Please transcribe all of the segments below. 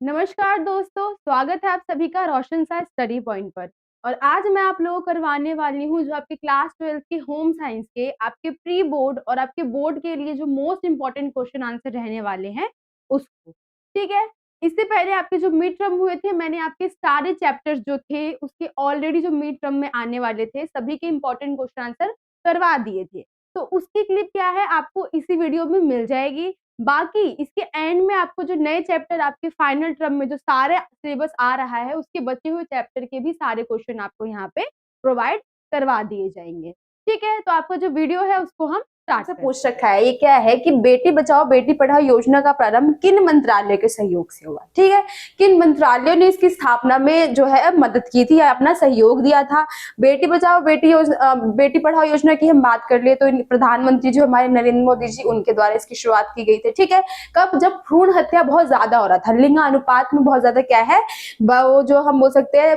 नमस्कार दोस्तों, स्वागत है आप सभी का रोशन सा स्टडी पॉइंट पर। और आज मैं आप लोगों को करवाने वाली हूँ जो आपके क्लास 12 के होम साइंस के आपके प्री बोर्ड और आपके बोर्ड के लिए जो मोस्ट इंपॉर्टेंट क्वेश्चन आंसर रहने वाले हैं उसको। ठीक है, इससे पहले आपके जो मिड टर्म हुए थे, मैंने आपके सारे चैप्टर्स जो थे उसके ऑलरेडी जो मिड टर्म में आने वाले थे सभी के इंपॉर्टेंट क्वेश्चन आंसर करवा दिए थे। तो उसकी क्लिप क्या है आपको इसी वीडियो में मिल जाएगी। बाकी इसके एंड में आपको जो नए चैप्टर आपके फाइनल टर्म में जो सारे सिलेबस आ रहा है उसके बचे हुए चैप्टर के भी सारे क्वेश्चन आपको यहाँ पे प्रोवाइड करवा दिए जाएंगे। ठीक है, तो आपका जो वीडियो है उसको हम से पूछ रखा है, ये क्या है कि बेटी बचाओ बेटी पढ़ाओ योजना का प्रारंभ किन मंत्रालय के सहयोग से हुआ। ठीक है, किन मंत्रालयों ने इसकी स्थापना में जो है मदद की थी या अपना सहयोग दिया था। बेटी बचाओ बेटी पढ़ाओ योजना की हम बात कर ले तो प्रधानमंत्री जो हमारे नरेंद्र मोदी जी, उनके द्वारा इसकी शुरुआत की गई थी। ठीक है, कब? जब भ्रूण हत्या बहुत ज्यादा हो रहा था, लिंगानुपात में बहुत ज्यादा क्या है वो जो हम बोल सकते हैं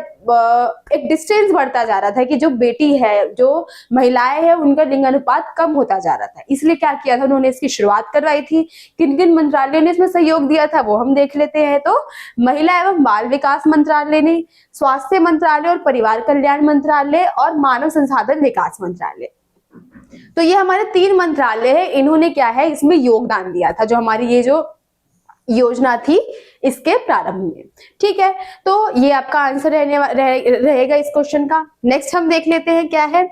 एक डिस्टेंस बढ़ता जा रहा था कि जो बेटी है, जो महिलाएं हैं, उनका लिंगानुपात कम होता जा रहा था। इसलिए क्या किया था, उन्होंने इसकी शुरुआत करवाई थी। किन किन मंत्रालयों ने इसमें सहयोग दिया था वो हम देख लेते हैं। तो महिला एवं बाल विकास मंत्रालय ने, स्वास्थ्य मंत्रालय और परिवार कल्याण मंत्रालय और मानव संसाधन विकास मंत्रालय। तो ये हमारे 3 मंत्रालय है, इन्होंने क्या है इसमें योगदान दिया था जो हमारी ये जो योजना थी इसके प्रारंभ में। ठीक है, तो ये आपका आंसर रहेगा इस क्वेश्चन का। नेक्स्ट हम देख लेते हैं क्या है।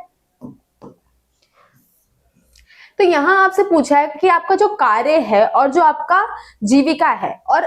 तो यहाँ आपसे पूछा है कि आपका जो कार्य है और जो आपका जीविका है और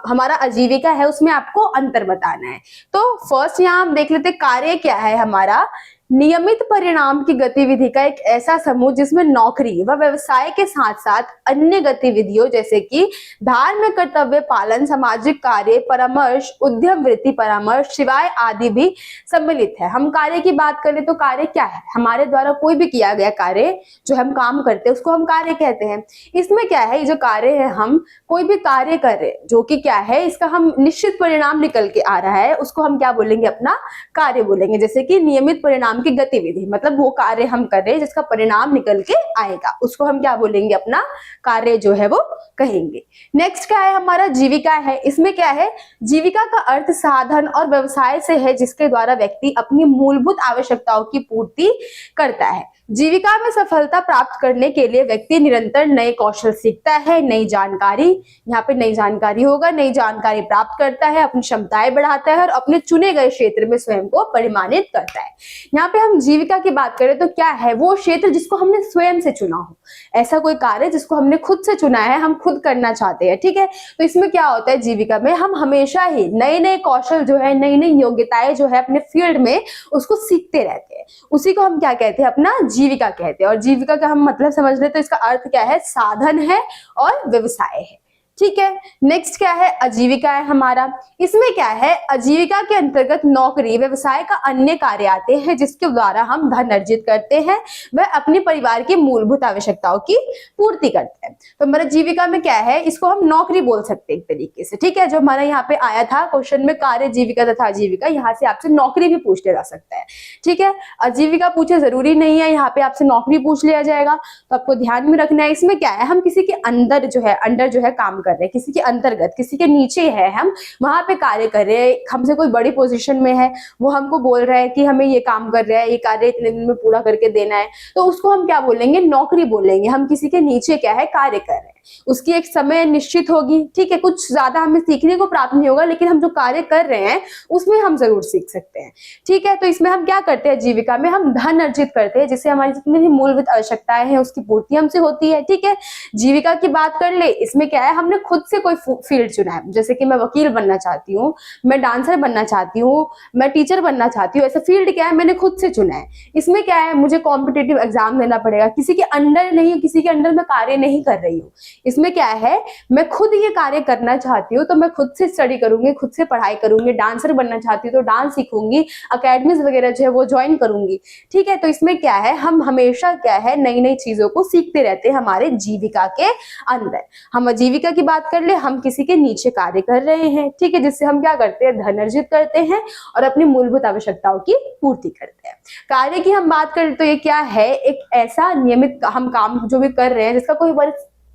हमारा आजीविका है उसमें आपको अंतर बताना है। तो फर्स्ट यहाँ हम देख लेते हैं कार्य क्या है हमारा। नियमित परिणाम की गतिविधि का एक ऐसा समूह जिसमें नौकरी व व्यवसाय के साथ साथ अन्य गतिविधियों जैसे कि धार्मिक कर्तव्य पालन, सामाजिक कार्य, परामर्श, उद्यम वृत्ति परामर्श, सेवाएं आदि भी सम्मिलित है। हम कार्य की बात करें तो कार्य क्या है, हमारे द्वारा कोई भी किया गया कार्य जो हम काम करते हैं उसको हम कार्य कहते हैं। इसमें क्या है, ये जो कार्य है, हम कोई भी कार्य कर रहे हैं जो कि क्या है इसका हम निश्चित परिणाम निकल के आ रहा है उसको हम क्या बोलेंगे, अपना कार्य बोलेंगे। जैसे कि नियमित परिणाम की गतिविधि, मतलब वो कार्य हम कर रहे हैं जिसका परिणाम निकल के आएगा उसको हम क्या बोलेंगे, अपना कार्य जो है वो कहेंगे। नेक्स्ट क्या है हमारा जीविका है। इसमें क्या है, जीविका का अर्थ साधन और व्यवसाय से है जिसके द्वारा व्यक्ति अपनी मूलभूत आवश्यकताओं की पूर्ति करता है। जीविका में सफलता प्राप्त करने के लिए व्यक्ति निरंतर नए कौशल सीखता है, नई जानकारी, यहाँ पे नई जानकारी होगा, नई जानकारी प्राप्त करता है, अपनी क्षमताएं बढ़ाता है और अपने चुने गए क्षेत्र में स्वयं को परिमाणित करता है। यहाँ पे हम जीविका की बात करें तो क्या है, वो क्षेत्र जिसको हमने स्वयं से चुना हो, ऐसा कोई कार्य जिसको हमने खुद से चुना है, हम खुद करना चाहते हैं। ठीक है, तो इसमें क्या होता है, जीविका में हम हमेशा ही नए नए कौशल जो है, नई नई योग्यताएं जो है अपने फील्ड में उसको सीखते रहते हैं, उसी को हम क्या कहते हैं, अपना जीविका कहते हैं। और जीविका का हम मतलब समझ ले तो इसका अर्थ क्या है, साधन है और व्यवसाय है। ठीक है, नेक्स्ट क्या है, आजीविका है हमारा। इसमें क्या है, आजीविका के अंतर्गत नौकरी, व्यवसाय का अन्य कार्य आते हैं जिसके द्वारा हम धन अर्जित करते हैं, वह अपने परिवार की मूलभूत आवश्यकताओं की पूर्ति करते हैं। तो हमारा जीविका में क्या है, इसको हम नौकरी बोल सकते हैं एक तरीके से। ठीक है, जो हमारा यहाँ पे आया था क्वेश्चन में कार्य, जीविका तथा आजीविका, यहाँ से आपसे नौकरी भी पूछ लिया जा सकता है। ठीक है, आजीविका पूछे जरूरी नहीं है, यहाँ पे आपसे नौकरी पूछ लिया जाएगा, तो आपको ध्यान में रखना है। इसमें क्या है, हम किसी के अंदर जो है काम कर रहे हैं, किसी के अंतर्गत, किसी के नीचे है, हम वहां पे कार्य कर रहे हैं। हमसे कोई बड़ी पोजीशन में है, वो हमको बोल रहा है कि हमें ये काम कर रहा है, ये कार्य इतने दिन में पूरा करके देना है, तो उसको हम क्या बोलेंगे, नौकरी बोलेंगे। हम किसी के नीचे क्या है कार्य कर रहे हैं, उसकी एक समय निश्चित होगी। ठीक है, कुछ ज्यादा हमें सीखने को प्राप्त नहीं होगा, लेकिन हम जो कार्य कर रहे हैं उसमें हम जरूर सीख सकते हैं। ठीक है, तो इसमें हम क्या करते हैं, जीविका में हम धन अर्जित करते हैं जिससे हमारी जितनी भी मूलभूत आवश्यकताएं हैं उसकी पूर्ति हमसे होती है। ठीक है, जीविका की बात कर ले, इसमें क्या है, हमने खुद से कोई फील्ड चुना है, जैसे कि मैं वकील बनना चाहती हूँ, मैं डांसर बनना चाहती हूँ, मैं टीचर बनना चाहती हूँ, ऐसा फील्ड क्या है मैंने खुद से चुना है। इसमें क्या है, मुझे कॉम्पिटिटिव एग्जाम देना पड़ेगा, किसी के अंडर नहीं, किसी के अंडर मैं कार्य नहीं कर रही हूँ। इसमें क्या है, मैं खुद ये कार्य करना चाहती हूँ तो मैं खुद से स्टडी करूंगी, खुद से पढ़ाई करूंगी। डांसर बनना चाहती हूँ तो डांस सीखूंगी, अकेडमीज वगैरह जो है वो ज्वाइन करूंगी। ठीक है, तो इसमें क्या है, हम हमेशा क्या है नई नई चीजों को सीखते रहते हैं हमारे जीविका के अंदर। हम आजीविका की बात कर ले, हम किसी के नीचे कार्य कर रहे हैं। ठीक है, जिससे हम क्या करते हैं, धन अर्जित करते हैं और अपनी मूलभूत आवश्यकताओं की पूर्ति करते हैं। कार्य की हम बात करें तो ये क्या है, एक ऐसा नियमित हम काम जो भी कर रहे हैं जिसका कोई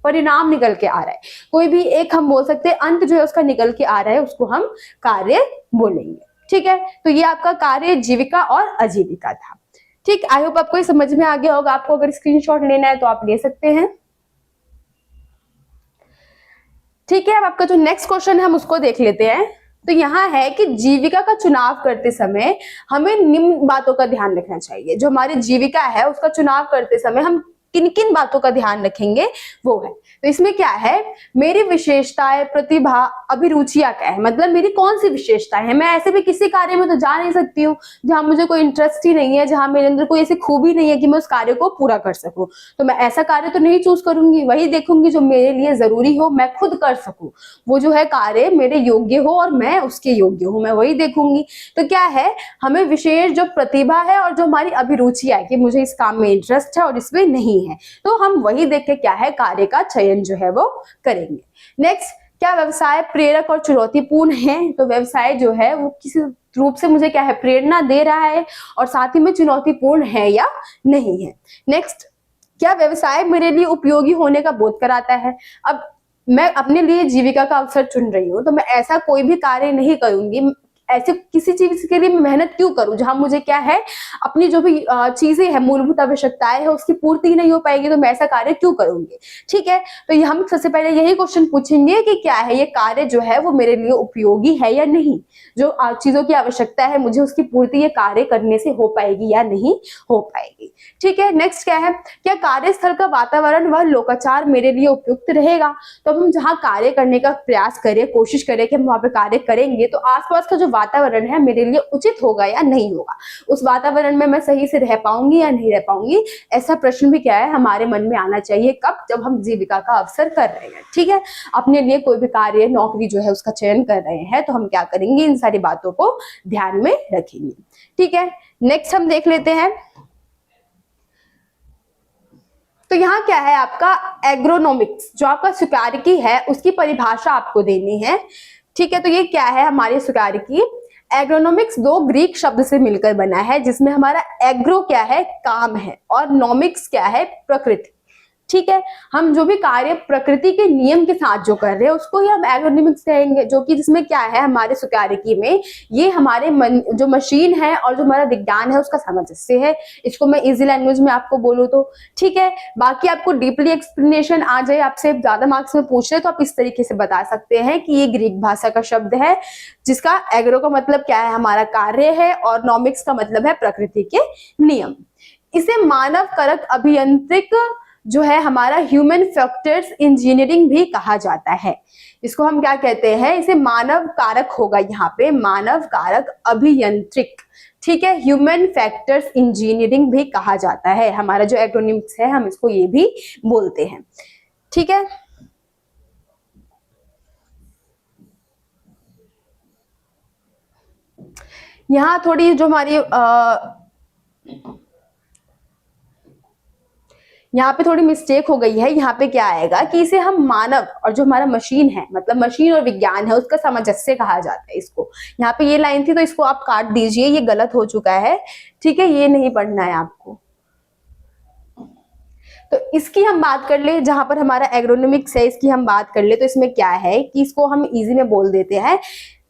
परिणाम निकल के आ रहा है, कोई भी एक हम बोल सकते हैं अंत जो है उसका निकल के आ रहा है, उसको हम कार्य बोलेंगे। ठीक है, तो ये आपका कार्य, जीविका और आजीविका था। ठीक, आई होप आपको ये समझ में आ गया होगा। आपको अगर स्क्रीनशॉट लेना है तो आप ले सकते हैं। ठीक है, अब आपका जो नेक्स्ट क्वेश्चन है हम उसको देख लेते हैं। तो यहाँ है कि जीविका का चुनाव करते समय हमें निम्न बातों का ध्यान रखना चाहिए। जो हमारी जीविका है उसका चुनाव करते समय हम किन किन बातों का ध्यान रखेंगे वो है। तो इसमें क्या है, मेरी विशेषताएं, प्रतिभा, अभिरुचियां क्या है, मतलब मेरी कौन सी विशेषताएं हैं। मैं ऐसे भी किसी कार्य में तो जा नहीं सकती हूँ जहां मुझे कोई इंटरेस्ट ही नहीं है, जहां मेरे अंदर कोई ऐसी खूबी नहीं है कि मैं उस कार्य को पूरा कर सकूं। तो मैं ऐसा कार्य तो नहीं चूज करूंगी, वही देखूंगी जो मेरे लिए जरूरी हो, मैं खुद कर सकूं, वो जो है कार्य मेरे योग्य हो और मैं उसके योग्य हूं, मैं वही देखूंगी। तो क्या है, हमें विशेष जो प्रतिभा है और जो हमारी अभिरुचियां है कि मुझे इस काम में इंटरेस्ट है और इसमें नहीं है, तो हम वही देख के क्या है कार्य का चयन जो है वो करेंगे। नेक्स्ट, क्या व्यवसाय प्रेरक और चुनौतीपूर्ण है। तो व्यवसाय जो है वो किसी रूप से मुझे क्या है, प्रेरणा दे रहा है और साथ ही में चुनौतीपूर्ण है या नहीं है। नेक्स्ट, क्या व्यवसाय मेरे लिए उपयोगी होने का बोध कराता है। अब मैं अपने लिए जीविका का अवसर चुन रही हूँ, तो मैं ऐसा कोई भी कार्य नहीं करूंगी, ऐसे किसी चीज के लिए मैं मेहनत क्यों करूं जहां मुझे क्या है, अपनी जो भी चीजें है, मूलभूत आवश्यकताएं है, उसकी पूर्ति नहीं हो पाएगी, तो मैं ऐसा कार्य क्यों करूंगी। ठीक है, तो ये हम सबसे पहले यही क्वेश्चन पूछेंगे कि क्या है ये कार्य जो है वो मेरे लिए उपयोगी है या नहीं, जो चीजों की आवश्यकता है मुझे उसकी पूर्ति ये कार्य करने से हो पाएगी या नहीं हो पाएगी। ठीक है, नेक्स्ट क्या है, क्या कार्यस्थल का वातावरण व लोकाचार मेरे लिए उपयुक्त रहेगा। तो अब हम जहाँ कार्य करने का प्रयास करें, कोशिश करें कि हम वहां पे कार्य करेंगे, तो आसपास का जो वातावरण है मेरे लिए उचित होगा या नहीं होगा, उस वातावरण में मैं सही से रह पाऊंगी या नहीं रह पाऊंगी, ऐसा प्रश्न भी क्या है हमारे मन में आना चाहिए। कब, जब हम जीविका का अवसर कर रहे हैं। ठीक है, अपने लिए कोई भी कार्य, नौकरी जो है उसका चयन कर रहे हैं, तो हम क्या करेंगे, इन सारी बातों को ध्यान में रखेंगे। ठीक है, नेक्स्ट हम देख लेते हैं। तो यहाँ क्या है आपका एग्रोनॉमिक्स, जो आपका सुकार्यकी है उसकी परिभाषा आपको देनी है। ठीक है, तो ये क्या है हमारे सुकार्यकी। एग्रोनॉमिक्स दो ग्रीक शब्द से मिलकर बना है, जिसमें हमारा एग्रो क्या है, काम है, और नॉमिक्स क्या है, प्रकृति। ठीक है, हम जो भी कार्य प्रकृति के नियम के साथ जो कर रहे हैं उसको ही हम एग्रोनॉमिक्स कहेंगे, जो कि जिसमें क्या है हमारे सुकार्यकी में ये हमारे जो मशीन है और जो हमारा विज्ञान है उसका सामंजस्य है। इसको मैं इजी लैंग्वेज में आपको बोलूँ तो। ठीक है, बाकी आपको डीपली एक्सप्लेनेशन आ जाए, आपसे ज्यादा मार्क्स में पूछ रहे तो आप इस तरीके से बता सकते हैं कि ये ग्रीक भाषा का शब्द है, जिसका एग्रो का मतलब क्या है, हमारा कार्य है, और नॉमिक्स का मतलब है प्रकृति के नियम। इसे मानव कारक अभियांत्रिक जो है हमारा ह्यूमन फैक्टर्स इंजीनियरिंग भी कहा जाता है। इसको हम क्या कहते हैं, इसे मानव कारक होगा यहाँ पे, मानव कारक अभियांत्रिक। ठीक है, ह्यूमन फैक्टर्स इंजीनियरिंग भी कहा जाता है। हमारा जो एग्रोनॉमिक्स है हम इसको ये भी बोलते हैं। ठीक है, यहाँ थोड़ी जो हमारी यहाँ पे थोड़ी मिस्टेक हो गई है। यहाँ पे क्या आएगा कि इसे हम मानव और जो हमारा मशीन है, मतलब मशीन और विज्ञान है, उसका सामंजस्य कहा जाता है इसको। यहाँ पे ये लाइन थी तो इसको आप काट दीजिए, ये गलत हो चुका है। ठीक है, ये नहीं पढ़ना है आपको। तो इसकी हम बात कर ले, जहां पर हमारा एग्रोनॉमिक्स है इसकी हम बात कर ले, तो इसमें क्या है कि इसको हम इजी में बोल देते हैं।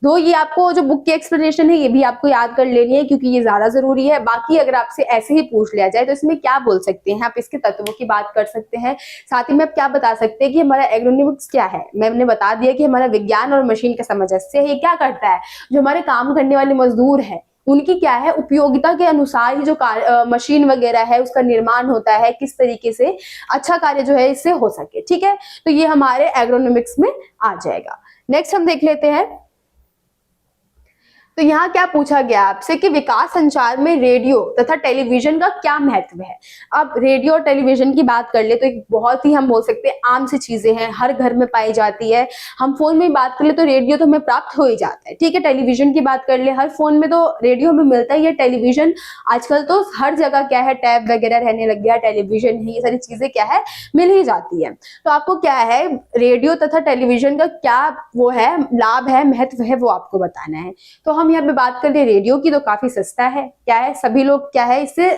तो ये आपको जो बुक की एक्सप्लेनेशन है ये भी आपको याद कर लेनी है, क्योंकि ये ज्यादा जरूरी है। बाकी अगर आपसे ऐसे ही पूछ लिया जाए तो इसमें क्या बोल सकते हैं आप, इसके तत्वों की बात कर सकते हैं, साथ ही में आप क्या बता सकते हैं कि हमारा एग्रोनॉमिक्स क्या है। मैंने बता दिया कि हमारा विज्ञान और मशीन का सामंजस्य है। ये क्या करता है, जो हमारे काम करने वाले मजदूर है उनकी क्या है उपयोगिता के अनुसार ही जो मशीन वगैरह है उसका निर्माण होता है, किस तरीके से अच्छा कार्य जो है इससे हो सके। ठीक है, तो ये हमारे एग्रोनॉमिक्स में आ जाएगा। नेक्स्ट हम देख लेते हैं। तो यहाँ क्या पूछा गया आपसे कि विकास संचार में रेडियो तथा टेलीविजन का क्या महत्व है। अब रेडियो और टेलीविजन की बात कर ले तो एक बहुत ही हम बोल सकते हैं आम सी चीजें हैं, हर घर में पाई जाती है। हम फोन में बात कर ले तो रेडियो तो हमें प्राप्त हो ही जाता है। ठीक है, टेलीविजन की बात कर ले, हर फोन में तो रेडियो हमें मिलता ही है। टेलीविजन आजकल तो हर जगह क्या है, टैब वगैरह रहने लग गया, टेलीविजन है, ये सारी चीजें क्या है मिल ही जाती है। तो आपको क्या है रेडियो तथा टेलीविजन का क्या वो है, लाभ है, महत्व है, वो आपको बताना है। तो हम यहाँ पे बात कर रहे रेडियो की, तो काफी सस्ता है, क्या है सभी लोग क्या है इससे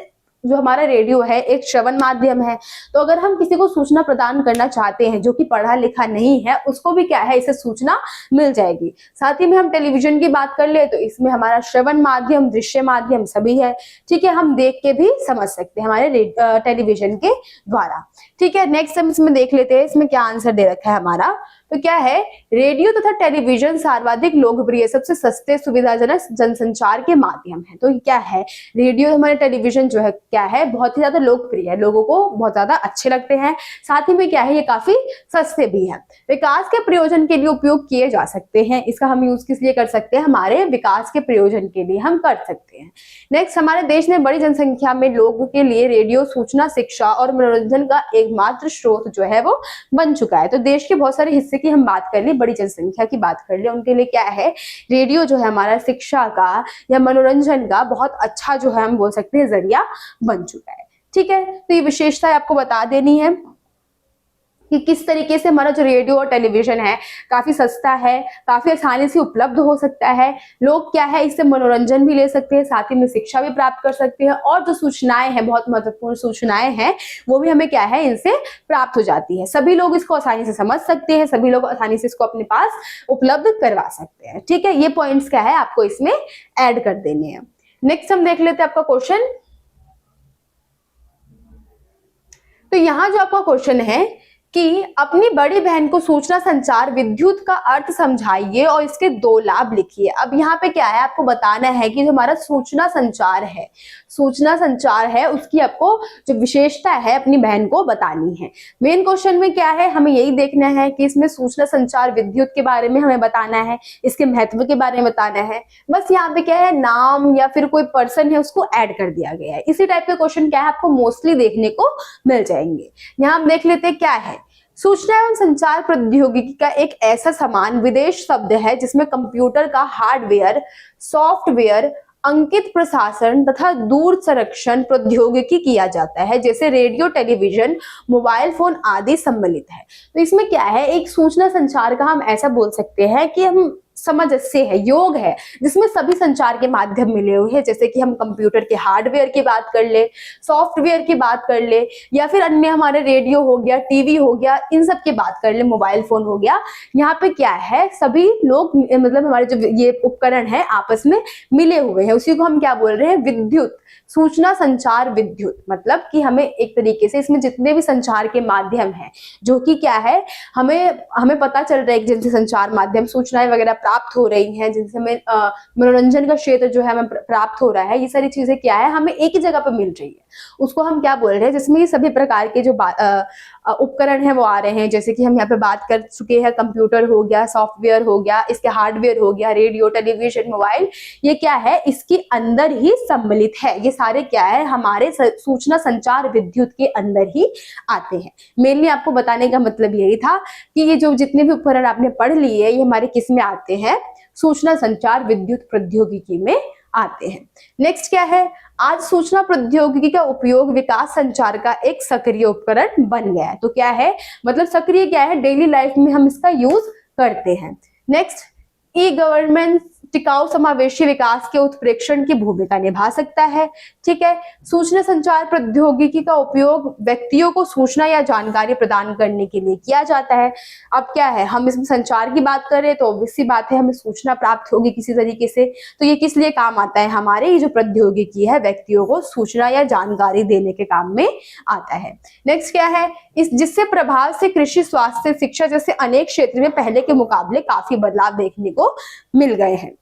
जो हमारा रेडियो है एक श्रवण माध्यम है, तो अगर हम किसी को सूचना प्रदान करना चाहते हैं जो कि पढ़ा लिखा नहीं है, उसको भी क्या है, इसे सूचना मिल जाएगी। साथ ही में हम टेलीविजन की बात कर ले तो इसमें हमारा श्रवण माध्यम, दृश्य माध्यम सभी है, ठीक है, हम देख के भी समझ सकते हैं हमारे टेलीविजन के द्वारा। ठीक है, नेक्स्ट हम इसमें देख लेते हैं इसमें क्या आंसर दे रखा है हमारा। तो क्या है, रेडियो तथा टेलीविजन सर्वाधिक लोकप्रिय, सबसे सस्ते, सुविधाजनक जनसंचार के माध्यम है। तो क्या है, रेडियो हमारे टेलीविजन जो है क्या है, बहुत ही ज्यादा लोकप्रिय है, लोगों को बहुत ज्यादा अच्छे लगते हैं। साथ ही में क्या है, ये काफी सस्ते भी है। विकास के प्रयोजन के लिए उपयोग किए जा सकते हैं। इसका हम यूज किस लिए कर सकते हैं, हमारे विकास के प्रयोजन के लिए हम कर सकते हैं। नेक्स्ट, हमारे देश में बड़ी जनसंख्या में लोगों के लिए रेडियो सूचना, शिक्षा और मनोरंजन का एकमात्र स्रोत जो है वो बन चुका है। तो देश के बहुत सारे हिस्से की हम बात कर ले, बड़ी जनसंख्या की बात कर ले, उनके लिए क्या है, रेडियो जो है हमारा शिक्षा का या मनोरंजन का बहुत अच्छा जो है हम बोल सकते हैं जरिया बन चुका है। ठीक है, तो ये विशेषता आपको बता देनी है कि किस तरीके से हमारा जो रेडियो और टेलीविजन है काफी सस्ता है, काफी आसानी से उपलब्ध हो सकता है। लोग क्या है, इससे मनोरंजन भी ले सकते हैं, साथ ही में शिक्षा भी प्राप्त कर सकते हैं, और जो सूचनाएं हैं, बहुत महत्वपूर्ण सूचनाएं हैं, वो भी हमें क्या है, इनसे प्राप्त हो जाती है। सभी लोग इसको आसानी से समझ सकते हैं, सभी लोग आसानी से इसको अपने पास उपलब्ध करवा सकते हैं। ठीक है, ये पॉइंट्स क्या है आपको इसमें ऐड कर देने हैं। नेक्स्ट हम देख लेते हैं आपका क्वेश्चन। तो यहाँ जो आपका क्वेश्चन है कि अपनी बड़ी बहन को सूचना संचार विद्युत का अर्थ समझाइए और इसके 2 लाभ लिखिए। अब यहाँ पे क्या है, आपको बताना है कि जो हमारा सूचना संचार है उसकी आपको जो विशेषता है अपनी बहन को बतानी है। मेन क्वेश्चन में क्या है, हमें यही देखना है कि इसमें सूचना संचार विद्युत के बारे में हमें बताना है, इसके महत्व के बारे में बताना है। बस यहाँ पे क्या है, नाम या फिर कोई पर्सन है उसको ऐड कर दिया गया है। इसी टाइप के क्वेश्चन क्या है आपको मोस्टली देखने को मिल जाएंगे। यहाँ हम देख लेते हैं क्या है, सूचना एवं संचार प्रौद्योगिकी का एक ऐसा समान विदेश शब्द है जिसमें कंप्यूटर का हार्डवेयर, सॉफ्टवेयर, अंकित प्रशासन तथा दूर संरक्षण प्रौद्योगिकी किया जाता है, जैसे रेडियो, टेलीविजन, मोबाइल फोन आदि सम्मिलित है। तो इसमें क्या है, एक सूचना संचार का हम ऐसा बोल सकते हैं कि हम समझ से है, योग है, जिसमें सभी संचार के माध्यम मिले हुए हैं, जैसे कि हम कंप्यूटर के हार्डवेयर की बात कर ले, सॉफ्टवेयर की बात कर ले, या फिर अन्य हमारे रेडियो हो गया, टीवी हो गया, इन सब की बात कर ले, मोबाइल फोन हो गया। यहाँ पे क्या है, सभी लोग मतलब हमारे जो ये उपकरण है आपस में मिले हुए हैं, उसी को हम क्या बोल रहे हैं, विद्युत, सूचना संचार विद्युत। मतलब कि हमें एक तरीके से इसमें जितने भी संचार के माध्यम है जो कि क्या है, हमें पता चल रहा है कि जिनसे संचार माध्यम सूचनाएं वगैरह प्राप्त हो रही हैं, जिनसे हमें मनोरंजन का क्षेत्र जो है हमें प्राप्त हो रहा है, ये सारी चीजें क्या है हमें एक ही जगह पे मिल रही है, उसको हम क्या बोल रहे हैं, जिसमें ये सभी प्रकार के जो उपकरण है वो आ रहे हैं। जैसे कि हम यहाँ पे बात कर चुके हैं, कंप्यूटर हो गया, सॉफ्टवेयर हो गया, इसके हार्डवेयर हो गया, रेडियो, टेलीविजन, मोबाइल, ये क्या है इसके अंदर ही सम्मिलित है। ये सारे क्या है हमारे सूचना संचार विद्युत के अंदर ही आते हैं। मेनली आपको बताने का मतलब यही था कि ये जो जितने भी उपकरण आपने पढ़ लिए ये हमारे किस में आते हैं, सूचना संचार विद्युत प्रौद्योगिकी में आते हैं। नेक्स्ट क्या है, आज सूचना प्रौद्योगिकी का उपयोग विकास संचार का एक सक्रिय उपकरण बन गया है। तो क्या है, मतलब सक्रिय क्या है, डेली लाइफ में हम इसका यूज करते हैं। नेक्स्ट, ई गवर्नेंस टिकाऊ समावेशी विकास के उत्प्रेक्षण की भूमिका निभा सकता है। ठीक है, सूचना संचार प्रौद्योगिकी का उपयोग व्यक्तियों को सूचना या जानकारी प्रदान करने के लिए किया जाता है। अब क्या है, हम इसमें संचार की बात करें तो ऑब्वियस सी बात है हमें सूचना प्राप्त होगी किसी तरीके से, तो ये किस लिए काम आता है, हमारे ये जो प्रौद्योगिकी है व्यक्तियों को सूचना या जानकारी देने के काम में आता है। नेक्स्ट क्या है, इस जिससे प्रभाव से कृषि, स्वास्थ्य, शिक्षा जैसे अनेक क्षेत्र में पहले के मुकाबले काफी बदलाव देखने को मिल गए हैं।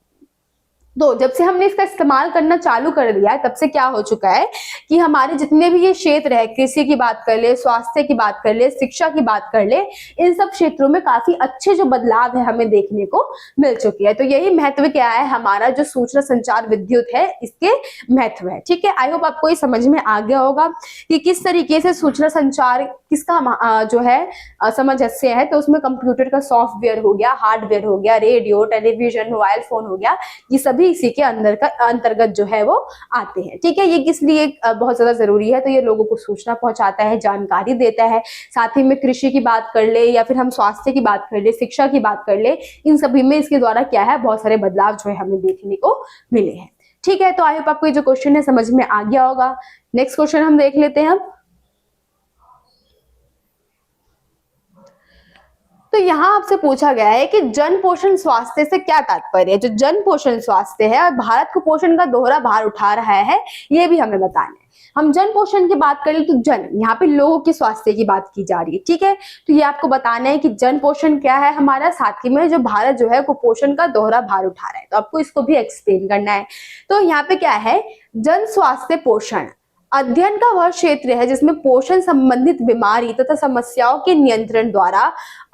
तो जब से हमने इसका इस्तेमाल करना चालू कर दिया है तब से क्या हो चुका है कि हमारे जितने भी ये क्षेत्र है, कृषि की बात कर ले, स्वास्थ्य की बात कर ले, शिक्षा की बात कर ले, इन सब क्षेत्रों में काफी अच्छे जो बदलाव है हमें देखने को मिल चुके हैं। तो यही महत्व क्या है, हमारा जो सूचना संचार विद्युत है इसके महत्व है। ठीक है, आई होप आपको ये समझ में आ गया होगा कि किस तरीके से सूचना संचार किसका जो है सामंजस्य है। तो उसमें कंप्यूटर का सॉफ्टवेयर हो गया, हार्डवेयर हो गया, रेडियो, टेलीविजन, मोबाइल फोन हो गया, ये सभी इसी के अंतर्गत जो है वो आते हैं। ठीक है, ये किस लिए बहुत ज्यादा जरूरी है, तो ये लोगों को सूचना पहुंचाता है, जानकारी देता है। साथ ही में कृषि की बात कर ले या फिर हम स्वास्थ्य की बात कर ले, शिक्षा की बात कर ले, इन सभी में इसके द्वारा क्या है बहुत सारे बदलाव जो है हमें देखने को मिले हैं। ठीक है, तो आई होप आपको ये जो क्वेश्चन है समझ में आ गया होगा। नेक्स्ट क्वेश्चन हम देख लेते हैं अब। तो यहाँ आपसे पूछा गया है कि जन पोषण स्वास्थ्य से क्या तात्पर्य है। जो जन पोषण स्वास्थ्य है, भारत को पोषण का दोहरा भार उठा रहा है, ये भी हमें बताना है। हम जन पोषण की बात करें तो जन, यहाँ पे लोगों के स्वास्थ्य की बात की जा रही है, ठीक है। तो ये आपको बताना है कि जन पोषण क्या है हमारा, साथ ही में जो भारत जो है कुपोषण का दोहरा भार उठा रहा है, तो आपको इसको भी एक्सप्लेन करना है। तो यहाँ पे क्या है, जन स्वास्थ्य पोषण अध्ययन का वह क्षेत्र है जिसमें पोषण संबंधित बीमारी तथा समस्याओं के नियंत्रण द्वारा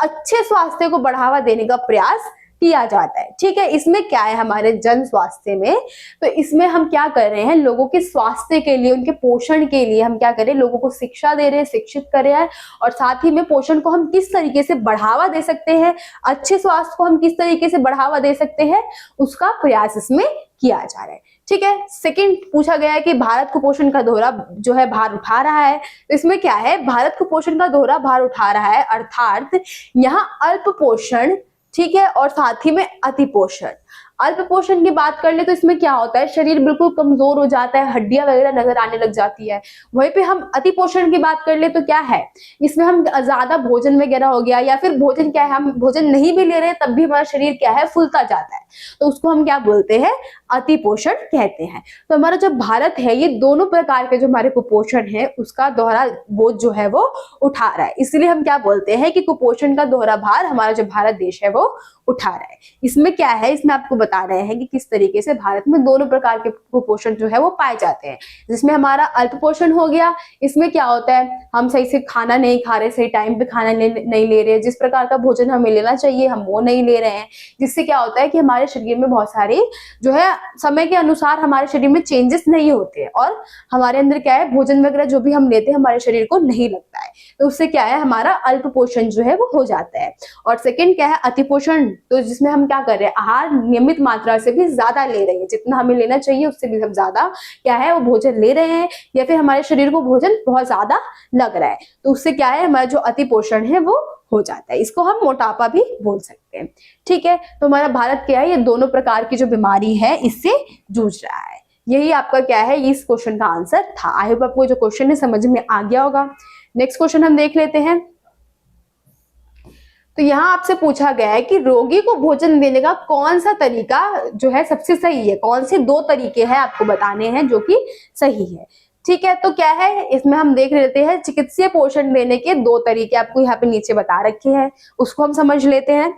अच्छे स्वास्थ्य को बढ़ावा देने का प्रयास किया जाता है, ठीक है। इसमें क्या है हमारे जन स्वास्थ्य में, तो इसमें हम क्या कर रहे हैं, लोगों के स्वास्थ्य के लिए, उनके पोषण के लिए हम क्या करें, लोगों को शिक्षा दे रहे हैं, शिक्षित कर रहे हैं, और साथ ही में पोषण को हम किस तरीके से बढ़ावा दे सकते हैं, अच्छे स्वास्थ्य को हम किस तरीके से बढ़ावा दे सकते हैं, उसका प्रयास इसमें किया जा रहा है, ठीक है। सेकंड पूछा गया है कि भारत कुपोषण का दोहरा जो है भार उठा रहा है, तो इसमें क्या है, भारत कुपोषण का दोहरा भार उठा रहा है, अर्थात यहाँ अल्प पोषण, ठीक है, और साथ ही में अति पोषण। अल्प पोषण की बात कर ले तो इसमें क्या होता है, शरीर बिल्कुल कमजोर हो जाता है, हड्डियां वगैरह नजर आने लग जाती है। वहीं पे हम अति पोषण की बात कर ले तो क्या है, इसमें हम ज्यादा भोजन वगैरह हो गया, या फिर भोजन क्या है, हम भोजन नहीं भी ले रहे तब भी हमारा शरीर क्या है, फूलता जाता है, तो उसको हम क्या बोलते हैं, अति पोषण कहते हैं। तो हमारा जो भारत है, ये दोनों प्रकार के जो हमारे कुपोषण है उसका दोहरा बोझ जो है वो उठा रहा है, इसलिए हम क्या बोलते हैं कि कुपोषण का दोहरा भार हमारा जो भारत देश है वो उठा रहा है। इसमें क्या है, इसमें आपको बता रहे हैं कि किस तरीके से भारत में दोनों प्रकार के कुपोषण जो है वो पाए जाते हैं। जिसमें हमारा अल्प पोषण हो गया, इसमें क्या होता है, हम सही से खाना नहीं खा रहे, सही टाइम पे खाना नहीं ले रहे, जिस प्रकार का भोजन हमें लेना चाहिए हम वो नहीं ले रहे हैं, जिससे क्या होता है कि हमारे शरीर में बहुत सारी जो है समय के अनुसार हमारे शरीर में चेंजेस नहीं होते, और हमारे अंदर क्या है, भोजन वगैरह जो भी हम लेते हैं हमारे शरीर को नहीं लगता है, तो उससे क्या है, हमारा अल्प पोषण जो है वो हो जाता है। और सेकंड क्या है, अति पोषण, तो जिसमें हम क्या कर रहे हैं, आहार नियमित मात्रा से भी ज्यादा ले रहे हैं, जितना हमें लेना चाहिए उससे भी हम ज्यादा क्या है वो भोजन ले रहे हैं, या फिर हमारे शरीर को भोजन बहुत ज्यादा लग रहा है, तो उससे क्या है, हमारा जो अति पोषण है वो हो जाता है। इसको हम मोटापा भी बोल सकते हैं, ठीक है। तो हमारा भारत क्या है, ये दोनों प्रकार की जो बीमारी है इससे जूझ रहा है। यही आपका क्या है, इस क्वेश्चन का आंसर था। आई होप आपको जो क्वेश्चन है समझ में आ गया होगा। नेक्स्ट क्वेश्चन हम देख लेते हैं। तो यहाँ आपसे पूछा गया है कि रोगी को भोजन देने का कौन सा तरीका जो है सबसे सही है, कौन से दो तरीके हैं आपको बताने हैं जो कि सही है, ठीक है। तो क्या है, इसमें हम देख लेते हैं चिकित्सीय पोषण देने के दो तरीके आपको यहाँ पे नीचे बता रखे हैं, उसको हम समझ लेते हैं।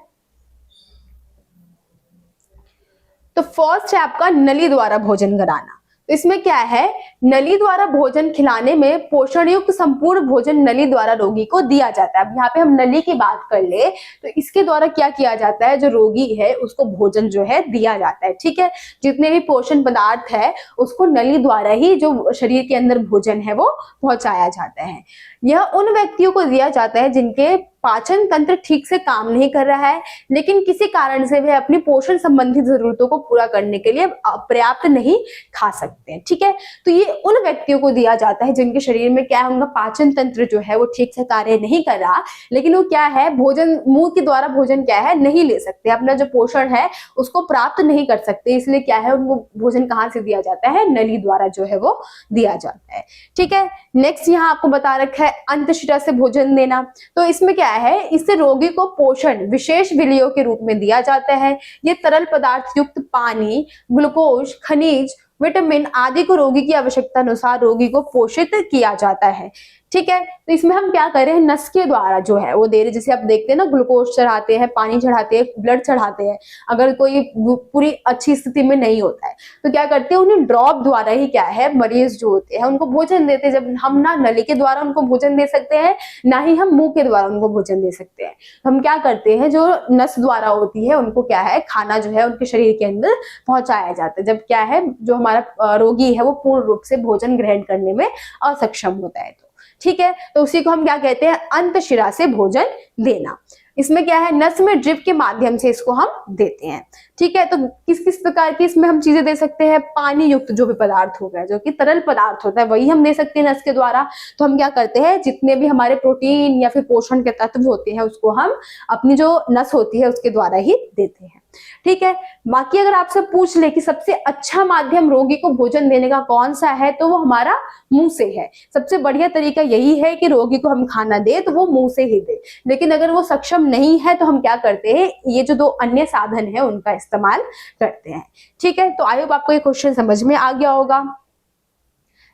तो फर्स्ट है आपका नली द्वारा भोजन कराना। तो इसमें क्या है, नली द्वारा भोजन खिलाने में पोषण युक्त संपूर्ण भोजन नली द्वारा रोगी को दिया जाता है। अब यहाँ पे हम नली की बात कर ले तो इसके द्वारा क्या किया जाता है, जो रोगी है उसको भोजन जो है दिया जाता है, ठीक है। जितने भी पोषण पदार्थ है उसको नली द्वारा ही जो शरीर के अंदर भोजन है वो पहुंचाया जाता है। यह उन व्यक्तियों को दिया जाता है जिनके पाचन तंत्र ठीक से काम नहीं कर रहा है, लेकिन किसी कारण से वे अपनी पोषण संबंधी जरूरतों को पूरा करने के लिए पर्याप्त नहीं खा सकते हैं, ठीक है। तो ये उन व्यक्तियों को दिया जाता है जिनके शरीर में क्या है, उनका पाचन तंत्र जो है वो ठीक से कार्य नहीं कर रहा, लेकिन वो क्या है, भोजन मुंह के द्वारा भोजन क्या है नहीं ले सकते, अपना जो पोषण है उसको प्राप्त नहीं कर सकते, इसलिए क्या है उनको भोजन कहाँ से दिया जाता है, नली द्वारा जो है वो दिया जाता है, ठीक है। नेक्स्ट यहाँ आपको बता रखा है अंतःशिरा से भोजन देना। तो इसमें क्या है, इससे रोगी को पोषण विशेष विलियों के रूप में दिया जाता है। ये तरल पदार्थ युक्त पानी, ग्लूकोज, खनिज, विटामिन आदि को रोगी की आवश्यकता अनुसार रोगी को पोषित किया जाता है, ठीक है। तो इसमें हम क्या कर रहे हैं, नस के द्वारा जो है वो दे रहे, जैसे आप देखते हैं ना ग्लूकोज चढ़ाते हैं, पानी चढ़ाते हैं, ब्लड चढ़ाते हैं, अगर कोई पूरी अच्छी स्थिति में नहीं होता है तो क्या करते हैं, उन्हें ड्रॉप द्वारा ही क्या है मरीज जो होते हैं उनको भोजन देते हैं। जब हम ना नली के द्वारा उनको भोजन दे सकते हैं, ना ही हम मुंह के द्वारा उनको भोजन दे सकते हैं, हम क्या करते हैं, जो नस द्वारा होती है उनको क्या है खाना जो है उनके शरीर के अंदर पहुंचाया जाता है, जब क्या है जो हमारा रोगी है वो पूर्ण रूप से भोजन ग्रहण करने में असक्षम होता है, तो ठीक है। तो उसी को हम क्या कहते हैं, अंतःशिरा से भोजन देना। इसमें क्या है, नस में ड्रिप के माध्यम से इसको हम देते हैं, ठीक है। तो किस किस प्रकार की इसमें हम चीजें दे सकते हैं, पानी युक्त जो भी पदार्थ हो गया, जो कि तरल पदार्थ होता है वही हम दे सकते हैं नस के द्वारा। तो हम क्या करते हैं, जितने भी हमारे प्रोटीन या फिर पोषण के तत्व होते हैं उसको हम अपनी जो नस होती है उसके द्वारा ही देते हैं, ठीक है। बाकी अगर आपसे पूछ ले कि सबसे अच्छा माध्यम रोगी को भोजन देने का कौन सा है, तो वो हमारा मुंह से है। सबसे बढ़िया तरीका यही है कि रोगी को हम खाना दे तो वो मुंह से ही दे। लेकिन अगर वो सक्षम नहीं है तो हम क्या करते हैं, ये जो दो अन्य साधन है उनका इस्तेमाल करते हैं। ठीक है, तो आई होप आपको ये क्वेश्चन समझ में आ गया होगा।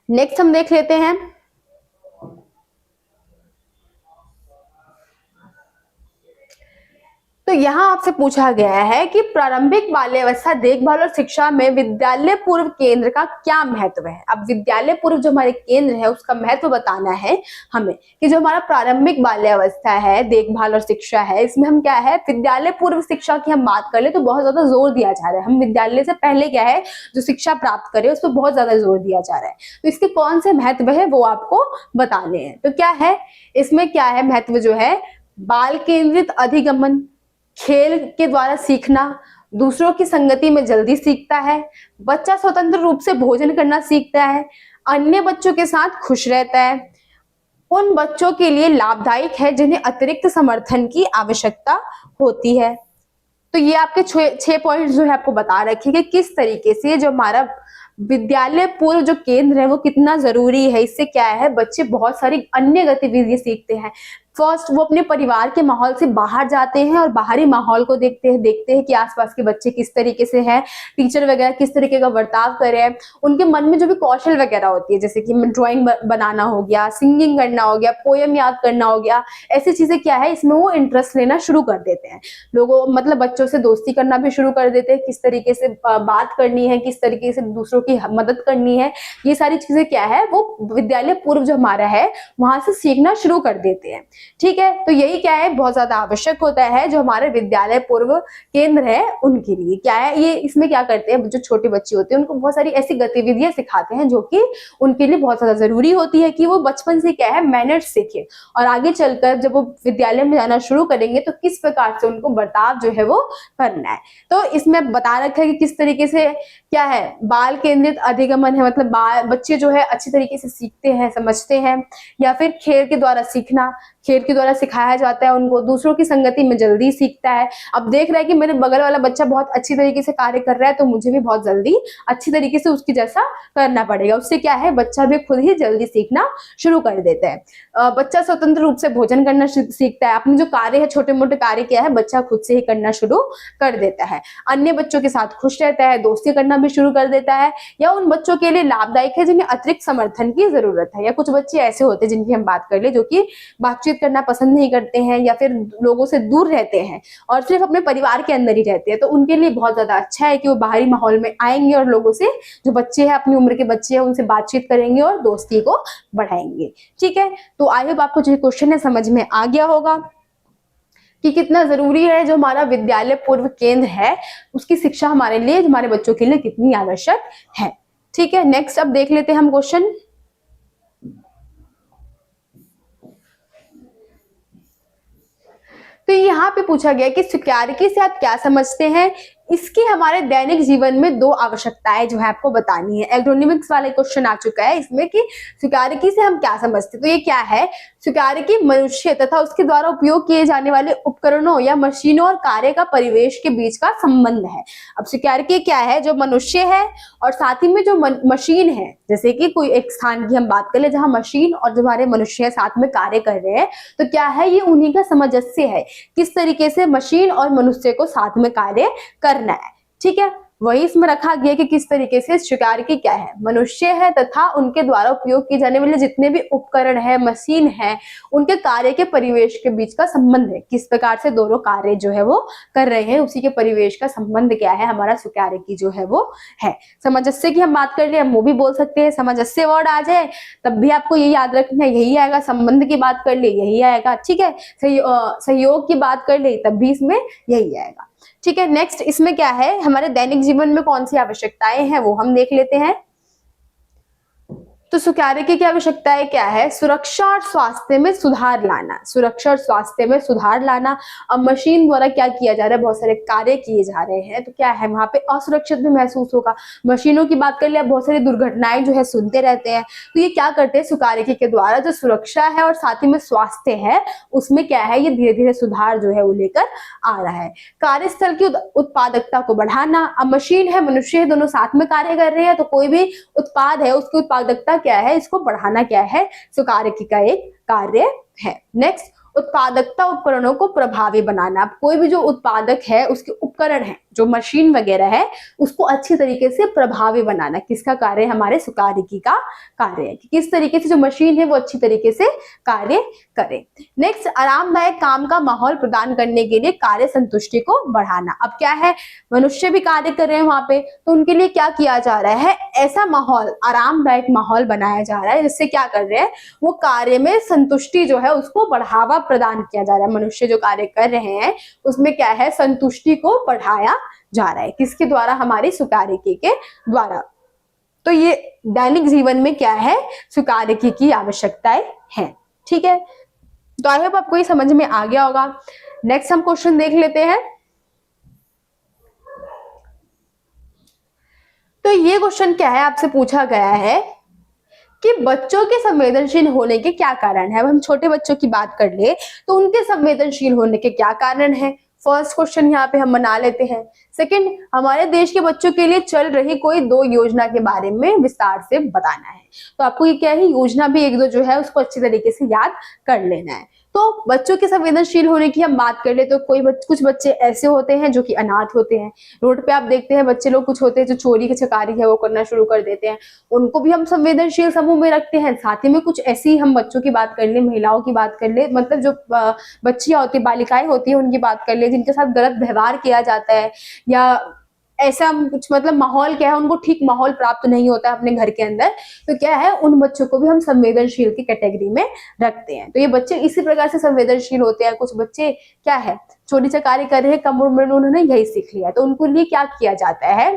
नेक्स्ट हम देख लेते हैं। तो यहाँ आपसे पूछा गया है कि प्रारंभिक बाल्यावस्था देखभाल और शिक्षा में विद्यालय पूर्व केंद्र का क्या महत्व है। अब विद्यालय पूर्व जो हमारे केंद्र है उसका महत्व बताना है हमें, कि जो हमारा प्रारंभिक बाल्यावस्था है, देखभाल और शिक्षा है, इसमें हम क्या है, विद्यालय पूर्व शिक्षा की हम बात कर ले तो बहुत ज्यादा जोर दिया जा रहा है। हम विद्यालय से पहले क्या है जो शिक्षा प्राप्त करें उस पर बहुत ज्यादा जोर दिया जा रहा है। तो इसके कौन से महत्व है वो आपको बताने हैं। तो क्या है इसमें, क्या है महत्व जो है, बाल केंद्रित अधिगमन, खेल के द्वारा सीखना, दूसरों की संगति में जल्दी सीखता है, बच्चा स्वतंत्र रूप से भोजन करना सीखता है, अन्य बच्चों के साथ खुश रहता है, उन बच्चों के लिए लाभदायक है जिन्हें अतिरिक्त समर्थन की आवश्यकता होती है। तो ये आपके 6 पॉइंट जो है आपको बता रखे कि किस तरीके से जो हमारा विद्यालय पूर्व जो केंद्र है वो कितना जरूरी है। इससे क्या है, बच्चे बहुत सारी अन्य गतिविधियां सीखते हैं। फर्स्ट वो अपने परिवार के माहौल से बाहर जाते हैं और बाहरी माहौल को देखते हैं कि आसपास के बच्चे किस तरीके से हैं, टीचर वगैरह किस तरीके का बर्ताव कर रहे हैं। उनके मन में जो भी कौशल वगैरह होती है, जैसे कि ड्राइंग बनाना हो गया, सिंगिंग करना हो गया, पोयम याद करना हो गया, ऐसी चीजें क्या है इसमें वो इंटरेस्ट लेना शुरू कर देते हैं। लोगों मतलब बच्चों से दोस्ती करना भी शुरू कर देते हैं, किस तरीके से बात करनी है, किस तरीके से दूसरों की मदद करनी है, ये सारी चीजें क्या है वो विद्यालय पूर्व जो हमारा है वहां से सीखना शुरू कर देते हैं। ठीक है, तो यही क्या है बहुत ज्यादा आवश्यक होता है जो हमारे विद्यालय पूर्व केंद्र है उनके लिए। क्या है ये, इसमें क्या करते हैं, जो छोटे बच्चे होते हैं उनको बहुत सारी ऐसी गतिविधियां सिखाते हैं जो कि उनके लिए बहुत ज्यादा जरूरी होती है कि वो बचपन से क्या है मैनर्स सीखे, और आगे चलकर जब वो विद्यालय में जाना शुरू करेंगे तो किस प्रकार से उनको बर्ताव जो है वो करना है। तो इसमें बता रखा है कि किस तरीके से क्या है बाल केंद्रित अधिगमन है, मतलब बच्चे जो है अच्छी तरीके से सीखते हैं, समझते हैं, या फिर खेल के द्वारा सीखना, खेल के द्वारा सिखाया जाता है उनको, दूसरों की संगति में जल्दी सीखता है। अब देख रहा है कि मेरे बगल वाला बच्चा बहुत अच्छी तरीके से कार्य कर रहा है तो मुझे भी बहुत जल्दी अच्छी तरीके से उसकी जैसा करना पड़ेगा। उससे क्या है बच्चा भी खुद ही जल्दी सीखना शुरू कर देता है। बच्चा स्वतंत्र रूप से भोजन करना सीखता है, अपने जो कार्य है छोटे मोटे कार्य क्या है बच्चा खुद से ही करना शुरू कर देता है, अन्य बच्चों के साथ खुश रहता है, दोस्ती करना भी शुरू कर देता है, या उन बच्चों के लिए लाभदायक है जिन्हें अतिरिक्त समर्थन की जरूरत है। या कुछ बच्चे ऐसे होते हैं जिनकी हम बात कर ले जो कि बातचीत करना पसंद नहीं करते हैं या फिर लोगों से दूर रहते हैं और सिर्फ अपने परिवार के अंदर ही रहते हैं, तो उनके लिए बहुत ज्यादा अच्छा है कि वो बाहरी माहौल में आएंगे और लोगों से, जो बच्चे हैं अपनी उम्र के बच्चे हैं उनसे बातचीत करेंगे और दोस्ती को बढ़ाएंगे। ठीक है, तो आई होप आपको जो क्वेश्चन है समझ में आ गया होगा कि कितना जरूरी है जो हमारा विद्यालय पूर्व केंद्र है उसकी शिक्षा हमारे लिए, हमारे बच्चों के लिए कितनी आवश्यक है। ठीक है, नेक्स्ट अब देख लेते हैं हम क्वेश्चन। तो यहाँ पे पूछा गया कि स्वीकार्यता से आप क्या समझते हैं। इसकी हमारे दैनिक जीवन में 2 आवश्यकताएं जो है आपको बतानी है। एग्रोनॉमिक्स वाला क्वेश्चन आ चुका है इसमें कि स्वीकार्यता से हम क्या समझते हैं। तो ये क्या है, स्वीकार्यता मनुष्य तथा उसके द्वारा उपयोग किए जाने वाले उपकरणों या मशीनों और कार्य का परिवेश के बीच का संबंध है। अब स्वीकार्यता क्या है, जो मनुष्य है और साथ ही में जो मशीन है, जैसे कि कोई एक स्थान की हम बात कर ले जहां मशीन और जो हमारे मनुष्य है साथ में कार्य कर रहे हैं, तो क्या है ये उन्हीं का सामंजस्य है, किस तरीके से मशीन और मनुष्य को साथ में कार्य करना है। ठीक है, वही इसमें रखा गया कि किस तरीके से स्वीकार्यता क्या है, मनुष्य है तथा उनके द्वारा उपयोग किए जाने वाले जितने भी उपकरण है, मशीन है, उनके कार्य के परिवेश के बीच का संबंध है, किस प्रकार से दोनों कार्य जो है वो कर रहे हैं, उसी के परिवेश का संबंध क्या है, हमारा स्वीकार्यता जो है वो है। सामंजस्य की हम बात कर ले, हम वो भी बोल सकते हैं, सामंजस्य वर्ड आ जाए तब भी आपको ये याद रखना है यही आएगा, संबंध की बात कर ले यही आएगा। ठीक है, सहयोग की बात कर ले तब भी इसमें यही आएगा। ठीक है, नेक्स्ट इसमें क्या है, हमारे दैनिक जीवन में कौन सी आवश्यकताएं हैं वो हम देख लेते हैं। तो सुकार्यकी की आवश्यकताएं क्या है? सुरक्षा और स्वास्थ्य में सुधार लाना, सुरक्षा और स्वास्थ्य में सुधार लाना। अब मशीन द्वारा क्या किया जा रहा है? बहुत सारे कार्य किए जा रहे हैं, तो क्या है वहां पे असुरक्षित भी महसूस होगा। मशीनों की बात कर ले, बहुत सारी दुर्घटनाएं जो है सुनते रहते हैं, तो ये क्या करते हैं? सुकार्यकी के द्वारा जो सुरक्षा है और साथ ही में स्वास्थ्य है उसमें क्या है, ये धीरे धीरे सुधार जो है वो लेकर आ रहा है। कार्यस्थल की उत्पादकता को बढ़ाना। अब मशीन है, मनुष्य है, दोनों साथ में कार्य कर रहे हैं, तो कोई भी उत्पाद है उसकी उत्पादकता क्या है, इसको बढ़ाना क्या है, सुकार्यकी का एक कार्य है। नेक्स्ट, उत्पादकता उपकरणों को प्रभावी बनाना। अब कोई भी जो उत्पादक है उसके उपकरण है, जो मशीन वगैरह है, उसको अच्छी तरीके से प्रभावी बनाना किसका कार्य है? हमारे सुकार्यकी का कार्य है कि किस तरीके से जो मशीन है वो अच्छी तरीके से कार्य करे। नेक्स्ट, आरामदायक काम का माहौल प्रदान करने के लिए कार्य संतुष्टि को बढ़ाना। अब क्या है, मनुष्य भी कार्य कर रहे हैं वहां पे, तो उनके लिए क्या किया जा रहा है? ऐसा माहौल, आरामदायक माहौल बनाया जा रहा है जिससे क्या कर रहे हैं, वो कार्य में संतुष्टि जो है उसको बढ़ावा प्रदान किया जा रहा है। मनुष्य जो कार्य कर रहे हैं उसमें क्या है, संतुष्टि को बढ़ाया जा रहा है। किसके द्वारा? हमारी सुकार्यकी के द्वारा। तो ये दैनिक जीवन में क्या है, सुकार्यकी की आवश्यकताएं हैं। ठीक है, तो आई होप आपको ये समझ में आ गया होगा। नेक्स्ट हम क्वेश्चन देख लेते हैं। तो ये क्वेश्चन क्या है, आपसे पूछा गया है कि बच्चों के संवेदनशील होने के क्या कारण है। अब हम छोटे बच्चों की बात कर ले तो उनके संवेदनशील होने के क्या कारण है। फर्स्ट क्वेश्चन यहाँ पे हम बना लेते हैं। सेकंड, हमारे देश के बच्चों के लिए चल रही कोई 2 योजना के बारे में विस्तार से बताना है। तो आपको ये क्या है, योजना भी 1-2 जो है उसको अच्छी तरीके से याद कर लेना है। तो बच्चों के संवेदनशील होने की हम बात कर ले तो कुछ बच्चे ऐसे होते हैं जो कि अनाथ होते हैं। रोड पे आप देखते हैं बच्चे लोग कुछ होते हैं जो चोरी की चकारी है वो करना शुरू कर देते हैं, उनको भी हम संवेदनशील समूह में रखते हैं। साथ ही में कुछ ऐसी हम बच्चों की बात कर ले, महिलाओं की बात कर ले, मतलब जो बच्चियां होती है, बालिकाएं होती है, उनकी बात कर ले जिनके साथ गलत व्यवहार किया जाता है या ऐसा कुछ, मतलब माहौल क्या है, उनको ठीक माहौल प्राप्त नहीं होता है अपने घर के अंदर, तो क्या है, उन बच्चों को भी हम संवेदनशील की कैटेगरी में रखते हैं। तो ये बच्चे इसी प्रकार से संवेदनशील होते हैं। कुछ बच्चे क्या है, चोरी चकारी कर रहे हैं, कम उम्र में उन्होंने यही सीख लिया, तो उनको लिए क्या किया जाता है,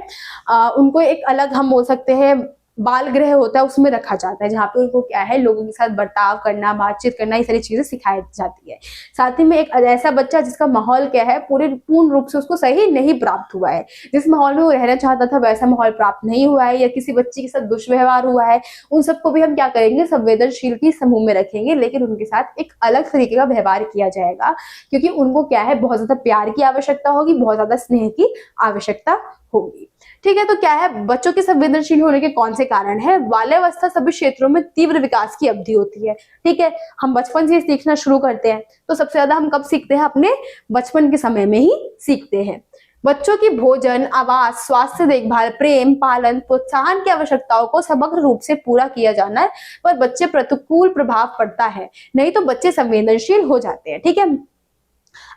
उनको एक अलग हम बोल सकते हैं बाल गृह होता है उसमें रखा जाता है, जहाँ पे उनको क्या है, लोगों के साथ बर्ताव करना, बातचीत करना, ये सारी चीजें सिखाई जाती है। साथ ही में एक ऐसा बच्चा जिसका माहौल क्या है, पूर्ण रूप से उसको सही नहीं प्राप्त हुआ है, जिस माहौल में वो रहना चाहता था वैसा माहौल प्राप्त नहीं हुआ है, या किसी बच्चे के साथ दुष्व्यवहार हुआ है, उन सबको भी हम क्या करेंगे, संवेदनशील की समूह में रखेंगे, लेकिन उनके साथ एक अलग तरीके का व्यवहार किया जाएगा, क्योंकि उनको क्या है, बहुत ज्यादा प्यार की आवश्यकता होगी, बहुत ज्यादा स्नेह की आवश्यकता होगी। ठीक है, तो क्या है, बच्चों के संवेदनशील होने के कौन से कारण है। बाल्यावस्था सभी क्षेत्रों में तीव्र विकास की अवधि होती है। ठीक है, हम बचपन से सीखना शुरू करते हैं, तो सबसे ज्यादा हम कब सीखते हैं, अपने बचपन के समय में ही सीखते हैं। बच्चों की भोजन, आवास, स्वास्थ्य देखभाल, प्रेम, पालन, प्रोत्साहन की आवश्यकताओं को समग्र रूप से पूरा किया जाना है, पर बच्चे प्रतिकूल प्रभाव पड़ता है, नहीं तो बच्चे संवेदनशील हो जाते हैं। ठीक है,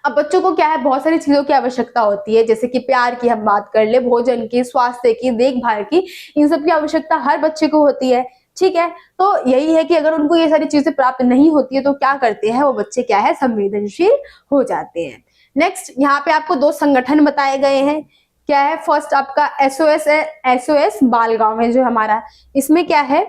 अब बच्चों को क्या है, बहुत सारी चीजों की आवश्यकता होती है, जैसे कि प्यार की हम बात कर ले, भोजन की, स्वास्थ्य की, देखभाल की, इन सब की आवश्यकता हर बच्चे को होती है। ठीक है, तो यही है कि अगर उनको ये सारी चीजें प्राप्त नहीं होती है तो क्या करते हैं, वो बच्चे क्या है, संवेदनशील हो जाते हैं। नेक्स्ट, यहाँ पे आपको 2 संगठन बताए गए हैं। क्या है, फर्स्ट आपका एसओएस है, एसओएस बालगांव है जो हमारा, इसमें क्या है,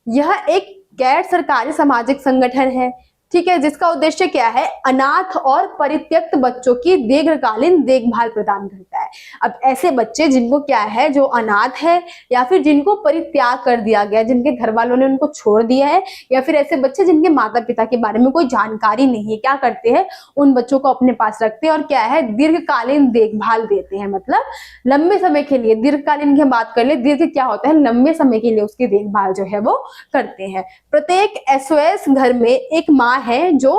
यह एक गैर सरकारी सामाजिक संगठन है। ठीक है, जिसका उद्देश्य क्या है, अनाथ और परित्यक्त बच्चों की दीर्घकालीन देखभाल प्रदान करता है। अब ऐसे बच्चे जिनको क्या है, जो अनाथ है या फिर जिनको परित्याग कर दिया गया, जिनके घर वालों ने उनको छोड़ दिया है, या फिर ऐसे बच्चे जिनके माता पिता के बारे में कोई जानकारी नहीं है, क्या करते हैं, उन बच्चों को अपने पास रखते हैं और क्या है, दीर्घकालीन देखभाल देते हैं। मतलब लंबे समय के लिए, दीर्घकालीन की हम बात कर ले, दीर्घ क्या होता है, लंबे समय के लिए उसकी देखभाल जो है वो करते हैं। प्रत्येक एसओएस घर में एक माँ है जो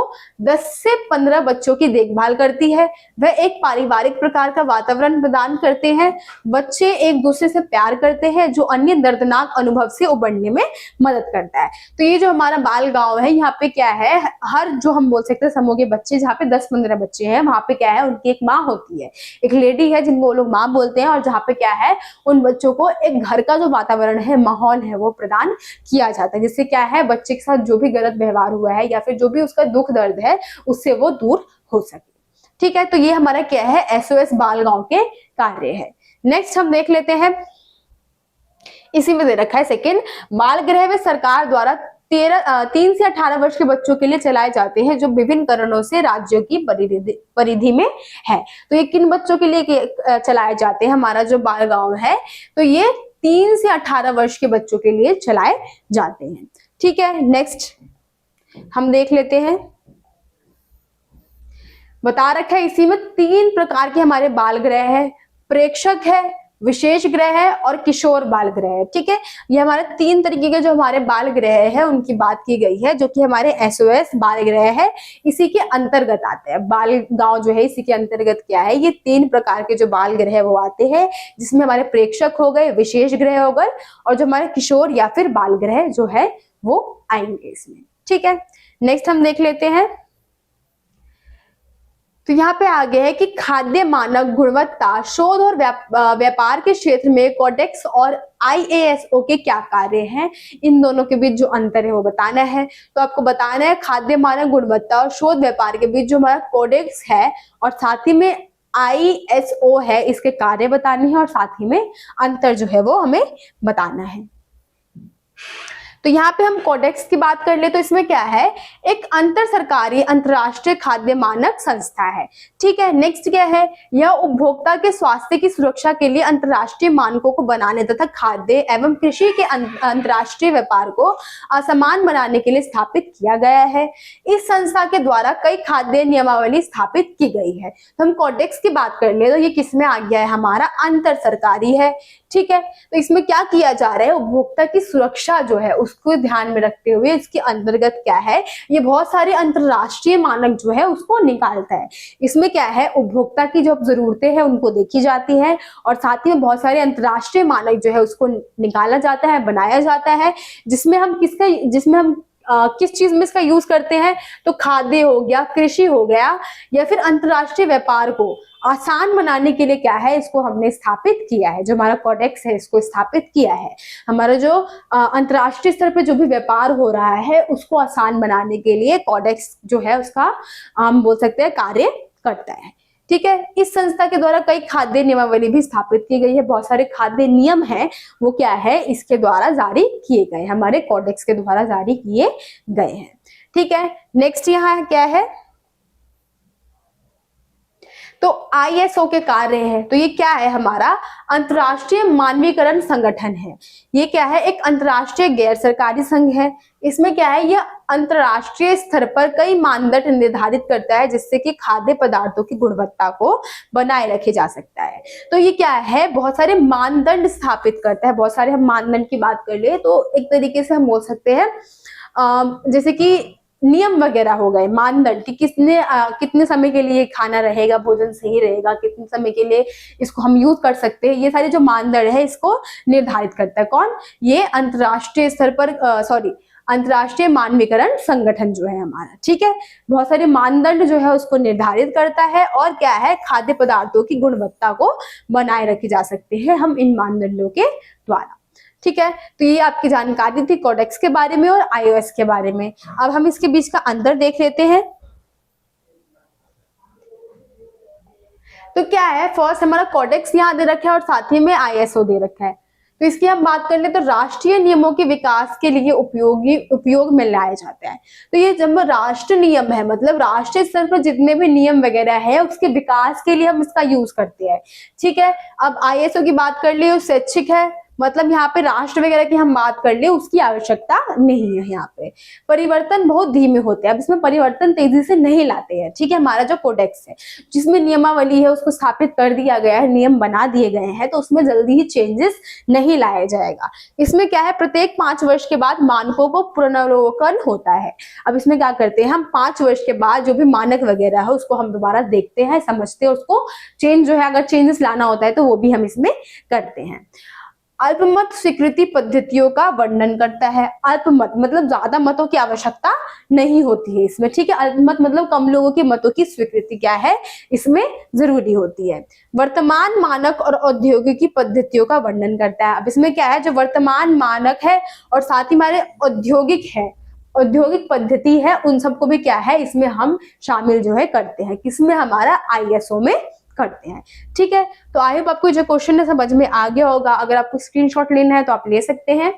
10 से 15 बच्चों की देखभाल करती है। वह एक पारिवारिक प्रकार का वातावरण प्रदान करते हैं। बच्चे एक दूसरे से प्यार करते हैं, जो अन्य दर्दनाक अनुभव से उबरने में मदद करता है। तो ये जो हमारा बाल गांव है, यहाँ पे क्या है, हर जो हम बोल सकते हैं समूह के बच्चे, जहाँ पे 10-15 बच्चे हैं, वहां पे क्या है, उनकी एक माँ होती है, एक लेडी है जिनको वो लोग माँ बोलते हैं, और जहाँ पे क्या है, उन बच्चों को एक घर का जो वातावरण है, माहौल है, वो प्रदान किया जाता है, जिससे क्या है, बच्चे के साथ जो भी गलत व्यवहार हुआ है या फिर जो भी उसका दुख दर्द है उससे वो दूर हो सके। ठीक है, तो ये हमारा क्या है, एसओएस बालगांव के कार्य है। नेक्स्ट हम देख लेते हैं, इसी में दे रखा है सेकंड, बाल गृह में सरकार द्वारा 3 से 18 वर्ष के बच्चों के लिए चलाए जाते हैं जो विभिन्न कारणों से राज्यों की परिधि में है। तो ये किन बच्चों के लिए चलाए जाते हैं? हमारा जो बाल गांव है तो ये 3 से 18 वर्ष के बच्चों के लिए चलाए जाते हैं। ठीक है, नेक्स्ट हम देख लेते हैं। बता रखा है इसी में 3 प्रकार के हमारे बाल गृह है, प्रेक्षक है, विशेष गृह है और किशोर बाल गृह है। ठीक है, ये हमारे 3 तरीके के जो हमारे बाल गृह है उनकी बात की गई है, जो कि हमारे एसओएस बाल गृह है, इसी के अंतर्गत आते हैं। बाल गांव जो है इसी के अंतर्गत क्या है, ये 3 प्रकार के जो बाल गृह वो आते हैं, जिसमें हमारे प्रेक्षक हो गए, विशेष गृह हो गए और जो हमारे किशोर या फिर बाल गृह जो है वो आएंगे इसमें। ठीक है, नेक्स्ट हम देख लेते हैं। तो यहाँ पे आगे है कि खाद्य मानक, गुणवत्ता, शोध और व्यापार के क्षेत्र में कोडेक्स और आईएसओ के क्या कार्य हैं, इन दोनों के बीच जो अंतर है वो बताना है। तो आपको बताना है खाद्य मानक, गुणवत्ता और शोध व्यापार के बीच जो हमारा कोडेक्स है और साथ ही में आईएसओ है, इसके कार्य बताने हैं और साथ ही में अंतर जो है वो हमें बताना है। तो यहाँ पे हम कोडेक्स की बात कर ले तो इसमें क्या है, एक अंतर सरकारी अंतरराष्ट्रीय खाद्य मानक संस्था है। ठीक है, नेक्स्ट क्या है, यह उपभोक्ता के स्वास्थ्य की सुरक्षा के लिए अंतरराष्ट्रीय मानकों को बनाने तथा खाद्य एवं कृषि के अंतरराष्ट्रीय व्यापार को असमान बनाने के लिए स्थापित किया गया है। इस संस्था के द्वारा कई खाद्य नियमावली स्थापित की गई है। तो हम कोडेक्स की बात कर ले तो ये किसमें आ गया है, हमारा अंतर सरकारी है। ठीक है, तो इसमें क्या किया जा रहा है, उपभोक्ता की सुरक्षा जो है उसको ध्यान में रखते हुए इसके अंतर्गत क्या है, ये बहुत सारे अंतरराष्ट्रीय मानक जो है उसको निकालता है। इसमें क्या है, उपभोक्ता की जो जरूरतें हैं उनको देखी जाती है और साथ ही में बहुत सारे अंतरराष्ट्रीय मानक जो है उसको निकाला जाता है, बनाया जाता है, जिसमें हम किस चीज में इसका यूज करते हैं, तो खाद्य हो गया, कृषि हो गया या फिर अंतरराष्ट्रीय व्यापार को आसान बनाने के लिए क्या है, इसको हमने स्थापित किया है। जो हमारा कोडेक्स है इसको स्थापित किया है। हमारा जो अंतरराष्ट्रीय स्तर पे जो भी व्यापार हो रहा है उसको आसान बनाने के लिए कोडेक्स जो है उसका हम बोल सकते हैं कार्य करता है। ठीक है, इस संस्था के द्वारा कई खाद्य नियमावली भी स्थापित की गई है। बहुत सारे खाद्य नियम हैं वो क्या है, इसके द्वारा जारी किए गए, हमारे कोडेक्स के द्वारा जारी किए गए हैं। ठीक है, नेक्स्ट यहाँ क्या है, तो आईएसओ के कार्य है। तो ये क्या है, हमारा अंतरराष्ट्रीय मानवीकरण संगठन है। ये क्या है, एक अंतरराष्ट्रीय गैर सरकारी संघ है। इसमें क्या है, यह अंतरराष्ट्रीय स्तर पर कई मानदंड निर्धारित करता है जिससे कि खाद्य पदार्थों की गुणवत्ता को बनाए रखे जा सकता है। तो ये क्या है, बहुत सारे मानदंड स्थापित करता है। बहुत सारे हम मानदंड की बात कर ले तो एक तरीके से हम बोल सकते हैं जैसे कि नियम वगैरह हो गए, मानदंड कि कितने समय के लिए खाना रहेगा, भोजन सही रहेगा, कितने समय के लिए इसको हम यूज कर सकते हैं, ये सारे जो मानदंड है इसको निर्धारित करता है कौन, ये अंतरराष्ट्रीय स्तर पर अंतरराष्ट्रीय मानवीकरण संगठन जो है हमारा। ठीक है, बहुत सारे मानदंड जो है उसको निर्धारित करता है और क्या है, खाद्य पदार्थों की गुणवत्ता को बनाए रखी जा सकती है हम इन मानदंडों के द्वारा। ठीक है, तो ये आपकी जानकारी थी कोडेक्स के बारे में और आईओएस के बारे में। अब हम इसके बीच का अंतर देख लेते हैं। तो क्या है, फर्स्ट हमारा कोडेक्स यहाँ दे रखा है और साथ ही में आईएसओ दे रखा है। तो इसकी हम बात कर ले तो राष्ट्रीय नियमों के विकास के लिए उपयोग में लाया जाता है। तो ये जब राष्ट्र नियम है, मतलब राष्ट्रीय स्तर पर जितने भी नियम वगैरह है उसके विकास के लिए हम इसका यूज करते हैं। ठीक है, अब आईएसओ की बात कर ले, स्वैच्छिक है, मतलब यहाँ पे राष्ट्र वगैरह की हम बात कर ले उसकी आवश्यकता नहीं है। यहाँ पे परिवर्तन बहुत धीमे होते हैं, अब इसमें परिवर्तन तेजी से नहीं लाते हैं। ठीक है, हमारा जो कोडेक्स है जिसमें नियमावली है उसको स्थापित कर दिया गया है, नियम बना दिए गए हैं, तो उसमें जल्दी ही चेंजेस नहीं लाया जाएगा। इसमें क्या है, प्रत्येक 5 वर्ष के बाद मानकों को पुनरावलोकन होता है। अब इसमें क्या करते हैं, हम 5 वर्ष के बाद जो भी मानक वगैरह है उसको हम दोबारा देखते हैं, समझते हैं, उसको चेंज जो है अगर चेंजेस लाना होता है तो वो भी हम इसमें करते हैं। अल्पमत स्वीकृति पद्धतियों का वर्णन करता है। अल्पमत मतलब ज्यादा मतों की आवश्यकता नहीं होती है इसमें। ठीक है, अल्पमत मतलब कम लोगों के मतों की स्वीकृति क्या है इसमें जरूरी होती है। वर्तमान मानक और औद्योगिकी पद्धतियों का वर्णन करता है। अब इसमें क्या है, जो वर्तमान मानक है और साथ ही हमारे औद्योगिक पद्धति है, उन सबको भी क्या है इसमें हम शामिल जो है करते हैं। किसमें, हमारा आईएसओ में करते हैं। ठीक है, तो आई होप आपको जो क्वेश्चन है समझ में आ गया होगा। अगर आपको स्क्रीनशॉट लेना है तो आप ले सकते हैं।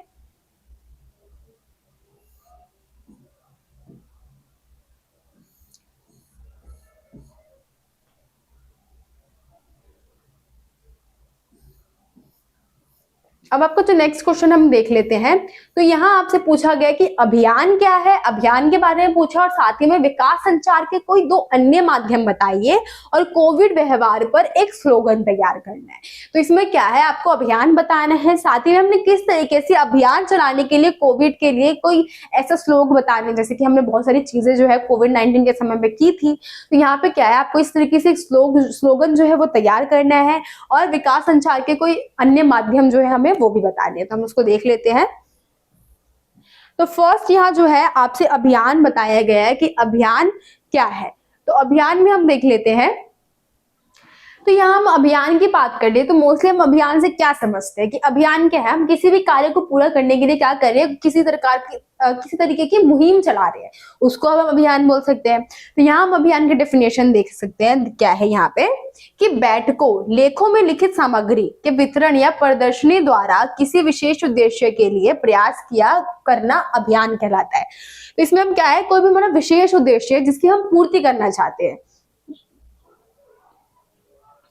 अब आपको जो नेक्स्ट क्वेश्चन हम देख लेते हैं, तो यहाँ आपसे पूछा गया कि अभियान क्या है, अभियान के बारे में पूछा और साथ ही में विकास संचार के कोई 2 अन्य माध्यम बताइए और कोविड व्यवहार पर एक स्लोगन तैयार करना है। तो इसमें क्या है, आपको अभियान बताना है, साथ ही में हमने किस तरीके से अभियान चलाने के लिए कोविड के लिए कोई ऐसा स्लोग बताने, जैसे कि हमने बहुत सारी चीजें जो है कोविड-19 के समय में की थी, तो यहाँ पे क्या है, आपको इस तरीके से स्लोगन जो है वो तैयार करना है और विकास संचार के कोई अन्य माध्यम जो है हमें वो भी बताने हैं। तो हम उसको देख लेते हैं। तो फर्स्ट यहाँ जो है आपसे अभियान बताया गया है कि अभियान क्या है। तो अभियान में हम देख लेते हैं, तो यहाँ हम अभियान की बात कर ले तो मोस्टली हम अभियान से क्या समझते हैं कि अभियान क्या है, हम किसी भी कार्य को पूरा करने के लिए क्या कर रहे हैं, किसी तरीके की मुहिम चला रहे हैं, उसको हम अभियान बोल सकते हैं। तो यहाँ हम अभियान की डेफिनेशन देख सकते हैं, क्या है यहाँ पे कि बैठकों, लेखों में लिखित सामग्री के वितरण या प्रदर्शनी द्वारा किसी विशेष उद्देश्य के लिए प्रयास किया करना अभियान कहलाता है। तो इसमें हम क्या है, कोई भी हमारा विशेष उद्देश्य जिसकी हम पूर्ति करना चाहते हैं,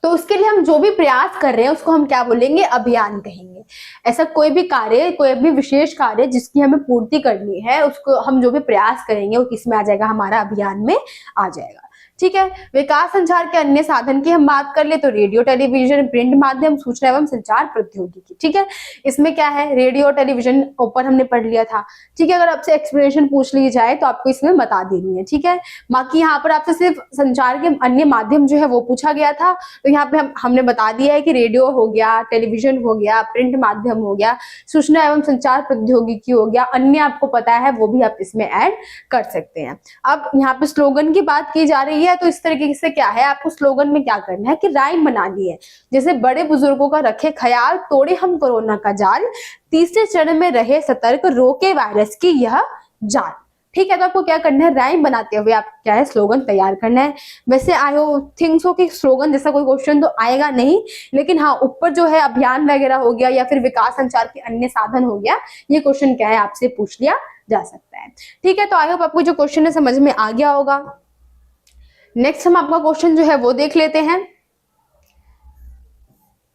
तो उसके लिए हम जो भी प्रयास कर रहे हैं उसको हम क्या बोलेंगे, अभियान कहेंगे। ऐसा कोई भी कार्य, कोई भी विशेष कार्य जिसकी हमें पूर्ति करनी है, उसको हम जो भी प्रयास करेंगे वो किस में आ जाएगा, हमारा अभियान में आ जाएगा। ठीक है, विकास संचार के अन्य साधन की हम बात कर ले तो रेडियो, टेलीविजन, प्रिंट माध्यम, सूचना एवं संचार प्रौद्योगिकी। ठीक है, इसमें क्या है, रेडियो, टेलीविजन ऊपर हमने पढ़ लिया था। ठीक है, अगर आपसे एक्सप्लेनेशन पूछ ली जाए तो आपको इसमें बता देनी है। ठीक है, बाकी यहाँ पर आपसे सिर्फ संचार के अन्य माध्यम जो है वो पूछा गया था, तो यहाँ पे हमने बता दिया है कि रेडियो हो गया, टेलीविजन हो गया, प्रिंट माध्यम हो गया, सूचना एवं संचार प्रौद्योगिकी हो गया, अन्य आपको पता है वो भी आप इसमें ऐड कर सकते हैं। अब यहाँ पे स्लोगन की बात की जा रही है, तो इस तरीके से क्या है, आपको स्लोगन में क्या करना है कि राइम बनानी है, जैसे बड़े बुजुर्गों का रखे ख्याल, तोड़े हम कोरोना का जाल, तीसरे चरण में रहे सतर्क, रोके वायरस की यह जान। ठीक है, तो आपको क्या करना है, राइम बनाते हुए आप क्या है, स्लोगन तैयार करना है। वैसे आई थिंक सो कि स्लोगन जैसा कोई क्वेश्चन तो आएगा नहीं, लेकिन हाँ ऊपर जो है अभियान वगैरह हो गया या फिर विकास संचार के अन्य साधन हो गया, ये क्वेश्चन क्या है आपसे पूछ लिया जा सकता है। ठीक है, तो आई होप आपको जो क्वेश्चन है समझ में आ गया होगा। नेक्स्ट हम आपका क्वेश्चन जो है वो देख लेते हैं।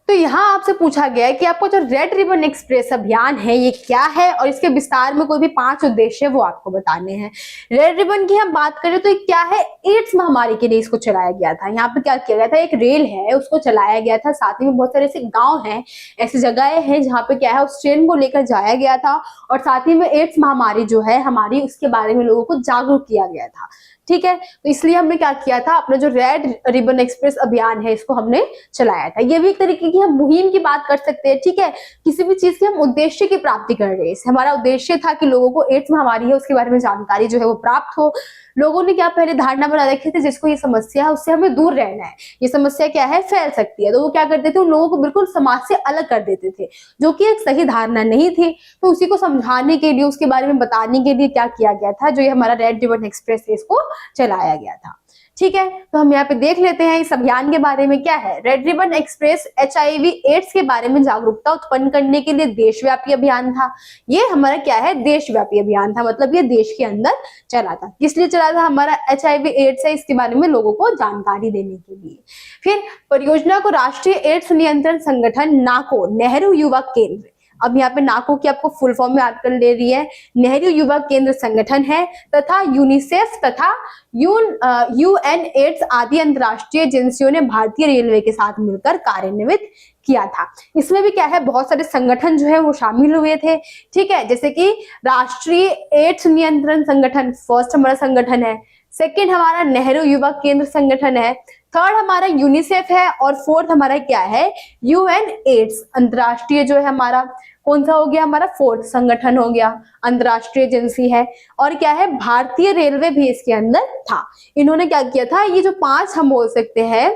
तो यहाँ आपसे पूछा गया है कि आपको जो रेड रिबन एक्सप्रेस अभियान है ये क्या है और इसके विस्तार में कोई भी 5 उद्देश्य वो आपको बताने हैं। रेड रिबन की हम बात करें तो ये क्या है, एड्स महामारी के लिए इसको चलाया गया था। यहाँ पे क्या किया गया था, एक रेल है उसको चलाया गया था, साथ ही में बहुत सारे ऐसे गांव हैं, ऐसी जगह है जहाँ पे क्या है उस ट्रेन को लेकर जाया गया था और साथ ही में एड्स महामारी जो है हमारी, उसके बारे में लोगों को जागरूक किया गया था। ठीक है, तो इसलिए हमने क्या किया था, अपना जो रेड रिबन एक्सप्रेस अभियान है इसको हमने चलाया था। ये भी एक तरीके की हम मुहिम की बात कर सकते हैं। ठीक है, किसी भी चीज के हम उद्देश्य की प्राप्ति कर रहे हैं, हमारा उद्देश्य था कि लोगों को एड्स महामारी है उसके बारे में जानकारी जो है वो प्राप्त हो। लोगों ने क्या पहले धारणा बना रखी थी, जिसको ये समस्या है उससे हमें दूर रहना है, ये समस्या क्या है फैल सकती है, तो वो क्या करते थे, उन लोगों को बिल्कुल समाज से अलग कर देते थे, जो कि एक सही धारणा नहीं थी। तो उसी को समझाने के लिए, उसके बारे में बताने के लिए क्या किया गया था, जो ये हमारा रेड रिबन एक्सप्रेस है इसको चलाया गया था। ठीक है, तो हम यहाँ पे देख लेते हैं इस अभियान के बारे में क्या है। Red ribbon express HIV AIDS के बारे में जागरूकता उत्पन्न करने के लिए देशव्यापी अभियान था। ये हमारा क्या है, देशव्यापी अभियान था, मतलब ये देश के अंदर चला था। किस लिए चला था, हमारा HIV एड्स है इसके बारे में लोगों को जानकारी देने के लिए। फिर परियोजना को राष्ट्रीय एड्स नियंत्रण संगठन नाको, नेहरू युवा केंद्र, अब यहाँ पे नाको की आपको फुल फॉर्म में आजकल ले रही है, नेहरू युवा केंद्र संगठन है, तथा यूनिसेफ तथा UN एड्स आदि अंतरराष्ट्रीय एजेंसियों ने भारतीय रेलवे के साथ मिलकर कार्यान्वित किया था। इसमें भी क्या है, बहुत सारे संगठन जो है वो शामिल हुए थे। ठीक है, जैसे कि राष्ट्रीय एड्स नियंत्रण संगठन फर्स्ट हमारा संगठन है, सेकेंड हमारा नेहरू युवा केंद्र संगठन है, थर्ड हमारा यूनिसेफ है और फोर्थ हमारा क्या है, UN एड्स अंतरराष्ट्रीय जो है हमारा कौन सा हो गया, हमारा फोर्थ संगठन हो गया, अंतरराष्ट्रीय एजेंसी है। और क्या है, भारतीय रेलवे भी इसके अंदर था। इन्होंने क्या किया था, ये जो 5 हम बोल सकते हैं,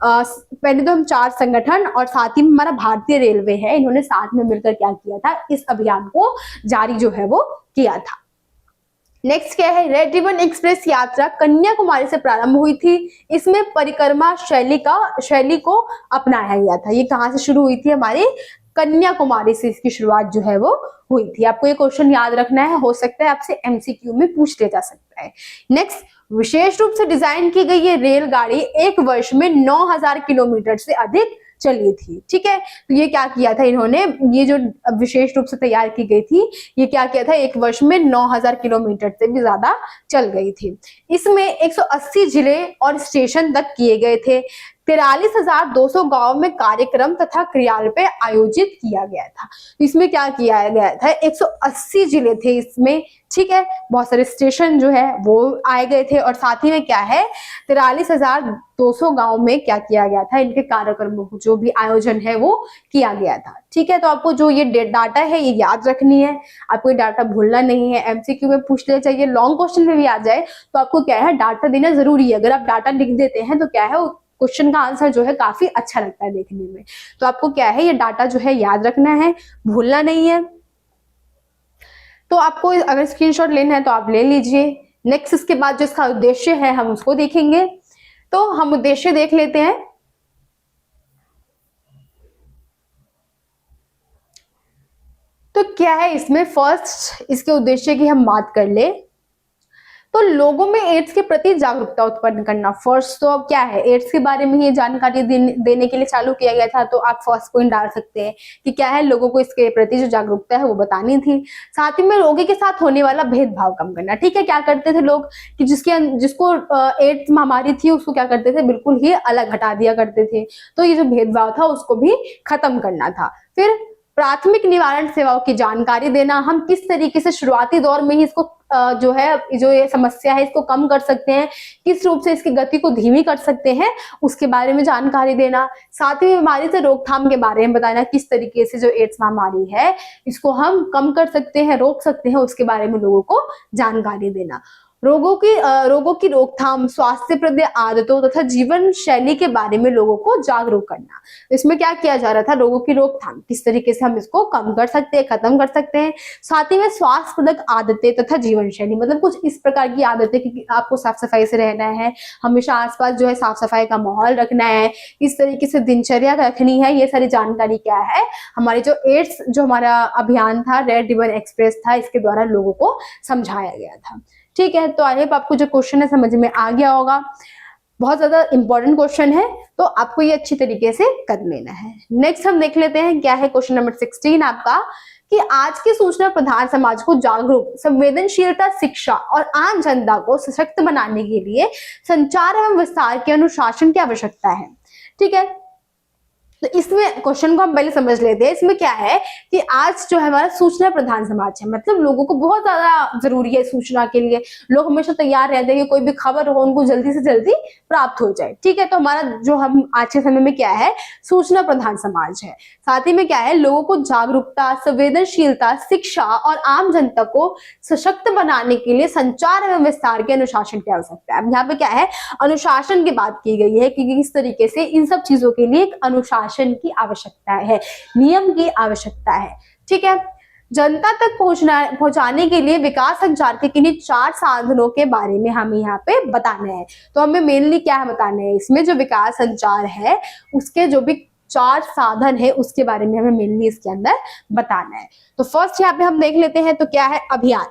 पहले तो हम 4 संगठन और साथ ही हमारा भारतीय रेलवे है, इन्होंने साथ में मिलकर क्या किया था, इस अभियान को जारी जो है वो किया था। नेक्स्ट क्या है, रेड रिबन एक्सप्रेस यात्रा कन्याकुमारी से प्रारंभ हुई थी। इसमें परिक्रमा शैली को अपनाया गया था। ये कहाँ से शुरू हुई थी, हमारी कन्याकुमारी से इसकी शुरुआत जो है वो हुई थी। आपको ये क्वेश्चन याद रखना है, हो सकता है आपसे एमसीक्यू में पूछ लिया जा सकता है। नेक्स्ट, विशेष रूप से डिजाइन की गई ये रेलगाड़ी एक वर्ष में 9000 किलोमीटर से अधिक चली थी। ठीक है, तो ये क्या किया था इन्होंने, ये जो विशेष रूप से तैयार की गई थी, ये क्या किया था, एक वर्ष में 9000 किलोमीटर से भी ज्यादा चल गई थी। इसमें 180 जिले और स्टेशन तक किए गए थे। 43,200 गांव में कार्यक्रम तथा क्रियाकलाप आयोजित किया गया था। इसमें क्या किया गया था, 180 जिले थे इसमें। ठीक है, बहुत सारे स्टेशन जो है वो आए गए थे, और साथ ही में क्या है, 43,200 गांव में क्या किया गया था, इनके कार्यक्रमों जो भी आयोजन है वो किया गया था। ठीक है, तो आपको जो ये डाटा है ये याद रखनी है, आपको ये डाटा भूलना नहीं है। एमसीक्यू में पूछ ले चाहिए, लॉन्ग क्वेश्चन में भी आ जाए तो आपको क्या है, डाटा देना जरूरी है। अगर आप डाटा लिख देते हैं तो क्या है, क्वेश्चन का आंसर जो है काफी अच्छा लगता है देखने में। तो आपको क्या है, ये डाटा जो है याद रखना है, भूलना नहीं है। तो आपको अगर स्क्रीनशॉट लेना है तो आप ले लीजिए। नेक्स्ट, इसके बाद जो इसका उद्देश्य है हम उसको देखेंगे। तो हम उद्देश्य देख लेते हैं। तो क्या है इसमें, फर्स्ट इसके उद्देश्य की हम बात कर ले तो लोगों में एड्स के प्रति जागरूकता उत्पन्न करना। फर्स्ट तो अब क्या है, एड्स के बारे में ये जानकारी देने के लिए चालू किया गया था, तो आप फर्स्ट पॉइंट डाल सकते हैं कि क्या है, लोगों को इसके प्रति जो जागरूकता है वो बतानी थी। साथ ही में रोगी के साथ होने वाला भेदभाव कम करना। ठीक है, क्या करते थे लोग कि जिसको एड्स महामारी थी उसको क्या करते थे, बिल्कुल ही अलग हटा दिया करते थे। तो ये जो भेदभाव था उसको भी खत्म करना था। फिर प्राथमिक निवारण सेवाओं की जानकारी देना, हम किस तरीके से शुरुआती दौर में ही इसको जो है, जो ये समस्या है इसको कम कर सकते हैं, किस रूप से इसकी गति को धीमी कर सकते हैं, उसके बारे में जानकारी देना। साथ ही बीमारी से रोकथाम के बारे में बताना, किस तरीके से जो एड्स महामारी है इसको हम कम कर सकते हैं, रोक सकते हैं, उसके बारे में लोगों को जानकारी देना। रोगों की रोकथाम, स्वास्थ्यप्रद आदतों तथा जीवन शैली के बारे में लोगों को जागरूक करना। इसमें क्या किया जा रहा था, रोगों की रोकथाम, किस तरीके से हम इसको कम कर सकते हैं, खत्म कर सकते हैं। साथ ही में स्वास्थ्यप्रद आदतें तथा जीवन शैली, मतलब कुछ इस प्रकार की आदतें कि आपको साफ सफाई से रहना है, हमेशा आसपास जो है साफ सफाई का माहौल रखना है, इस तरीके से दिनचर्या रखनी है। ये सारी जानकारी क्या है, हमारी जो एड्स जो हमारा अभियान था, रेड रिबन एक्सप्रेस था, इसके द्वारा लोगों को समझाया गया था। ठीक है, तो आई होप आपको जो क्वेश्चन है समझ में आ गया होगा। बहुत ज्यादा इंपॉर्टेंट क्वेश्चन है, तो आपको ये अच्छी तरीके से कर लेना है। नेक्स्ट हम देख लेते हैं क्या है क्वेश्चन नंबर 16 आपका, कि आज के सूचना प्रधान समाज को जागरूक, संवेदनशीलता, शिक्षा और आम जनता को सशक्त बनाने के लिए संचार एवं विस्तार के अनुशासन की आवश्यकता है। ठीक है, तो इसमें क्वेश्चन को हम पहले समझ लेते हैं। इसमें क्या है कि आज जो है हमारा सूचना प्रधान समाज है, मतलब लोगों को बहुत ज्यादा जरूरी है सूचना के लिए। लोग हमेशा तैयार रहते हैं कि कोई भी खबर हो उनको जल्दी से जल्दी प्राप्त हो जाए। ठीक है, तो हमारा जो हम आज के समय में क्या है, सूचना प्रधान समाज है। साथ ही में क्या है, लोगों को जागरूकता, संवेदनशीलता, शिक्षा और आम जनता को सशक्त बनाने के लिए संचार एवं विस्तार के अनुशासन की आवश्यकता है। अब यहाँ पे क्या है, अनुशासन की बात की गई है कि किस तरीके से इन सब चीजों के लिए एक अनुशासन की आवश्यकता है, नियम की आवश्यकता है। ठीक है, जनता तक पहुंचाने के लिए विकास संचार के किन्हीं 4 साधनों के बारे में हमें यहाँ पे बताना है। तो हमें मेनली क्या बताना है, इसमें जो विकास संचार है उसके जो भी 4 साधन है उसके बारे में हमें मेनली इसके अंदर बताना है। तो फर्स्ट यहाँ पे हम देख लेते हैं, तो क्या है, अभियान।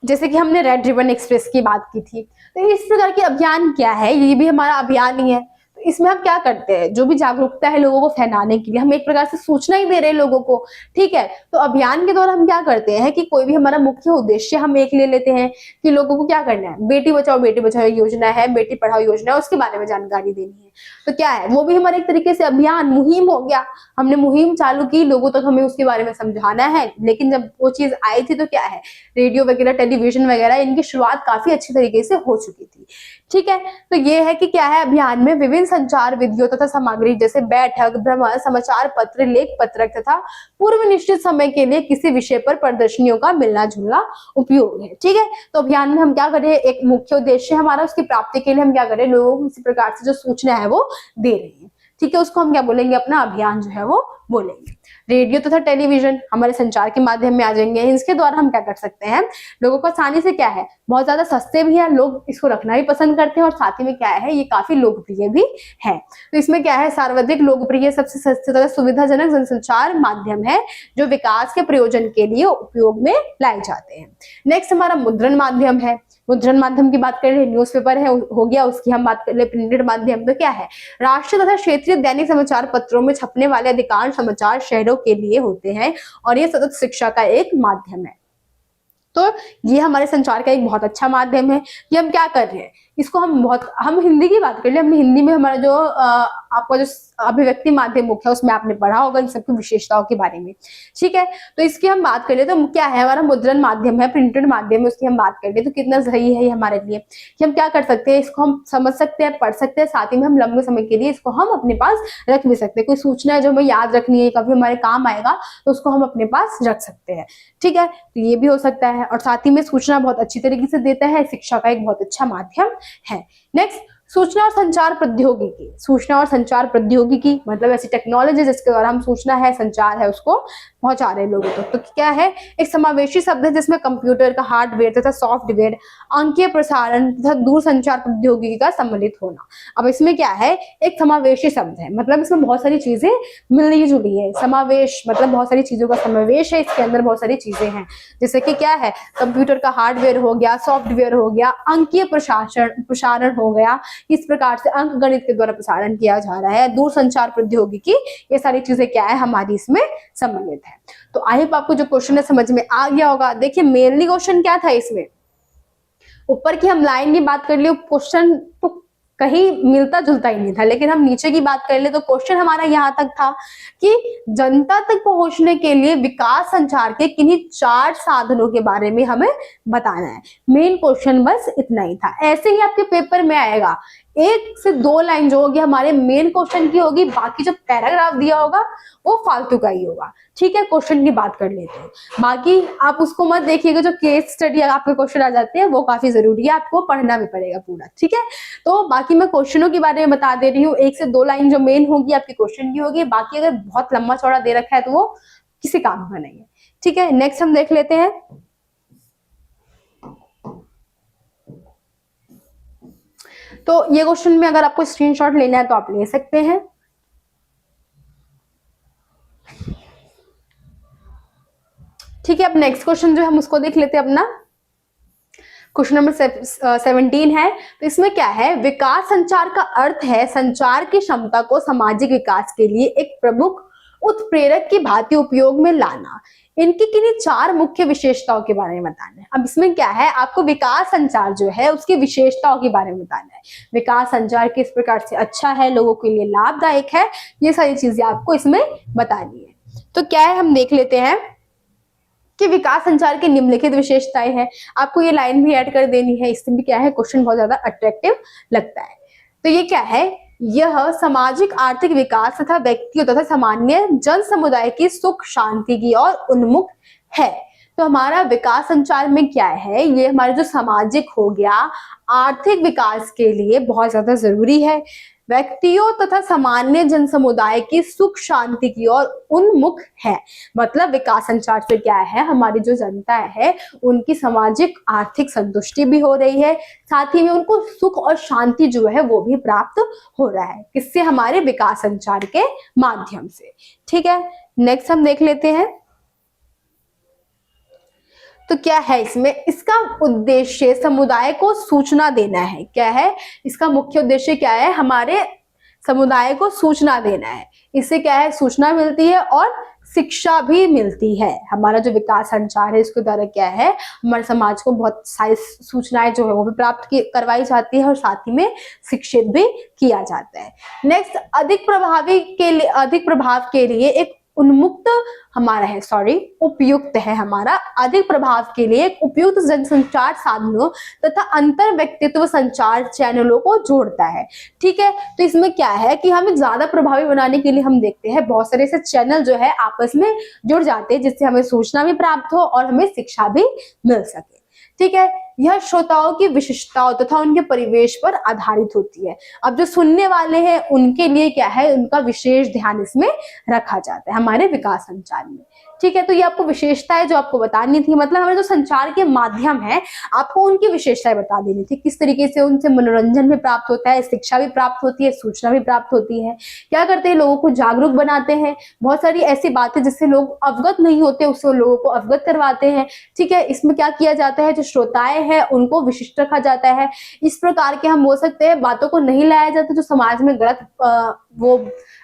जैसे कि हमने रेड रिबन एक्सप्रेस की बात की थी, तो इस प्रकार के अभियान क्या है, ये भी हमारा अभियान ही है। तो इसमें हम क्या करते हैं, जो भी जागरूकता है लोगों को फैलाने के लिए, हम एक प्रकार से सूचना ही दे रहे हैं लोगों को। ठीक है, तो अभियान के दौरान हम क्या करते हैं कि कोई भी हमारा मुख्य उद्देश्य हम एक ले लेते हैं कि लोगों को क्या करना है, बेटी बचाओ योजना है, बेटी पढ़ाओ योजना है, उसके बारे में जानकारी देनी है। तो क्या है, वो भी हमारे एक तरीके से अभियान, मुहिम हो गया। हमने मुहिम चालू की, लोगों तक हमें उसके बारे में समझाना है। लेकिन जब वो चीज आई थी तो क्या है, रेडियो वगैरह, टेलीविजन वगैरह, इनकी शुरुआत काफी अच्छी तरीके से हो चुकी थी। ठीक है, तो ये है कि क्या है, अभियान में विभिन्न संचार विधियों तथा सामग्री जैसे बैठक, भ्रमण, समाचार पत्र, लेख पत्रक तथा पूर्व निश्चित समय के लिए किसी विषय पर प्रदर्शनियों का मिलना जुलना उपयोग है। ठीक है, तो अभियान में हम क्या करें, एक मुख्य उद्देश्य हमारा, उसकी प्राप्ति के लिए हम क्या करें, लोगों को किसी प्रकार से जो सूचना है वो दे रहे हैं। ठीक है, उसको हम क्या बोलेंगे, अपना अभियान जो है वो बोलेंगे। रेडियो तथा टेलीविजन हमारे संचार के माध्यम में आ जाएंगे। इसके द्वारा हम क्या कर सकते हैं, लोगों को आसानी से क्या है, बहुत ज्यादा सस्ते भी है, लोग इसको रखना भी पसंद करते हैं और साथ ही में क्या है, ये काफी लोकप्रिय भी है। तो इसमें क्या है, सर्वाधिक लोकप्रिय सबसे सस्ते तथा सुविधाजनक जनसंचार माध्यम है जो विकास के प्रयोजन के लिए उपयोग में लाए जाते हैं। नेक्स्ट हमारा मुद्रण माध्यम है। मुद्रण माध्यम की बात कर रहे हैं, न्यूज़पेपर है हो गया, उसकी हम बात कर ले प्रिंटेड माध्यम। तो क्या है, राष्ट्रीय तथा क्षेत्रीय दैनिक समाचार पत्रों में छपने वाले अधिकांश समाचार शहरों के लिए होते हैं और ये सतत शिक्षा का एक माध्यम है। तो ये हमारे संचार का एक बहुत अच्छा माध्यम है। ये हम क्या कर रहे हैं, इसको हम हिंदी की बात कर ले, हम हिंदी में हमारा जो आपका जो अभिव्यक्ति माध्यम मुख्य है उसमें आपने पढ़ा होगा इन सबकी विशेषताओं के बारे में, ठीक है। तो इसकी हम बात कर ले तो क्या है, हमारा मुद्रण माध्यम है, प्रिंटेड माध्यम है, उसकी हम बात कर ले तो कितना सही है ये हमारे लिए कि हम क्या कर सकते हैं, इसको हम समझ सकते हैं, पढ़ सकते हैं, साथ ही में हम लंबे समय के लिए इसको हम अपने पास रख भी सकते हैं। कोई सूचना है जो हमें याद रखनी है, कभी हमारे काम आएगा तो उसको हम अपने पास रख सकते हैं, ठीक है। तो ये भी हो सकता है और साथ ही में सूचना बहुत अच्छी तरीके से देता है, शिक्षा का एक बहुत अच्छा माध्यम है। नेक्स्ट, सूचना और संचार प्रौद्योगिकी। सूचना और संचार प्रौद्योगिकी मतलब ऐसी टेक्नोलॉजी जिसके द्वारा हम सूचना है, संचार है, उसको पहुंचा रहे हैं लोगों तक। तो क्या है, एक समावेशी शब्द है जिसमें कंप्यूटर का हार्डवेयर तथा सॉफ्टवेयर, अंकीय प्रसारण तथा दूरसंचार प्रौद्योगिकी का सम्मिलित होना। अब इसमें क्या है, एक समावेशी शब्द है, मतलब इसमें बहुत सारी चीजें मिलनी जुली है। समावेश मतलब बहुत सारी चीजों का समावेश है, इसके अंदर बहुत सारी चीजें हैं, जैसे कि क्या है, कंप्यूटर का हार्डवेयर हो गया, सॉफ्टवेयर हो गया, अंकीय प्रसारण हो गया, इस प्रकार से अंक गणित के द्वारा प्रसारण किया जा रहा है, दूरसंचार प्रौद्योगिकी, ये सारी चीजें क्या है, हमारी इसमें सम्मिलित है। तो आई होप आपको जो क्वेश्चन है समझ में आ गया होगा। देखिए मेनली क्वेश्चन क्या था इसमें, ऊपर की हम लाइन की बात कर लिए, क्वेश्चन तो कहीं मिलता जुलता ही नहीं था, लेकिन हम नीचे की बात कर ले तो क्वेश्चन हमारा यहाँ तक था कि जनता तक पहुंचने के लिए विकास संचार के किन्हीं 4 साधनों के बारे में हमें बताना है। मेन क्वेश्चन बस इतना ही था। ऐसे ही आपके पेपर में आएगा, 1 से 2 लाइन जो होगी हमारे मेन क्वेश्चन की होगी, बाकी जो पैराग्राफ दिया होगा वो फालतू का ही होगा, ठीक है। क्वेश्चन की बात कर लेते हैं, बाकी आप उसको मत देखिएगा, जो केस स्टडी आपके क्वेश्चन आ जाते हैं वो काफी जरूरी है, आपको पढ़ना भी पड़ेगा पूरा, ठीक है। तो बाकी मैं क्वेश्चनों के बारे में बता दे रही हूँ, 1 से 2 लाइन जो मेन होगी आपकी क्वेश्चन की होगी, बाकी अगर बहुत लंबा चौड़ा दे रखा है तो वो किसी काम का नहीं है, ठीक है। नेक्स्ट हम देख लेते हैं, तो ये क्वेश्चन में अगर आपको स्क्रीनशॉट लेना है तो आप ले सकते हैं। ठीक है, अब नेक्स्ट क्वेश्चन जो हम उसको देख लेते हैं अपना। क्वेश्चन नंबर 17 है। तो इसमें क्या है, विकास संचार का अर्थ है संचार की क्षमता को सामाजिक विकास के लिए एक प्रमुख उत्प्रेरक की भांति उपयोग में लाना। इनकी किन्हीं 4 मुख्य विशेषताओं के बारे में बताना है। अब इसमें क्या है, आपको विकास संचार जो है उसकी विशेषताओं के बारे में बताना है। विकास संचार किस प्रकार से अच्छा है, लोगों के लिए लाभदायक है, ये सारी चीजें आपको इसमें बतानी है। तो क्या है, हम देख लेते हैं कि विकास संचार की निम्नलिखित विशेषताएं हैं। आपको ये लाइन भी ऐड कर देनी है, इससे भी क्या है क्वेश्चन बहुत ज्यादा अट्रैक्टिव लगता है। तो ये क्या है, यह सामाजिक आर्थिक विकास तथा व्यक्तियों तथा सामान्य जन समुदाय की सुख शांति की ओर उन्मुख है। तो हमारा विकास संचार में क्या है, ये हमारे जो सामाजिक हो गया, आर्थिक विकास के लिए बहुत ज्यादा जरूरी है, व्यक्तियों तथा सामान्य जन समुदाय की सुख शांति की ओर उन्मुख है। मतलब विकास संचार से क्या है, हमारी जो जनता है उनकी सामाजिक आर्थिक संतुष्टि भी हो रही है, साथ ही में उनको सुख और शांति जो है वो भी प्राप्त हो रहा है, किससे, हमारे विकास संचार के माध्यम से, ठीक है। नेक्स्ट हम देख लेते हैं, तो क्या है इसमें, इसका उद्देश्य समुदाय को सूचना देना है। क्या है, इसका मुख्य उद्देश्य क्या है, हमारे समुदाय को सूचना देना है। इससे क्या है, सूचना मिलती है और शिक्षा भी मिलती है। हमारा जो विकास संचार है इसके द्वारा क्या है, हमारे समाज को बहुत सारी सूचनाएं जो है वो भी प्राप्त करवाई जाती है और साथ ही में शिक्षित भी किया जाता है। नेक्स्ट, अधिक प्रभाव के लिए एक उन्मुक्त हमारा है, उपयुक्त है, हमारा अधिक प्रभाव के लिए एक उपयुक्त जनसंचार साधनों तथा अंतर व्यक्तित्व संचार चैनलों को जोड़ता है, ठीक है। तो इसमें क्या है कि हमें ज्यादा प्रभावी बनाने के लिए हम देखते हैं बहुत सारे ऐसे चैनल जो है आपस में जुड़ जाते हैं, जिससे हमें सूचना भी प्राप्त हो और हमें शिक्षा भी मिल सके, ठीक है। यह श्रोताओं की विशिष्टताओं तथा उनके परिवेश पर आधारित होती है। अब जो सुनने वाले हैं उनके लिए क्या है, उनका विशेष ध्यान इसमें रखा जाता है हमारे विकास संचार में। ठीक है, तो ये आपको विशेषताएं जो आपको बतानी थी, मतलब हमारे जो संचार के माध्यम है आपको उनकी विशेषताएं बता देनी थी, किस तरीके से उनसे मनोरंजन भी प्राप्त होता है, शिक्षा भी प्राप्त होती है, सूचना भी प्राप्त होती है। क्या करते हैं, लोगों को जागरूक बनाते हैं, बहुत सारी ऐसी बातें जिससे लोग अवगत नहीं होते उससे लोगों को अवगत करवाते हैं। ठीक है, इसमें क्या किया जाता है, जो श्रोताएं हैं उनको विशिष्ट रखा जाता है। इस प्रकार के हम बोल सकते हैं बातों को नहीं लाया जाता जो समाज में गलत वो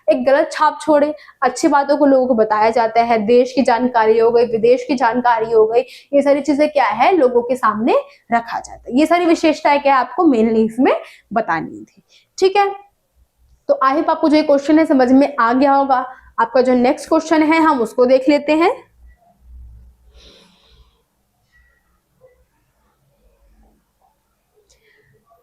एक गलत छाप छोड़े, अच्छी बातों को लोगों को बताया जाता है। देश की जानकारी हो गई, विदेश की जानकारी हो गई, ये सारी चीजें क्या है लोगों के सामने रखा जाता है। ये सारी विशेषताएं क्या है आपको मेनली इसमें बतानी थी। ठीक है, तो आई होप आपको जो ये क्वेश्चन है समझ में आ गया होगा। आपका जो नेक्स्ट क्वेश्चन है हम उसको देख लेते हैं।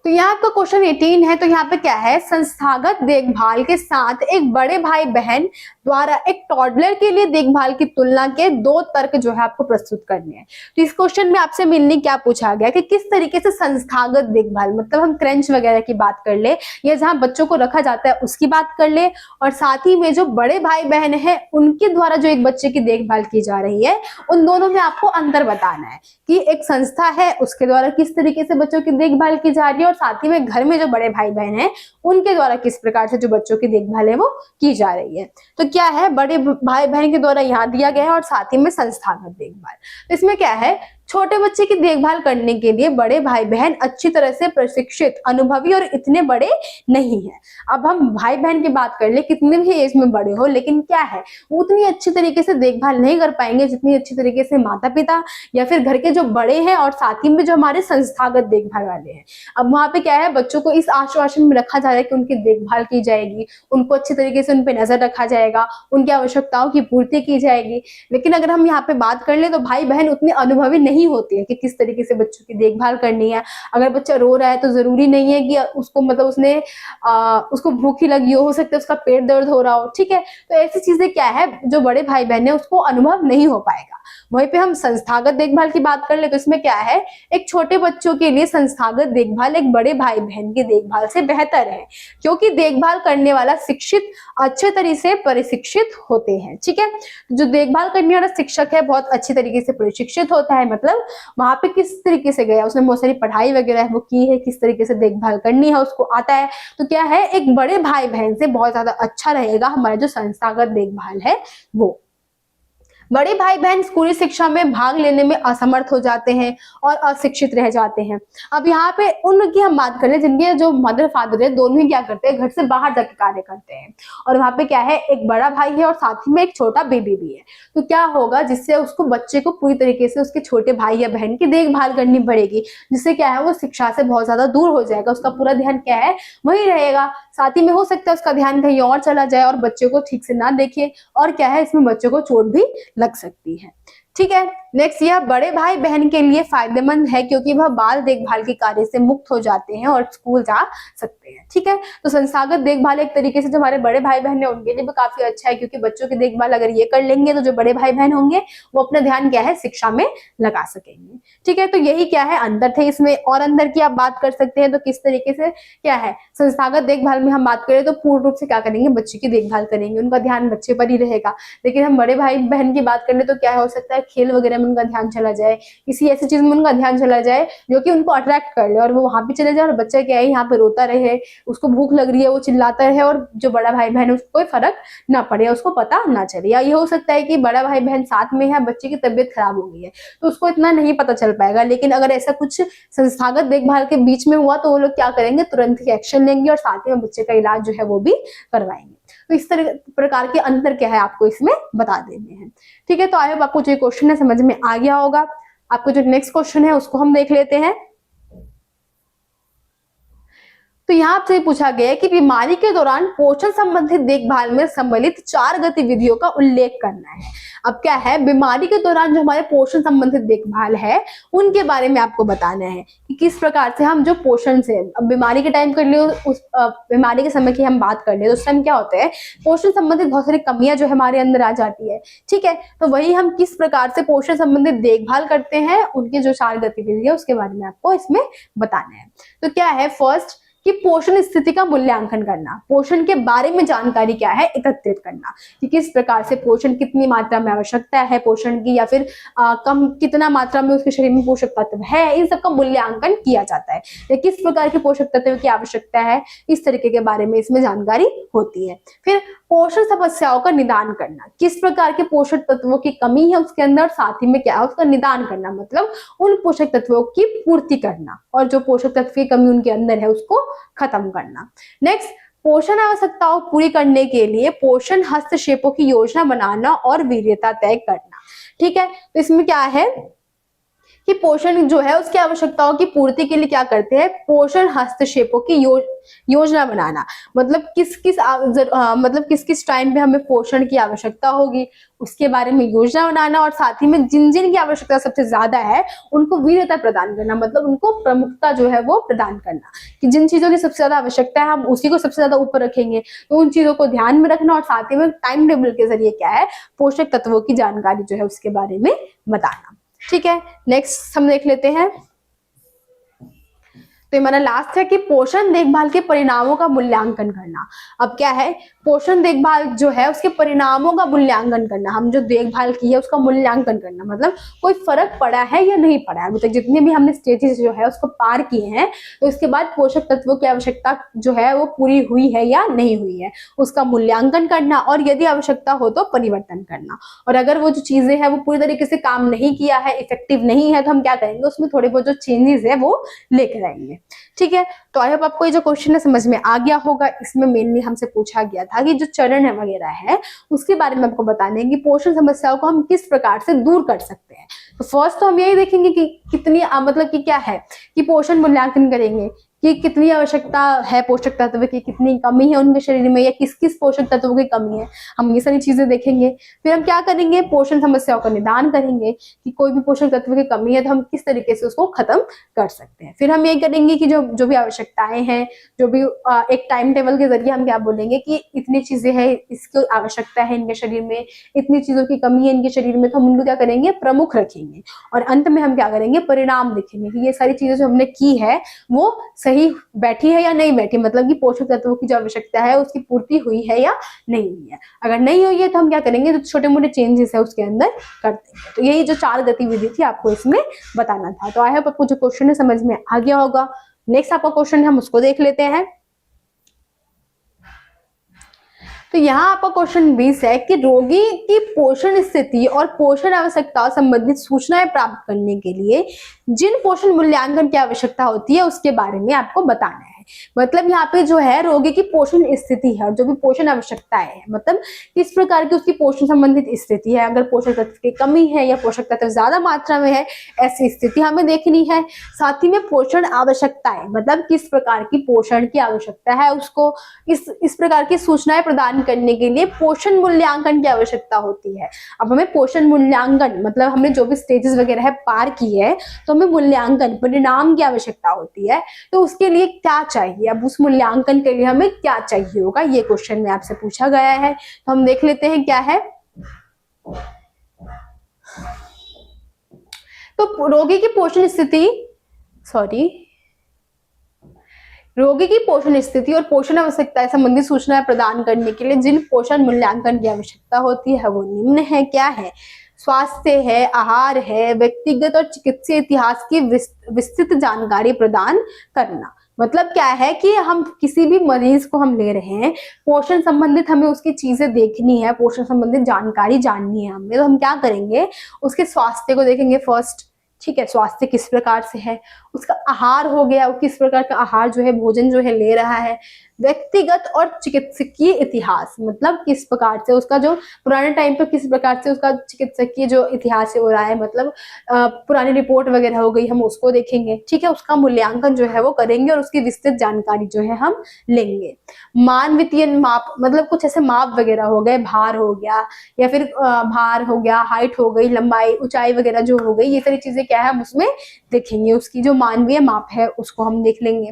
तो यहाँ आपका क्वेश्चन 18 है। तो यहाँ पे क्या है, संस्थागत देखभाल के साथ एक बड़े भाई बहन द्वारा एक टॉडलर के लिए देखभाल की तुलना के दो तर्क जो है आपको प्रस्तुत करने हैं। तो इस क्वेश्चन में आपसे मेनली क्या पूछा गया कि किस तरीके से संस्थागत देखभाल, मतलब हम क्रेंच वगैरह की बात कर ले या जहाँ बच्चों को रखा जाता है उसकी बात कर ले, और साथ ही में जो बड़े भाई बहन है उनके द्वारा जो एक बच्चे की देखभाल की जा रही है, उन दोनों में आपको अंतर बताना है कि एक संस्था है उसके द्वारा किस तरीके से बच्चों की देखभाल की जा रही है, और साथ ही में घर में जो बड़े भाई बहन हैं उनके द्वारा किस प्रकार से जो बच्चों की देखभाल है वो की जा रही है। तो क्या है, बड़े भाई बहन के द्वारा यहाँ दिया गया है और साथ ही में संस्थागत देखभाल। तो इसमें क्या है, छोटे बच्चे की देखभाल करने के लिए बड़े भाई बहन अच्छी तरह से प्रशिक्षित, अनुभवी और इतने बड़े नहीं है। अब हम भाई बहन की बात कर ले, कितने भी एज में बड़े हो, लेकिन क्या है वो उतनी अच्छी तरीके से देखभाल नहीं कर पाएंगे जितनी अच्छी तरीके से माता पिता या फिर घर के जो बड़े हैं और साथ ही में जो हमारे संस्थागत देखभाल वाले हैं। अब वहां पे क्या है, बच्चों को इस आश्वासन में रखा जा रहा है कि उनकी देखभाल की जाएगी, उनको अच्छी तरीके से उन पर नजर रखा जाएगा, उनकी आवश्यकताओं की पूर्ति की जाएगी। लेकिन अगर हम यहाँ पे बात कर ले तो भाई बहन उतने अनुभवी नहीं होती है कि किस तरीके से बच्चों की देखभाल करनी है। अगर बच्चा रो रहा है तो जरूरी नहीं है कि उसको मतलब उसको भूख ही लगी हो सकता है उसका पेट दर्द हो रहा हो। ठीक है, तो ऐसी चीजें क्या है जो बड़े भाई बहन है उसको अनुभव नहीं हो पाएगा। वहीं पे हम संस्थागत देखभाल की बात कर ले तो इसमें क्या है, एक छोटे बच्चों के लिए संस्थागत देखभाल एक बड़े भाई बहन की देखभाल से बेहतर है, क्योंकि देखभाल करने वाला शिक्षित अच्छे तरीके से प्रशिक्षित होते हैं। ठीक है, जो देखभाल करने वाला शिक्षक है बहुत अच्छी तरीके से प्रशिक्षित होता है, मतलब वहां पे किस तरीके से गया, उसने बहुत सारी पढ़ाई वगैरह वो की है, किस तरीके से देखभाल करनी है उसको आता है। तो क्या है, एक बड़े भाई बहन से बहुत ज्यादा अच्छा रहेगा हमारा जो संस्थागत देखभाल है वो। बड़े भाई बहन स्कूली शिक्षा में भाग लेने में असमर्थ हो जाते हैं और अशिक्षित रह जाते हैं। अब यहाँ पे उनकी हम बात करें जिनके जो मदर फादर है दोनों ही क्या करते हैं, घर से बाहर जाकर कार्य करते हैं, और वहां पे क्या है, एक बड़ा भाई है और साथ ही में एक छोटा बेबी भी है। तो क्या होगा, जिससे उसको बच्चे को पूरी तरीके से उसके छोटे भाई या बहन की देखभाल करनी पड़ेगी, जिससे क्या है वो शिक्षा से बहुत ज्यादा दूर हो जाएगा, उसका पूरा ध्यान क्या है वही रहेगा। साथ ही में हो सकता है उसका ध्यान कहीं और चला जाए और बच्चे को ठीक से ना देखे, और क्या है इसमें बच्चे को चोट भी लग सकती है। ठीक है, नेक्स्ट, यह बड़े भाई बहन के लिए फायदेमंद है क्योंकि वह बाल देखभाल के कार्य से मुक्त हो जाते हैं और स्कूल जा सकते हैं। ठीक है, तो संस्थागत देखभाल एक तरीके से जो हमारे बड़े भाई बहन है उनके लिए भी काफी अच्छा है, क्योंकि बच्चों की देखभाल अगर ये कर लेंगे तो जो बड़े भाई बहन होंगे वो अपना ध्यान क्या है शिक्षा में लगा सकेंगे। ठीक है, तो यही क्या है अंदर थे इसमें, और अंदर की आप बात कर सकते हैं तो किस तरीके से क्या है संस्थागत देखभाल में हम बात करें तो पूर्ण रूप से क्या करेंगे, बच्चे की देखभाल करेंगे, उनका ध्यान बच्चे पर ही रहेगा। लेकिन हम बड़े भाई बहन की बात करें तो क्या हो सकता है, खेल वगैरह में उनका ध्यान चला जाए, किसी ऐसी चीज में उनका ध्यान चला जाए जो कि उनको अट्रैक्ट कर ले और वो वहां पे चले जाए, और बच्चा क्या है यहाँ पे रोता रहे, उसको भूख लग रही है वो चिल्लाता रहे, और जो बड़ा भाई बहन है उसको कोई फर्क ना पड़े, उसको पता ना चले। या ये हो सकता है कि बड़ा भाई बहन साथ में है, बच्चे की तबीयत खराब हो गई है तो उसको इतना नहीं पता चल पाएगा। लेकिन अगर ऐसा कुछ संस्थागत देखभाल के बीच में हुआ तो वो लोग क्या करेंगे, तुरंत ही एक्शन लेंगे और साथ ही में बच्चे का इलाज जो है वो भी करवाएंगे। तो इस तरह प्रकार के अंतर क्या है आपको इसमें बता देने हैं। ठीक है, तो आई होप आपको जो क्वेश्चन है समझ में आ गया होगा। आपको जो नेक्स्ट क्वेश्चन है उसको हम देख लेते हैं। तो यहाँ आपसे पूछा गया है कि बीमारी के दौरान पोषण संबंधित देखभाल में सम्मिलित 4 गतिविधियों का उल्लेख करना है। अब क्या है, बीमारी के दौरान जो हमारे पोषण संबंधित देखभाल है उनके बारे में आपको बताना है कि किस प्रकार से हम जो पोषण से, अब बीमारी के टाइम कर लिए, उस बीमारी के समय की हम बात कर ले तो उस टाइम क्या होता है, पोषण संबंधित बहुत सारी कमियां जो हमारे अंदर आ जाती है। ठीक है, तो वही हम किस प्रकार से पोषण संबंधित देखभाल करते हैं, उनके जो 4 गतिविधि है उसके बारे में आपको इसमें बताना है। तो क्या है, फर्स्ट कि पोषण स्थिति का मूल्यांकन करना, पोषण के बारे में जानकारी क्या है एकत्रित करना, कि किस प्रकार से पोषण, कितनी मात्रा में आवश्यकता है पोषण की, या फिर कम कितना मात्रा में उसके शरीर में पोषक तत्व है, इन सब का मूल्यांकन किया जाता है। या किस प्रकार के पोषक तत्व की आवश्यकता है, इस तरीके के बारे में इसमें जानकारी होती है। फिर पोषण समस्याओं का निदान करना, किस प्रकार के पोषक तत्वों की कमी है उसके अंदर, साथ ही में क्या है उसका निदान करना, मतलब उन पोषक तत्वों की पूर्ति करना, और जो पोषक तत्व की कमी उनके अंदर है उसको खत्म करना। नेक्स्ट, पोषण आवश्यकताओं पूरी करने के लिए पोषण हस्तक्षेपों की योजना बनाना और वरीयता तय करना। ठीक है, तो इसमें क्या है कि पोषण जो है उसकी आवश्यकताओं की पूर्ति के लिए क्या करते हैं, पोषण हस्तक्षेपों की योजना बनाना, मतलब किस किस टाइम पे हमें पोषण की आवश्यकता होगी उसके बारे में योजना बनाना, और साथ ही में जिन जिन की आवश्यकता सबसे ज्यादा है उनको वरीयता प्रदान करना, मतलब उनको प्रमुखता जो है वो प्रदान करना, कि जिन चीजों की सबसे ज्यादा आवश्यकता है हम उसी को सबसे ज्यादा ऊपर रखेंगे, तो उन चीजों को ध्यान में रखना, और साथ ही में टाइम टेबल के जरिए क्या है पोषक तत्वों की जानकारी जो है उसके बारे में बताना। ठीक है, नेक्स्ट हम देख लेते हैं। तो हमारा लास्ट है कि पोषण देखभाल के परिणामों का मूल्यांकन करना। अब क्या है, पोषण देखभाल जो है उसके परिणामों का मूल्यांकन करना, हम जो देखभाल की है उसका मूल्यांकन करना, मतलब कोई फर्क पड़ा है या नहीं पड़ा है, अभी तक जितने भी हमने स्टेजेस जो है उसको पार किए हैं, तो इसके बाद पोषक तत्वों की आवश्यकता जो है वो पूरी हुई है या नहीं हुई है उसका मूल्यांकन करना, और यदि आवश्यकता हो तो परिवर्तन करना, और अगर वो जो चीजें हैं वो पूरी तरीके से काम नहीं किया है, इफेक्टिव नहीं है, तो हम क्या करेंगे उसमें थोड़े बहुत जो चेंजेस है वो लेकर आएंगे। ठीक है, तो आई होप आपको ये जो क्वेश्चन है समझ में आ गया होगा। इसमें मेनली हमसे पूछा गया था कि जो चरण है वगैरह है उसके बारे में आपको बताने कि पोषण समस्याओं को हम किस प्रकार से दूर कर सकते हैं। तो फर्स्ट तो हम यही देखेंगे कि कितनी मतलब कि क्या है कि पोषण मूल्यांकन करेंगे कि कितनी आवश्यकता है पोषक तत्व की, कितनी कमी है उनके शरीर में, या किस किस पोषक तत्वों की कमी है, हम ये सारी चीजें देखेंगे। फिर हम क्या करेंगे, पोषण समस्याओं का निदान करेंगे कि कोई भी पोषक तत्व की कमी है तो हम किस तरीके से उसको खत्म कर सकते हैं। फिर हम ये करेंगे कि जो भी आवश्यकताएं हैं, जो भी एक टाइम टेबल के जरिए हम क्या बोलेंगे कि इतनी चीजें हैं, इसकी आवश्यकता है इनके शरीर में, इतनी चीजों की कमी है इनके शरीर में, तो हम उनको क्या करेंगे प्रमुख रखेंगे, और अंत में हम क्या करेंगे परिणाम लिखेंगे कि ये सारी चीजें जो हमने की है वो सही बैठी है या नहीं बैठी, मतलब कि पोषक तत्वों की जो आवश्यकता है उसकी पूर्ति हुई है या नहीं हुई है। अगर नहीं हुई है तो हम क्या करेंगे, जो छोटे मोटे चेंजेस है उसके अंदर कर देंगे। तो यही जो 4 गतिविधि थी आपको इसमें बताना था। तो आई होप आपको जो क्वेश्चन है समझ में आ गया होगा। नेक्स्ट आपका क्वेश्चन है, हम उसको देख लेते हैं। तो यहाँ आपका क्वेश्चन 20 है कि रोगी की पोषण स्थिति और पोषण आवश्यकताओं संबंधित सूचनाएं प्राप्त करने के लिए जिन पोषण मूल्यांकन की आवश्यकता होती है उसके बारे में आपको बताना है। मतलब यहाँ पे जो है रोगी की पोषण स्थिति है और जो भी पोषण आवश्यकताएं है, मतलब किस प्रकार की उसकी पोषण संबंधित स्थिति है, अगर पोषक तत्व की कमी है या पोषक तत्व ज्यादा मात्रा में है, ऐसी स्थिति हमें देखनी है। साथ ही में पोषण आवश्यकताएं, मतलब किस प्रकार की पोषण की आवश्यकता है उसको, इस प्रकार की सूचनाएं प्रदान करने के लिए पोषण मूल्यांकन की आवश्यकता होती है। अब हमें पोषण मूल्यांकन, मतलब हमने जो भी स्टेजेस वगैरह है पार की है, तो हमें मूल्यांकन परिणाम की आवश्यकता होती है। तो उसके लिए क्या चाहिए, अब उस मूल्यांकन के लिए हमें क्या चाहिए होगा, ये क्वेश्चन में आपसे पूछा गया है। तो हम देख लेते हैं क्या है। तो रोगी की पोषण स्थिति और पोषण आवश्यकता संबंधी सूचनाएं प्रदान करने के लिए जिन पोषण मूल्यांकन की आवश्यकता होती है वो निम्न है। क्या है, स्वास्थ्य है, आहार है, व्यक्तिगत और चिकित्सीय इतिहास की विस्तृत जानकारी प्रदान करना। मतलब क्या है कि हम किसी भी मरीज को हम ले रहे हैं, पोषण संबंधित हमें उसकी चीजें देखनी है, पोषण संबंधित जानकारी जाननी है हमें, तो हम क्या करेंगे उसके स्वास्थ्य को देखेंगे फर्स्ट ठीक है, स्वास्थ्य किस प्रकार से है, उसका आहार हो गया, वो किस प्रकार का आहार जो है, भोजन जो है ले रहा है, व्यक्तिगत और चिकित्सकीय इतिहास, मतलब किस प्रकार से उसका जो पुराने टाइम पर किस प्रकार से उसका चिकित्सकीय जो इतिहास हो रहा है, मतलब पुरानी रिपोर्ट वगैरह हो गई, हम उसको देखेंगे। ठीक है, उसका मूल्यांकन जो है वो करेंगे और उसकी विस्तृत जानकारी जो है हम लेंगे। मानवितीय माप, मतलब कुछ ऐसे माप वगैरह हो गए, भार हो गया या फिर भार हो गया, हाइट हो गई, लंबाई ऊंचाई वगैरह जो हो गई, ये सारी चीजें क्या है हम उसमें देखेंगे। उसकी जो मानवीय माप है उसको हम देख लेंगे।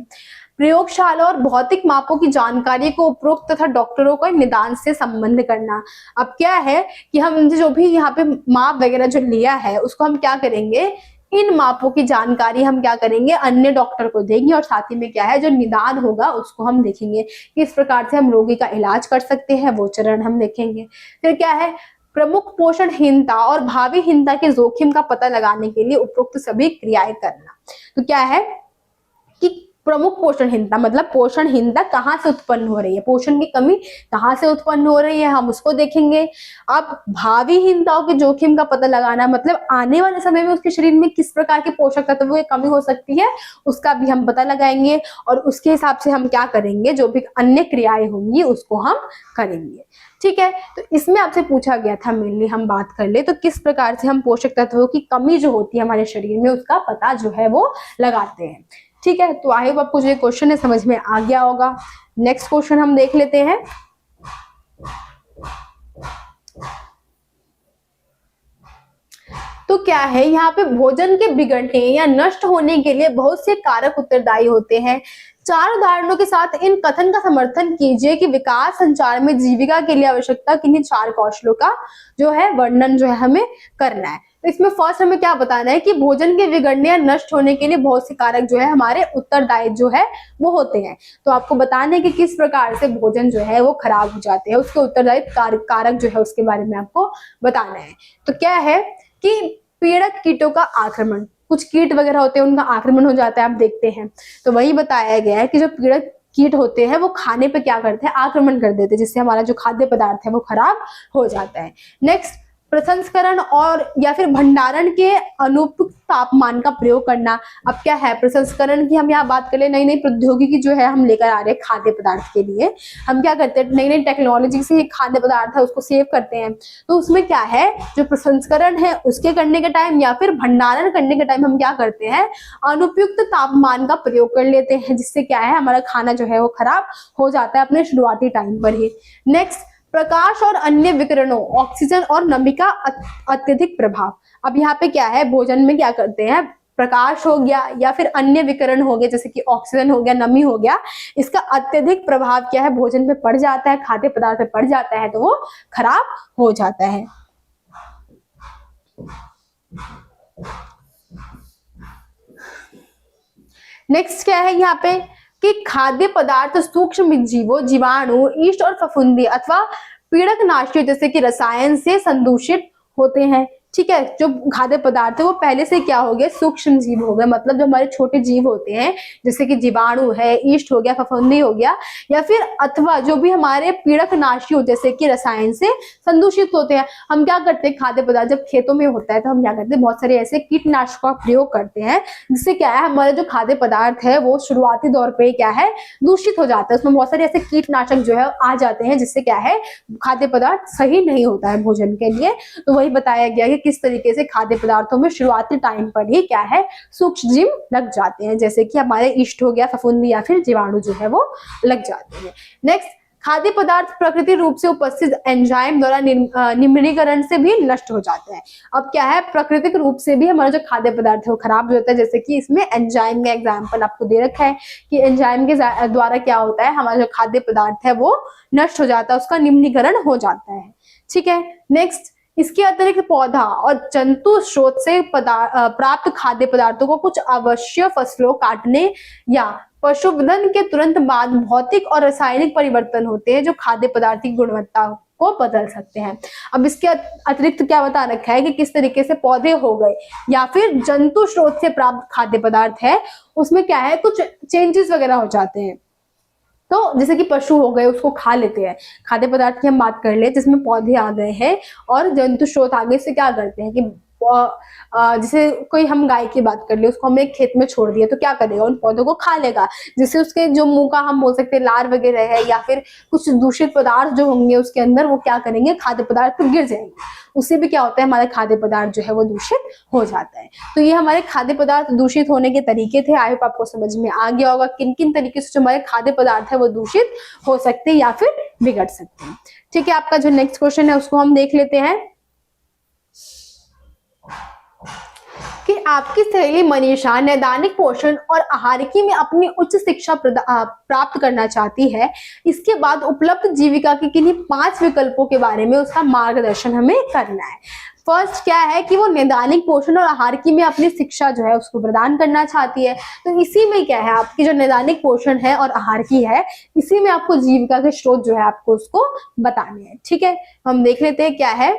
प्रयोगशाला और भौतिक मापों की जानकारी को उपरोक्त तथा डॉक्टरों को निदान से संबंध करना। अब क्या है कि हम जो भी यहाँ पे माप वगैरह जो लिया है उसको हम क्या करेंगे, इन मापों की जानकारी हम क्या करेंगे, अन्य डॉक्टर को देंगे और साथ ही में क्या है जो निदान होगा उसको हम देखेंगे, किस प्रकार से हम रोगी का इलाज कर सकते हैं, वो चरण हम देखेंगे। फिर क्या है, प्रमुख पोषणहीनता और भावीहीनता के जोखिम का पता लगाने के लिए उपरोक्त सभी क्रियाएं करना। तो क्या है कि प्रमुख पोषणहीनता, मतलब पोषणहीनता कहाँ से उत्पन्न हो रही है, पोषण की कमी कहाँ से उत्पन्न हो रही है, हम उसको देखेंगे। अब भावीहीनताओं के जोखिम का पता लगाना, मतलब आने वाले समय में उसके शरीर में किस प्रकार के पोषक तत्वों की कमी हो सकती है उसका भी हम पता लगाएंगे और उसके हिसाब से हम क्या करेंगे, जो भी अन्य क्रियाएं होंगी उसको हम करेंगे। ठीक है, तो इसमें आपसे पूछा गया था, मेनली हम बात कर ले तो किस प्रकार से हम पोषक तत्वों की कमी जो होती है हमारे शरीर में उसका पता जो है वो लगाते हैं। ठीक है, तो आई होप आपको जो क्वेश्चन है समझ में आ गया होगा। नेक्स्ट क्वेश्चन हम देख लेते हैं। तो क्या है, यहाँ पे भोजन के बिगड़ने या नष्ट होने के लिए बहुत से कारक उत्तरदायी होते हैं। 4 उदाहरणों के साथ इन कथन का समर्थन कीजिए कि विकास संचार में जीविका के लिए आवश्यकता किन्हीं 4 कौशलों का जो है वर्णन जो है हमें करना है। तो इसमें फर्स्ट हमें क्या बताना है कि भोजन के बिगड़ने या नष्ट होने के लिए बहुत से कारक जो है हमारे उत्तरदायी जो है वो होते हैं। तो आपको बताना है कि किस प्रकार से भोजन जो है वो खराब हो जाते हैं, उसके उत्तरदायी कारक जो है उसके बारे में आपको बताना है। तो क्या है कि पीड़क कीटों का आक्रमण, कुछ कीट वगैरह होते हैं उनका आक्रमण हो जाता है, आप देखते हैं। तो वही बताया गया है कि जो पीड़क कीट होते हैं वो खाने पे क्या करते हैं, आक्रमण कर देते हैं, जिससे हमारा जो खाद्य पदार्थ है वो खराब हो जाता है। नेक्स्ट, प्रसंस्करण और या फिर भंडारण के अनुपयुक्त तापमान का प्रयोग करना। अब क्या है, प्रसंस्करण की हम यहाँ बात करें, नई नई प्रौद्योगिकी जो है हम लेकर आ रहे हैं खाद्य पदार्थ के लिए। हम क्या करते हैं, नई नई टेक्नोलॉजी से खाद्य पदार्थ है उसको सेव करते हैं। तो उसमें क्या है, जो प्रसंस्करण है उसके करने के टाइम या फिर भंडारण करने के टाइम हम क्या करते हैं, अनुपयुक्त तापमान का प्रयोग कर लेते हैं, जिससे क्या है हमारा खाना जो है वो खराब हो जाता है अपने शुरुआती टाइम पर ही। नेक्स्ट, प्रकाश और अन्य विकिरणों, ऑक्सीजन और नमी का अत्यधिक प्रभाव। अब यहाँ पे क्या है, भोजन में क्या करते हैं, प्रकाश हो गया या फिर अन्य विकिरण हो गए, जैसे कि ऑक्सीजन हो गया, नमी हो गया, इसका अत्यधिक प्रभाव क्या है भोजन पे पड़ जाता है, खाद्य पदार्थ पे पड़ जाता है, तो वो खराब हो जाता है। नेक्स्ट क्या है यहाँ पे कि खाद्य पदार्थ सूक्ष्म जीवों, जीवाणु, ईस्ट और फफूंदी अथवा पीड़कनाशियों जैसे कि रसायन से संदूषित होते हैं। ठीक है, जो खाद्य पदार्थ है वो पहले से क्या हो गए, सूक्ष्म जीव हो गए, मतलब जो हमारे छोटे जीव होते हैं जैसे कि जीवाणु है, ईस्ट हो गया, फफूंदी हो गया, या फिर अथवा जो भी हमारे पीड़कनाशियों जैसे कि रसायन से संदूषित होते हैं। हम क्या करते हैं, खाद्य पदार्थ जब खेतों में होता है तो हम क्या करते हैं, बहुत सारे ऐसे कीटनाशकों का प्रयोग करते हैं, जिससे क्या है हमारा जो खाद्य पदार्थ है वो शुरुआती दौर पे क्या है दूषित हो जाता है। उसमें बहुत सारे ऐसे कीटनाशक जो है आ जाते हैं, जिससे क्या है खाद्य पदार्थ सही नहीं होता है भोजन के लिए। तो वही बताया गया कि किस तरीके से खाद्य पदार्थों में शुरुआती टाइम पर ही क्या है सूक्ष्म जीव लग जाते हैं, जैसे कि हमारे ईस्ट हो गया, फफूंदी या फिर जीवाणु जो है वो लग जाते हैं। नेक्स्ट, खाद्य पदार्थ प्रकृति रूप से उपस्थित एंजाइम द्वारा निम्नीकरण से भी नष्ट हो जाते हैं। अब क्या है, प्राकृतिक रूप से भी हमारा जो खाद्य पदार्थ है वो खराब हो जाता है, जैसे कि इसमें एंजाइम का एग्जाम्पल आपको दे रखा है कि एंजाइम के द्वारा क्या होता है, हमारा जो खाद्य पदार्थ है वो नष्ट हो जाता है, उसका निम्नीकरण हो जाता है। ठीक है, नेक्स्ट, इसके अतिरिक्त पौधा और जंतु स्रोत से प्राप्त खाद्य पदार्थों को कुछ आवश्यक फसलों काटने या पशुवधन के तुरंत बाद भौतिक और रासायनिक परिवर्तन होते हैं जो खाद्य पदार्थ की गुणवत्ता को बदल सकते हैं। अब इसके अतिरिक्त क्या बता रखा है कि किस तरीके से पौधे हो गए या फिर जंतु स्रोत से प्राप्त खाद्य पदार्थ है, उसमें क्या है कुछ चेंजेस वगैरह हो जाते हैं। तो जैसे कि पशु हो गए उसको खा लेते हैं, खाद्य पदार्थ की हम बात कर ले जिसमें पौधे आ गए हैं और जंतु स्रोत आगे से क्या करते हैं कि जैसे कोई हम गाय की बात कर ले, उसको हमने एक खेत में छोड़ दिया तो क्या करेगा, उन पौधों को खा लेगा, जिससे उसके जो मुंह का हम बोल सकते हैं लार वगैरह है या फिर कुछ दूषित पदार्थ जो होंगे उसके अंदर, वो क्या करेंगे, खाद्य पदार्थ पर गिर जाएंगे। उससे भी क्या होता है, हमारे खाद्य पदार्थ जो है वो दूषित हो जाता है। तो ये हमारे खाद्य पदार्थ दूषित होने के तरीके थे। आई होप आपको समझ में आ गया होगा किन किन तरीके से जो हमारे खाद्य पदार्थ है वो दूषित हो सकते हैं या फिर बिगड़ सकते हैं। ठीक है, आपका जो नेक्स्ट क्वेश्चन है उसको हम देख लेते हैं कि आपकी सहेली मनीषा नैदानिक पोषण और आहारिकी में अपनी उच्च शिक्षा प्राप्त करना चाहती है। इसके बाद उपलब्ध जीविका के किन्हीं 5 विकल्पों के बारे में उसका मार्गदर्शन हमें करना है। फर्स्ट क्या है कि वो नैदानिक पोषण और आहारिकी में अपनी शिक्षा जो है उसको प्रदान करना चाहती है। तो इसी में क्या है, आपकी जो नैदानिक पोषण है और आहारिकी है, इसी में आपको जीविका के स्रोत जो है आपको उसको बताने हैं। ठीक है, हम देख लेते हैं क्या है।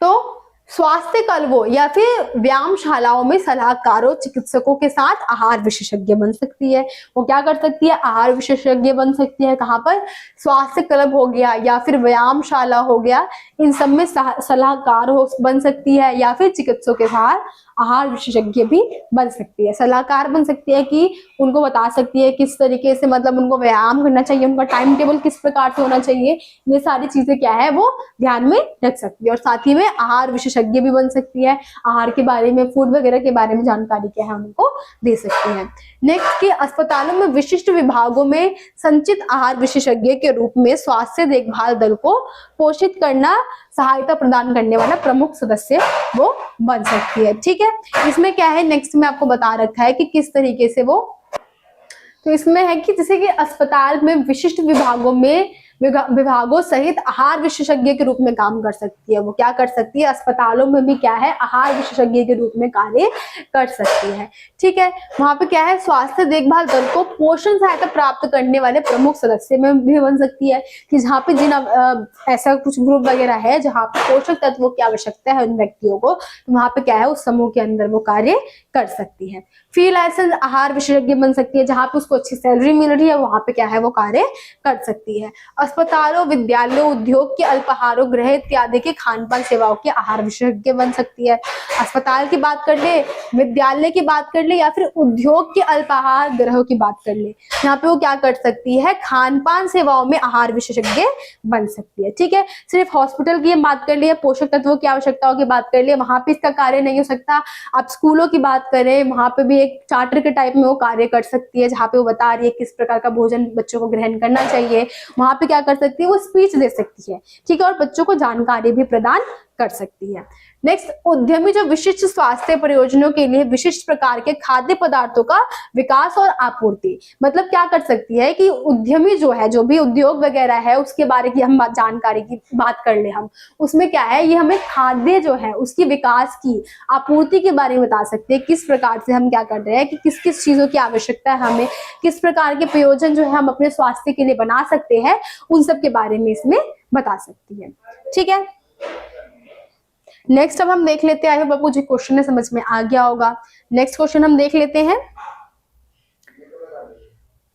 तो स्वास्थ्य क्लबों या फिर व्यायामशालाओं में सलाहकारों चिकित्सकों के साथ आहार विशेषज्ञ बन सकती है। वो क्या कर सकती है, आहार विशेषज्ञ बन सकती है। कहाँ पर, स्वास्थ्य क्लब हो गया या फिर व्यायामशाला हो गया, इन सब में सलाहकार हो बन सकती है, या फिर चिकित्सकों के साथ आहार विशेषज्ञ भी बन सकती है। सलाहकार बन सकती है कि उनको बता सकती है किस तरीके से मतलब उनको व्यायाम करना चाहिए, उनका टाइम टेबल किस प्रकार से होना चाहिए, ये सारी चीजें क्या है वो ध्यान में रख सकती है। और साथ ही में आहार विशेषज्ञ भी बन सकती है, आहार के बारे में, फूड वगैरह के बारे में जानकारी क्या है उनको दे सकती है। नेक्स्ट कि अस्पतालों में विशिष्ट विभागों में संचित आहार विशेषज्ञ के रूप में स्वास्थ्य देखभाल दल को पोषित करना, सहायता प्रदान करने वाला प्रमुख सदस्य वो बन सकती है। ठीक है, इसमें क्या है, नेक्स्ट में आपको बता रखा है कि किस तरीके से वो, तो इसमें है कि जैसे कि अस्पताल में विशिष्ट विभागों सहित आहार विशेषज्ञ के रूप में काम कर सकती है। वो क्या कर सकती है, अस्पतालों में भी क्या है, आहार विशेषज्ञ के रूप में कार्य कर सकती है। ठीक है, वहां पे क्या है, स्वास्थ्य देखभाल दल को पोषण सहायता प्राप्त करने वाले प्रमुख सदस्य में भी बन सकती है कि जहाँ पे जिन ऐसा कुछ ग्रुप वगैरह है जहाँ पे पोषक तत्वों की आवश्यकता है उन व्यक्तियों को, तो वहां पे क्या है, उस समूह के अंदर वो कार्य कर सकती है। फ्री लाइसेंस आहार विशेषज्ञ बन सकती है, जहाँ पे उसको अच्छी सैलरी मिल रही है वहां पे क्या है वो कार्य कर सकती है। अस्पतालों, विद्यालयों, उद्योग के अल्पाहारों, गृह इत्यादि के खान पान सेवाओं के आहार विशेषज्ञ बन सकती है। अस्पताल की बात कर ले, विद्यालय की बात कर ले या फिर उद्योग के अल्पाहार गृहों की बात कर ले, यहाँ पे वो क्या कर सकती है, खान पान सेवाओं में आहार विशेषज्ञ बन सकती है। ठीक है, सिर्फ हॉस्पिटल की बात कर लिए, पोषक तत्वों की आवश्यकताओं की बात कर लिए, वहां पे इसका कार्य नहीं हो सकता। आप स्कूलों की बात करें, वहां पे भी एक चार्टर के टाइप में वो कार्य कर सकती है, जहाँ पे वो बता रही है किस प्रकार का भोजन बच्चों को ग्रहण करना चाहिए। वहां पे क्या कर सकती है, वो स्पीच दे सकती है। ठीक है, और बच्चों को जानकारी भी प्रदान कर सकती है। नेक्स्ट, उद्यमी जो विशिष्ट स्वास्थ्य प्रयोजनों के लिए विशिष्ट प्रकार के खाद्य पदार्थों का विकास और आपूर्ति, मतलब क्या कर सकती है कि उद्यमी जो है, जो भी उद्योग वगैरह है उसके बारे की हम जानकारी की बात कर ले, हम उसमें क्या है, ये हमें खाद्य जो है उसकी विकास की, आपूर्ति के बारे में बता सकते हैं, किस प्रकार से हम क्या कर रहे हैं, कि किस किस चीजों की आवश्यकता है, हमें किस प्रकार के प्रयोजन जो है हम अपने स्वास्थ्य के लिए बना सकते हैं, उन सब के बारे में इसमें बता सकती है। ठीक है, नेक्स्ट अब हम देख लेते हैं, आई होप आपको जो क्वेश्चन है समझ में आ गया होगा। नेक्स्ट क्वेश्चन हम देख लेते हैं।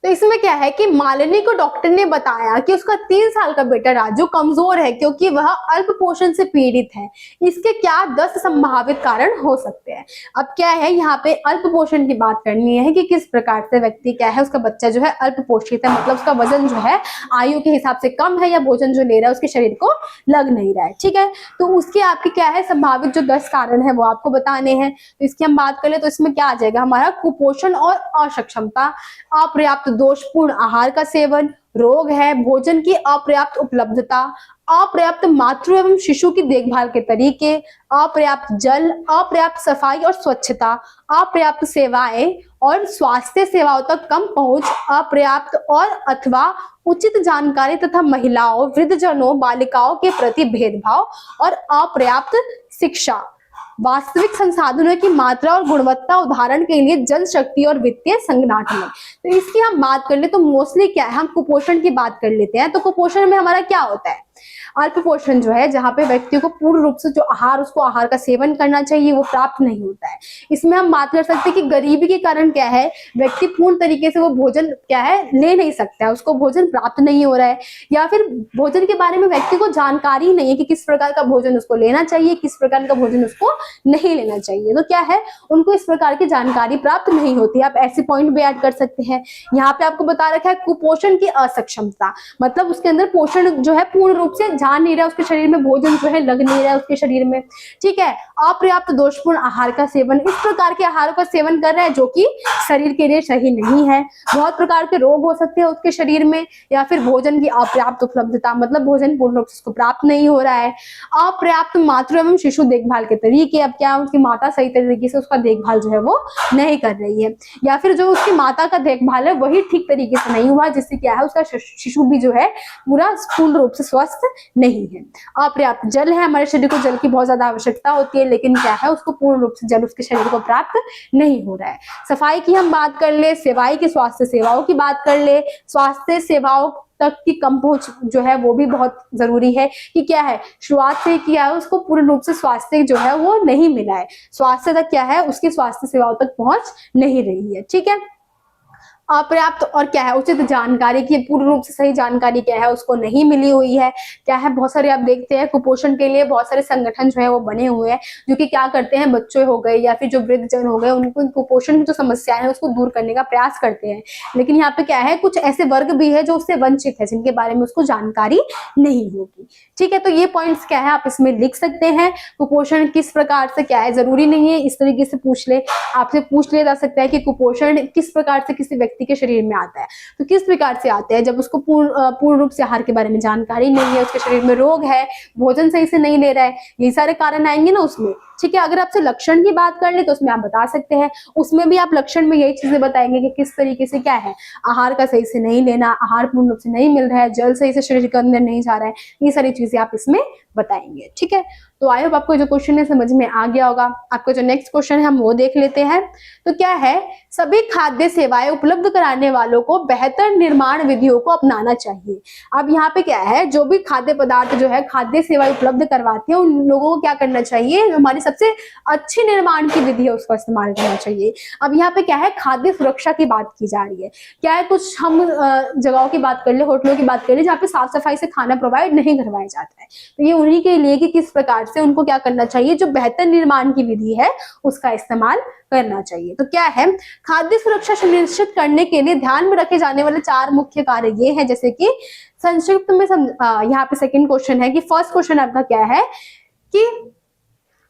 तो इसमें क्या है कि मालिनी को डॉक्टर ने बताया कि उसका 3 साल का बेटा राजू कमजोर है क्योंकि वह अल्प पोषण से पीड़ित है। इसके क्या 10 संभावित कारण हो सकते हैं। अब क्या है, यहाँ पे अल्प पोषण की बात करनी है कि किस प्रकार से व्यक्ति क्या है, उसका बच्चा जो है अल्प पोषित है, मतलब उसका वजन जो है आयु के हिसाब से कम है, या भोजन जो ले रहा है उसके शरीर को लग नहीं रहा है। ठीक है, तो उसके आपके क्या है, संभावित जो 10 कारण है वो आपको बताने हैं। तो इसकी हम बात करें तो इसमें क्या आ जाएगा, हमारा कुपोषण और अक्षमता, अपर्याप्त दोषपूर्ण आहार का सेवन, रोग है, भोजन की अपर्याप्त उपलब्धता, अपर्याप्त मातृ एवं शिशु की देखभाल के तरीके, अपर्याप्त जल, अपर्याप्त सफाई और स्वच्छता, अपर्याप्त सेवाएं और स्वास्थ्य सेवाओं तक कम पहुंच, अपर्याप्त और अथवा उचित जानकारी तथा महिलाओं, वृद्धजनों, बालिकाओं के प्रति भेदभाव और अपर्याप्त शिक्षा। वास्तविक संसाधनों की मात्रा और गुणवत्ता, उदाहरण के लिए जल शक्ति और वित्तीय संगठन। तो इसकी हम बात कर ले तो मोस्टली क्या है, हम कुपोषण की बात कर लेते हैं। तो कुपोषण में हमारा क्या होता है, अल्प पोषण जो है, जहाँ पे व्यक्ति को पूर्ण रूप से जो आहार, उसको आहार का सेवन करना चाहिए, वो प्राप्त नहीं होता है। इसमें हम बात कर सकते हैं कि गरीबी के कारण क्या है, व्यक्ति पूर्ण तरीके से वो भोजन क्या है ले नहीं सकता है, उसको भोजन प्राप्त नहीं हो रहा है, या फिर भोजन के बारे में व्यक्ति को जानकारी नहीं है कि किस प्रकार का भोजन उसको लेना चाहिए, किस प्रकार का भोजन उसको नहीं लेना चाहिए। तो क्या है, उनको इस प्रकार की जानकारी प्राप्त नहीं होती। आप ऐसे पॉइंट भी ऐड कर सकते हैं। यहाँ पे आपको बता रखा है कुपोषण की असक्षमता, मतलब उसके अंदर पोषण जो है पूर्ण रूप से जा नहीं रहा, उसके शरीर में भोजन जो है लग नहीं रहा है उसके शरीर में, ठीक है। अपर्याप्त दोषपूर्ण आहार का सेवन, इस प्रकार के आहारों का सेवन कर रहा है जो कि शरीर के लिए सही नहीं है। बहुत प्रकार के रोग हो सकते हैं उसके शरीर में, या फिर भोजन की अपर्याप्त उपलब्धता, मतलब भोजन पूर्ण रूप से उसको प्राप्त नहीं हो रहा है। अपर्याप्त मातृ एवं शिशु देखभाल के तरीके, अब क्या उसकी माता सही तरीके से उसका देखभाल जो है वो नहीं कर रही है, या फिर जो उसकी माता का देखभाल है वही ठीक तरीके से नहीं हुआ, जिससे क्या है उसका शिशु भी जो है पूरा पूर्ण रूप से स्वस्थ नहीं है। अपर्याप्त जल है, हमारे शरीर को जल की बहुत ज्यादा आवश्यकता होती है, लेकिन क्या है उसको पूर्ण रूप से जल उसके शरीर को प्राप्त नहीं हो रहा है। सफाई की हम बात कर ले, सेवाई की स्वास्थ्य सेवाओं की बात कर ले, स्वास्थ्य सेवाओं तक की कम पहुंच जो है वो भी बहुत जरूरी है कि क्या है शुरुआत से किया है उसको पूर्ण रूप से स्वास्थ्य जो है वो नहीं मिला है, स्वास्थ्य तक क्या है उसकी स्वास्थ्य सेवाओं तक पहुंच नहीं रही है, ठीक है। अपर्याप्त और क्या है उचित जानकारी की, पूर्ण रूप से सही जानकारी क्या है उसको नहीं मिली हुई है। क्या है बहुत सारे आप देखते हैं कुपोषण के लिए बहुत सारे संगठन जो है वो बने हुए हैं, जो कि क्या करते हैं बच्चे हो गए या फिर जो वृद्ध जन हो गए उनको कुपोषण की जो समस्या है उसको दूर करने का प्रयास करते हैं। लेकिन यहाँ पे क्या है कुछ ऐसे वर्ग भी है जो उससे वंचित है, जिनके बारे में उसको जानकारी नहीं होगी, ठीक है। तो ये पॉइंट्स क्या है आप इसमें लिख सकते हैं। कुपोषण किस प्रकार से क्या है, जरूरी नहीं है इस तरीके से पूछ ले, आपसे पूछ लिया जा सकता है कि कुपोषण किस प्रकार से किसी व्यक्ति के शरीर में आता है, तो किस प्रकार से आता है जब उसको पूर्ण रूप से आहार के बारे में जानकारी नहीं है, उसके शरीर में रोग है, भोजन सही से नहीं ले रहा है, ये सारे कारण आएंगे ना उसमें, ठीक है। अगर आपसे लक्षण की बात कर ले तो उसमें आप बता सकते हैं, उसमें भी आप लक्षण में यही चीजें बताएंगे कि किस तरीके से क्या है आहार का सही से नहीं लेना, आहार पूर्ण रूप से नहीं मिल रहा है, जल सही से शरीर के अंदर नहीं जा रहा है, ये सारी चीजें आप इसमें बताएंगे, ठीक है। तो आई होप आपको जो क्वेश्चन है समझ में आ गया होगा। आपको जो नेक्स्ट क्वेश्चन है हम वो देख लेते हैं। तो क्या है, सभी खाद्य सेवाएं उपलब्ध कराने वालों को बेहतर निर्माण विधियों को अपनाना चाहिए। अब यहाँ पे क्या है, जो भी खाद्य पदार्थ जो है खाद्य सेवाएं उपलब्ध करवाते हैं उन लोगों को क्या करना चाहिए, हमारी सबसे अच्छी निर्माण की विधि है उसका इस्तेमाल करना चाहिए। अब यहाँ पे क्या है खाद्य सुरक्षा की बात की जा रही है। क्या है कुछ हम जगहों की बात कर ले, होटलों की बात कर ले जहाँ पे साफ सफाई से खाना प्रोवाइड नहीं करवाया जाता है, तो ये उन्हीं के लिए कि किस प्रकार से उनको क्या करना चाहिए, जो बेहतर निर्माण की विधि है उसका इस्तेमाल करना चाहिए। तो क्या है, खाद्य सुरक्षा सुनिश्चित करने के लिए ध्यान में रखे जाने वाले 4 मुख्य कार्य ये हैं, जैसे कि संक्षिप्त में यहाँ पे सेकंड क्वेश्चन है कि फर्स्ट क्वेश्चन आपका क्या है कि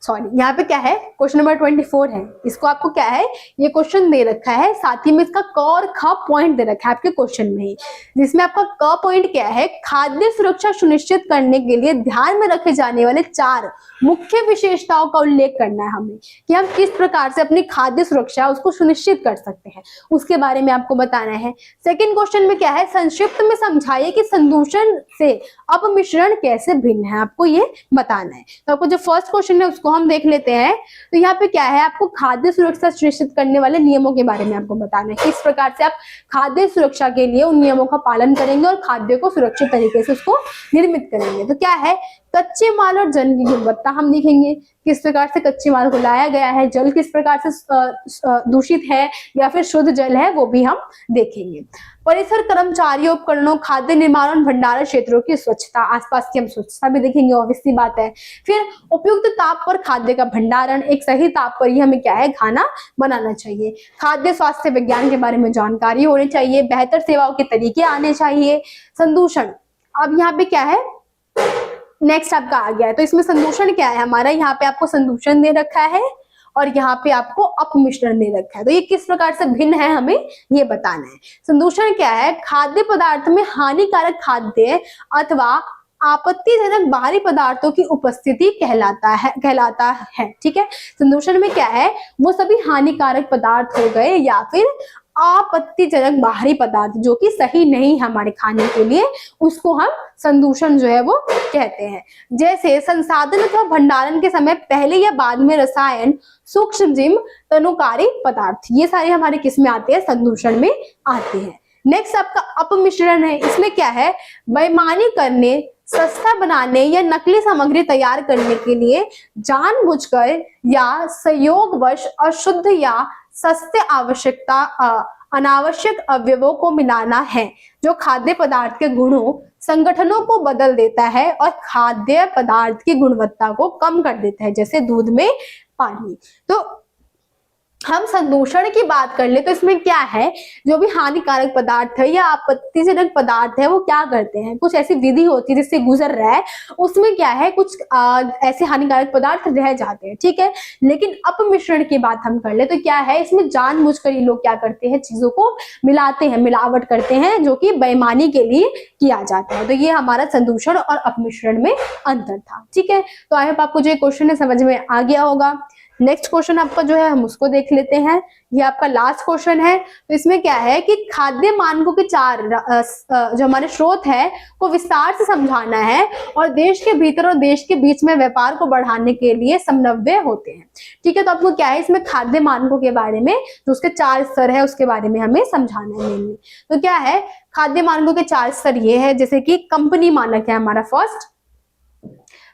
यहाँ पे क्या है क्वेश्चन नंबर 24 है, इसको आपको क्या है ये क्वेश्चन दे रखा है, साथ ही में इसका क और ख पॉइंट दे रखा है आपके क्वेश्चन में ही, जिसमें आपका क पॉइंट क्या है, खाद्य सुरक्षा सुनिश्चित करने के लिए ध्यान में रखे जाने वाले 4 मुख्य विशेषताओं का उल्लेख करना है हमें, कि हम किस प्रकार से अपनी खाद्य सुरक्षा उसको सुनिश्चित कर सकते हैं, उसके बारे में आपको बताना है। सेकंड क्वेश्चन में क्या है, संक्षिप्त में समझाइए कि संदूषण से अपमिश्रण कैसे भिन्न है, आपको ये बताना है। तो आपको जो फर्स्ट क्वेश्चन है उसको हम देख लेते हैं। तो यहाँ पे क्या है, आपको खाद्य सुरक्षा सुनिश्चित करने वाले नियमों के बारे में आपको बताना है, किस प्रकार से आप खाद्य सुरक्षा के लिए उन नियमों का पालन करेंगे और खाद्य को सुरक्षित तरीके से उसको निर्मित करेंगे। तो क्या है, कच्चे माल और जल की गुणवत्ता हम देखेंगे, किस प्रकार से कच्चे माल को लाया गया है, जल किस प्रकार से दूषित है या फिर शुद्ध जल है वो भी हम देखेंगे। परिसर, कर्मचारियों, उपकरणों, खाद्य निर्माण और भंडारण क्षेत्रों की स्वच्छता, आसपास की हम स्वच्छता भी देखेंगे, ऑब्वियस सी बात है। फिर उपयुक्त ताप पर खाद्य का भंडारण, एक सही ताप पर ही हमें क्या है खाना बनाना चाहिए। खाद्य स्वास्थ्य विज्ञान के बारे में जानकारी होनी चाहिए, बेहतर सेवाओं के तरीके आने चाहिए। संदूषण, अब यहाँ पे क्या है नेक्स्ट आपका आ गया है, तो इसमें संदूषण क्या है हमारा, यहाँ पे आपको संदूषण दे रखा है और यहाँ पे आपको अपमिश्रण दे रखा है, तो ये किस प्रकार से भिन्न है हमें ये बताना है। संदूषण क्या है, खाद्य पदार्थ में हानिकारक खाद्य अथवा आपत्तिजनक बाहरी पदार्थों की उपस्थिति कहलाता है, ठीक है। संदूषण में क्या है, वो सभी हानिकारक पदार्थ हो गए या फिर आपत्तिजनक बाहरी पदार्थ जो कि सही नहीं हमारे खाने के लिए, उसको हम संदूषण जो है वो कहते हैं। जैसे संसाधन अथवा भंडारण के समय पहले या बाद में रसायन, सूक्ष्मजीव, तनुकारी पदार्थ, ये सारे हमारे किस में आते हैं, संदूषण में आते हैं। नेक्स्ट आपका अपमिश्रण है, इसमें क्या है, बेईमानी करने, सस्ता बनाने या नकली सामग्री तैयार करने के लिए जानबूझकर या संयोगवश अशुद्ध या सस्ते अनावश्यक अवयवों को मिलाना है, जो खाद्य पदार्थ के गुणों संगठनों को बदल देता है और खाद्य पदार्थ की गुणवत्ता को कम कर देता है, जैसे दूध में पानी। तो हम संदूषण की बात कर ले तो इसमें क्या है, जो भी हानिकारक पदार्थ है या आपत्तिजनक पदार्थ है वो क्या करते हैं, कुछ ऐसी विधि होती है जिससे गुजर रहा है, उसमें क्या है कुछ ऐसे हानिकारक पदार्थ रह जाते हैं, ठीक है। लेकिन अपमिश्रण की बात हम कर ले तो क्या है, इसमें जानबूझकर ये लोग क्या करते हैं, चीजों को मिलाते हैं, मिलावट करते हैं, जो कि बेईमानी के लिए किया जाता है। तो ये हमारा संदूषण और अपमिश्रण में अंतर था, ठीक है। तो आई होप आपको जो क्वेश्चन है समझ में आ गया होगा। नेक्स्ट क्वेश्चन आपका जो है हम उसको देख लेते हैं। ये आपका लास्ट क्वेश्चन है। तो इसमें क्या है कि खाद्य मानकों के चार जो हमारे स्रोत है को विस्तार से समझाना है और देश के भीतर और देश के बीच में व्यापार को बढ़ाने के लिए समन्वय होते हैं, ठीक है। तो आपको क्या है इसमें खाद्य मानकों के बारे में जो उसके 4 स्तर है उसके बारे में हमें समझाना है मेनली। तो क्या है खाद्य मानकों के 4 स्तर ये है, जैसे कि कंपनी मानक है हमारा फर्स्ट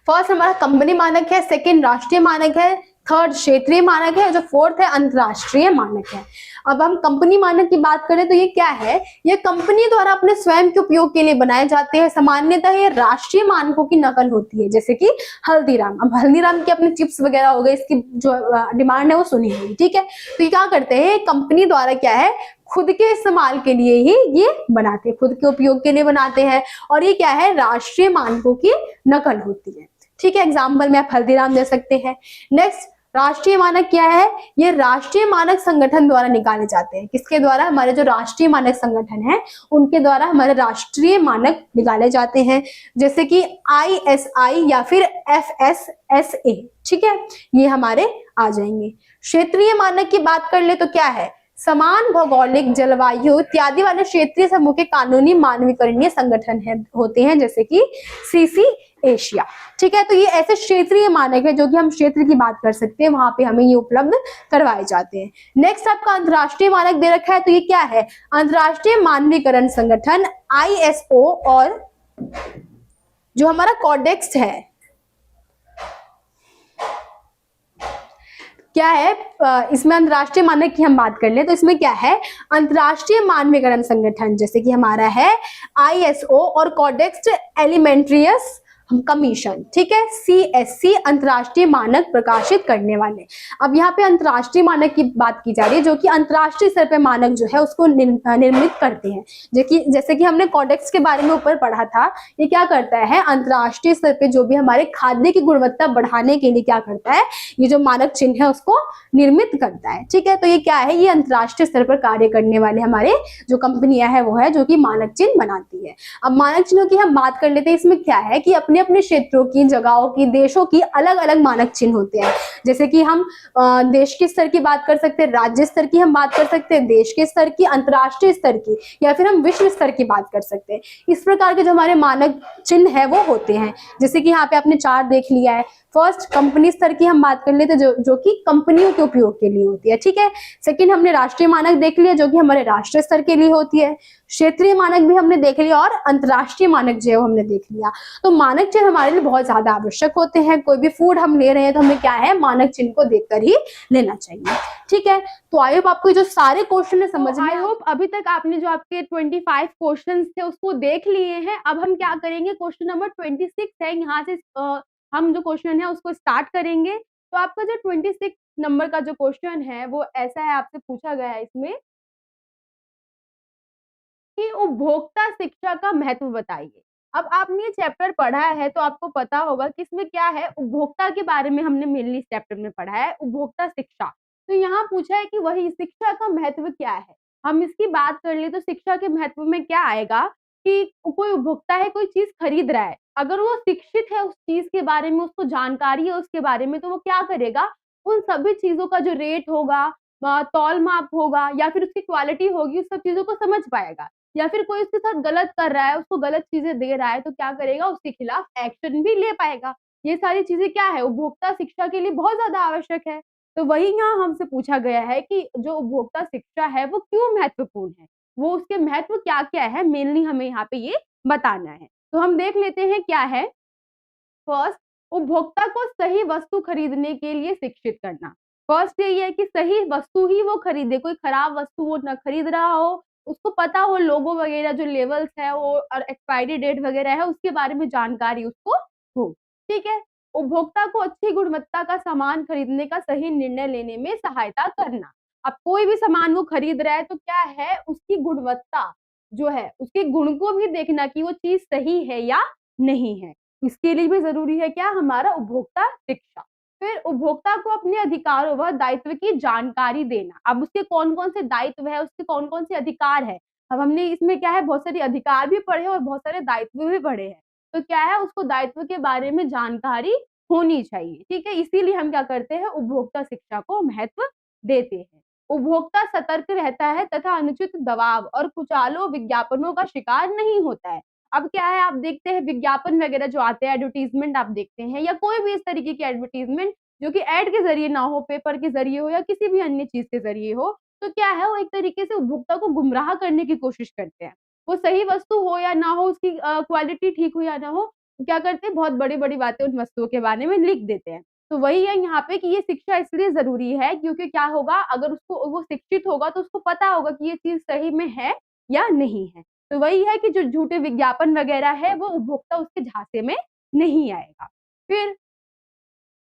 हमारा कंपनी मानक है, सेकेंड राष्ट्रीय मानक है, थर्ड क्षेत्रीय मानक है, जो फोर्थ है अंतरराष्ट्रीय मानक है। अब हम कंपनी मानक की बात करें तो ये क्या है, ये कंपनी द्वारा अपने स्वयं के उपयोग के लिए बनाए जाते हैं। सामान्यतः ये राष्ट्रीय मानकों की नकल होती है, जैसे कि हल्दीराम। अब हल्दीराम के अपने चिप्स वगैरह हो गए, इसकी जो डिमांड है वो सुनी होगी, ठीक है। तो ये क्या करते हैं, कंपनी द्वारा क्या है खुद के इस्तेमाल के लिए ही ये बनाते हैं, खुद के उपयोग के लिए बनाते हैं, और ये क्या है राष्ट्रीय मानकों की नकल होती है, ठीक है। एग्जाम्पल में आप हल्दीराम दे सकते हैं। नेक्स्ट राष्ट्रीय मानक क्या है, ये राष्ट्रीय मानक संगठन द्वारा निकाले जाते हैं। किसके द्वारा, हमारे जो राष्ट्रीय मानक संगठन है उनके द्वारा हमारे राष्ट्रीय मानक निकाले जाते हैं, जैसे कि ISI या फिर FSSA, ठीक है, ये हमारे आ जाएंगे। क्षेत्रीय मानक की बात कर ले तो क्या है, समान भौगोलिक जलवायु इत्यादि वाले क्षेत्रीय समूह के कानूनी मानवीकरणीय संगठन होते हैं, जैसे कि CC एशिया, ठीक है। तो ये ऐसे क्षेत्रीय मानक है जो कि हम क्षेत्र की बात कर सकते हैं, वहां पे हमें ये उपलब्ध करवाए जाते हैं। नेक्स्ट आपका अंतरराष्ट्रीय मानक दे रखा है, तो ये क्या है अंतरराष्ट्रीय मानवीकरण संगठन ISO, और जो हमारा कोडेक्स है क्या है, इसमें अंतरराष्ट्रीय मानक की हम बात कर ले तो इसमें क्या है अंतरराष्ट्रीय मानवीकरण संगठन, जैसे कि हमारा है ISO और कोडेक्स एलिमेंट्रियस कमीशन, ठीक है, CSC अंतरराष्ट्रीय मानक प्रकाशित करने वाले। अब यहाँ पे अंतरराष्ट्रीय मानक की बात की जा रही है, जो कि अंतरराष्ट्रीय स्तर पे मानक जो है उसको निर्मित करते हैं, जैसे कि हमने कोडेक्स के बारे में ऊपर पढ़ा था। ये क्या करता है अंतरराष्ट्रीय स्तर पे जो भी हमारे खाद्य की गुणवत्ता बढ़ाने के लिए क्या करता है, ये जो मानक चिन्ह है उसको निर्मित करता है, ठीक है। तो ये क्या है, ये अंतरराष्ट्रीय स्तर पर कार्य करने वाले हमारे जो कंपनियां है वो है जो कि मानक चिन्ह बनाती है। अब मानक चिन्हों की हम बात कर लेते हैं। इसमें क्या है कि अपने अपने क्षेत्रों की, जगहों की, देशों की अलग अलग मानक चिन्ह होते हैं, जैसे कि हम देश के स्तर की बात कर सकते हैं, राज्य स्तर की हम बात कर सकते हैं, देश के स्तर की, अंतरराष्ट्रीय स्तर की, या फिर हम विश्व स्तर की बात कर सकते हैं। इस प्रकार के जो हमारे मानक चिन्ह है वो होते हैं, जैसे कि यहाँ पे आपने चार्ट देख लिया है। फर्स्ट कंपनी स्तर की हम बात कर लेते हैं जो कि कंपनियों के उपयोग के लिए होती है, ठीक है। सेकंड हमने राष्ट्रीय मानक देख लिया जो कि हमारे राष्ट्रीय स्तर के लिए होती है। क्षेत्रीय मानक भी हमने देख लिया और अंतरराष्ट्रीय मानक जो है वो हमने देख लिया। तो मानक चिन्ह हमारे लिए बहुत ज्यादा आवश्यक होते हैं। कोई भी फूड हम ले रहे हैं तो हमें क्या है मानक चिन्ह को देखकर ही लेना चाहिए, ठीक है। तो आई होप आपको जो सारे क्वेश्चन है समझ में, आई होप अभी तक आपने जो आपके 25 क्वेश्चंस थे उसको देख लिए हैं। अब हम क्या करेंगे, क्वेश्चन नंबर 26 है, यहाँ से हम जो क्वेश्चन है उसको स्टार्ट करेंगे। तो आपका जो 26 नंबर का जो क्वेश्चन है वो ऐसा है, आपसे पूछा गया है इसमें कि उपभोक्ता शिक्षा का महत्व बताइए। अब आपने ये चैप्टर पढ़ा है तो आपको पता होगा कि इसमें क्या है, उपभोक्ता के बारे में हमने मेनली इस चैप्टर में पढ़ा है, उपभोक्ता शिक्षा। तो यहाँ पूछा है कि वही शिक्षा का महत्व क्या है। हम इसकी बात कर ले तो शिक्षा के महत्व में क्या आएगा कि कोई उपभोक्ता है, कोई चीज खरीद रहा है, अगर वो शिक्षित है उस चीज के बारे में, उसको जानकारी है उसके बारे में, तो वो क्या करेगा, उन सभी चीजों का जो रेट होगा, तौल माप होगा या फिर उसकी क्वालिटी होगी, उस सब चीजों को समझ पाएगा। या फिर कोई उसके साथ गलत कर रहा है, उसको गलत चीजें दे रहा है, तो क्या करेगा, उसके खिलाफ एक्शन भी ले पाएगा। ये सारी चीजें क्या है, उपभोक्ता शिक्षा के लिए बहुत ज्यादा आवश्यक है। तो वही यहाँ हमसे पूछा गया है कि जो उपभोक्ता शिक्षा है वो क्यों महत्वपूर्ण है, वो उसके महत्व क्या क्या है, मेनली हमें यहाँ पे ये बताना है। तो हम देख लेते हैं क्या है। फर्स्ट, उपभोक्ता को सही वस्तु खरीदने के लिए शिक्षित करना। फर्स्ट यही है कि सही वस्तु ही वो खरीदे, कोई खराब वस्तु वो न खरीद रहा हो, उसको पता हो लोगो वगैरह जो लेवल्स है वो और एक्सपायरी डेट वगैरह है उसके बारे में जानकारी उसको हो। ठीक है। उपभोक्ता को अच्छी गुणवत्ता का सामान खरीदने का सही निर्णय लेने में सहायता करना। अब कोई भी सामान वो खरीद रहा है तो क्या है, उसकी गुणवत्ता जो है उसके गुण को भी देखना कि वो चीज सही है या नहीं है। इसके लिए भी जरूरी है क्या, हमारा उपभोक्ता शिक्षा। फिर उपभोक्ता को अपने अधिकारों व दायित्व की जानकारी देना। अब उसके कौन कौन से दायित्व है, उसके कौन कौन से अधिकार है। अब हमने इसमें क्या है, बहुत सारे अधिकार भी पढ़े और बहुत सारे दायित्व भी पढ़े हैं। तो क्या है, उसको दायित्व के बारे में जानकारी होनी चाहिए। ठीक है, इसीलिए हम क्या करते हैं, उपभोक्ता शिक्षा को महत्व देते हैं। उपभोक्ता सतर्क रहता है तथा अनुचित दबाव और कुचालो विज्ञापनों का शिकार नहीं होता है। अब क्या है, आप देखते हैं विज्ञापन वगैरह जो आते हैं, एडवर्टीजमेंट आप देखते हैं या कोई भी इस तरीके की एडवर्टीजमेंट जो कि एड के जरिए ना हो, पेपर के जरिए हो या किसी भी अन्य चीज के जरिए हो, तो क्या है, वो एक तरीके से उपभोक्ता को गुमराह करने की कोशिश करते हैं। वो सही वस्तु हो या ना हो, उसकी क्वालिटी ठीक हो या ना हो, क्या करते हैं, बहुत बड़ी बड़ी बातें उन वस्तुओं के बारे में लिख देते हैं। तो वही है यहाँ पे कि ये शिक्षा इसलिए जरूरी है क्योंकि क्या होगा, अगर उसको वो शिक्षित होगा तो उसको पता होगा कि ये चीज सही में है या नहीं है। तो वही है कि जो झूठे विज्ञापन वगैरह है वो उपभोक्ता उसके झांसे में नहीं आएगा। फिर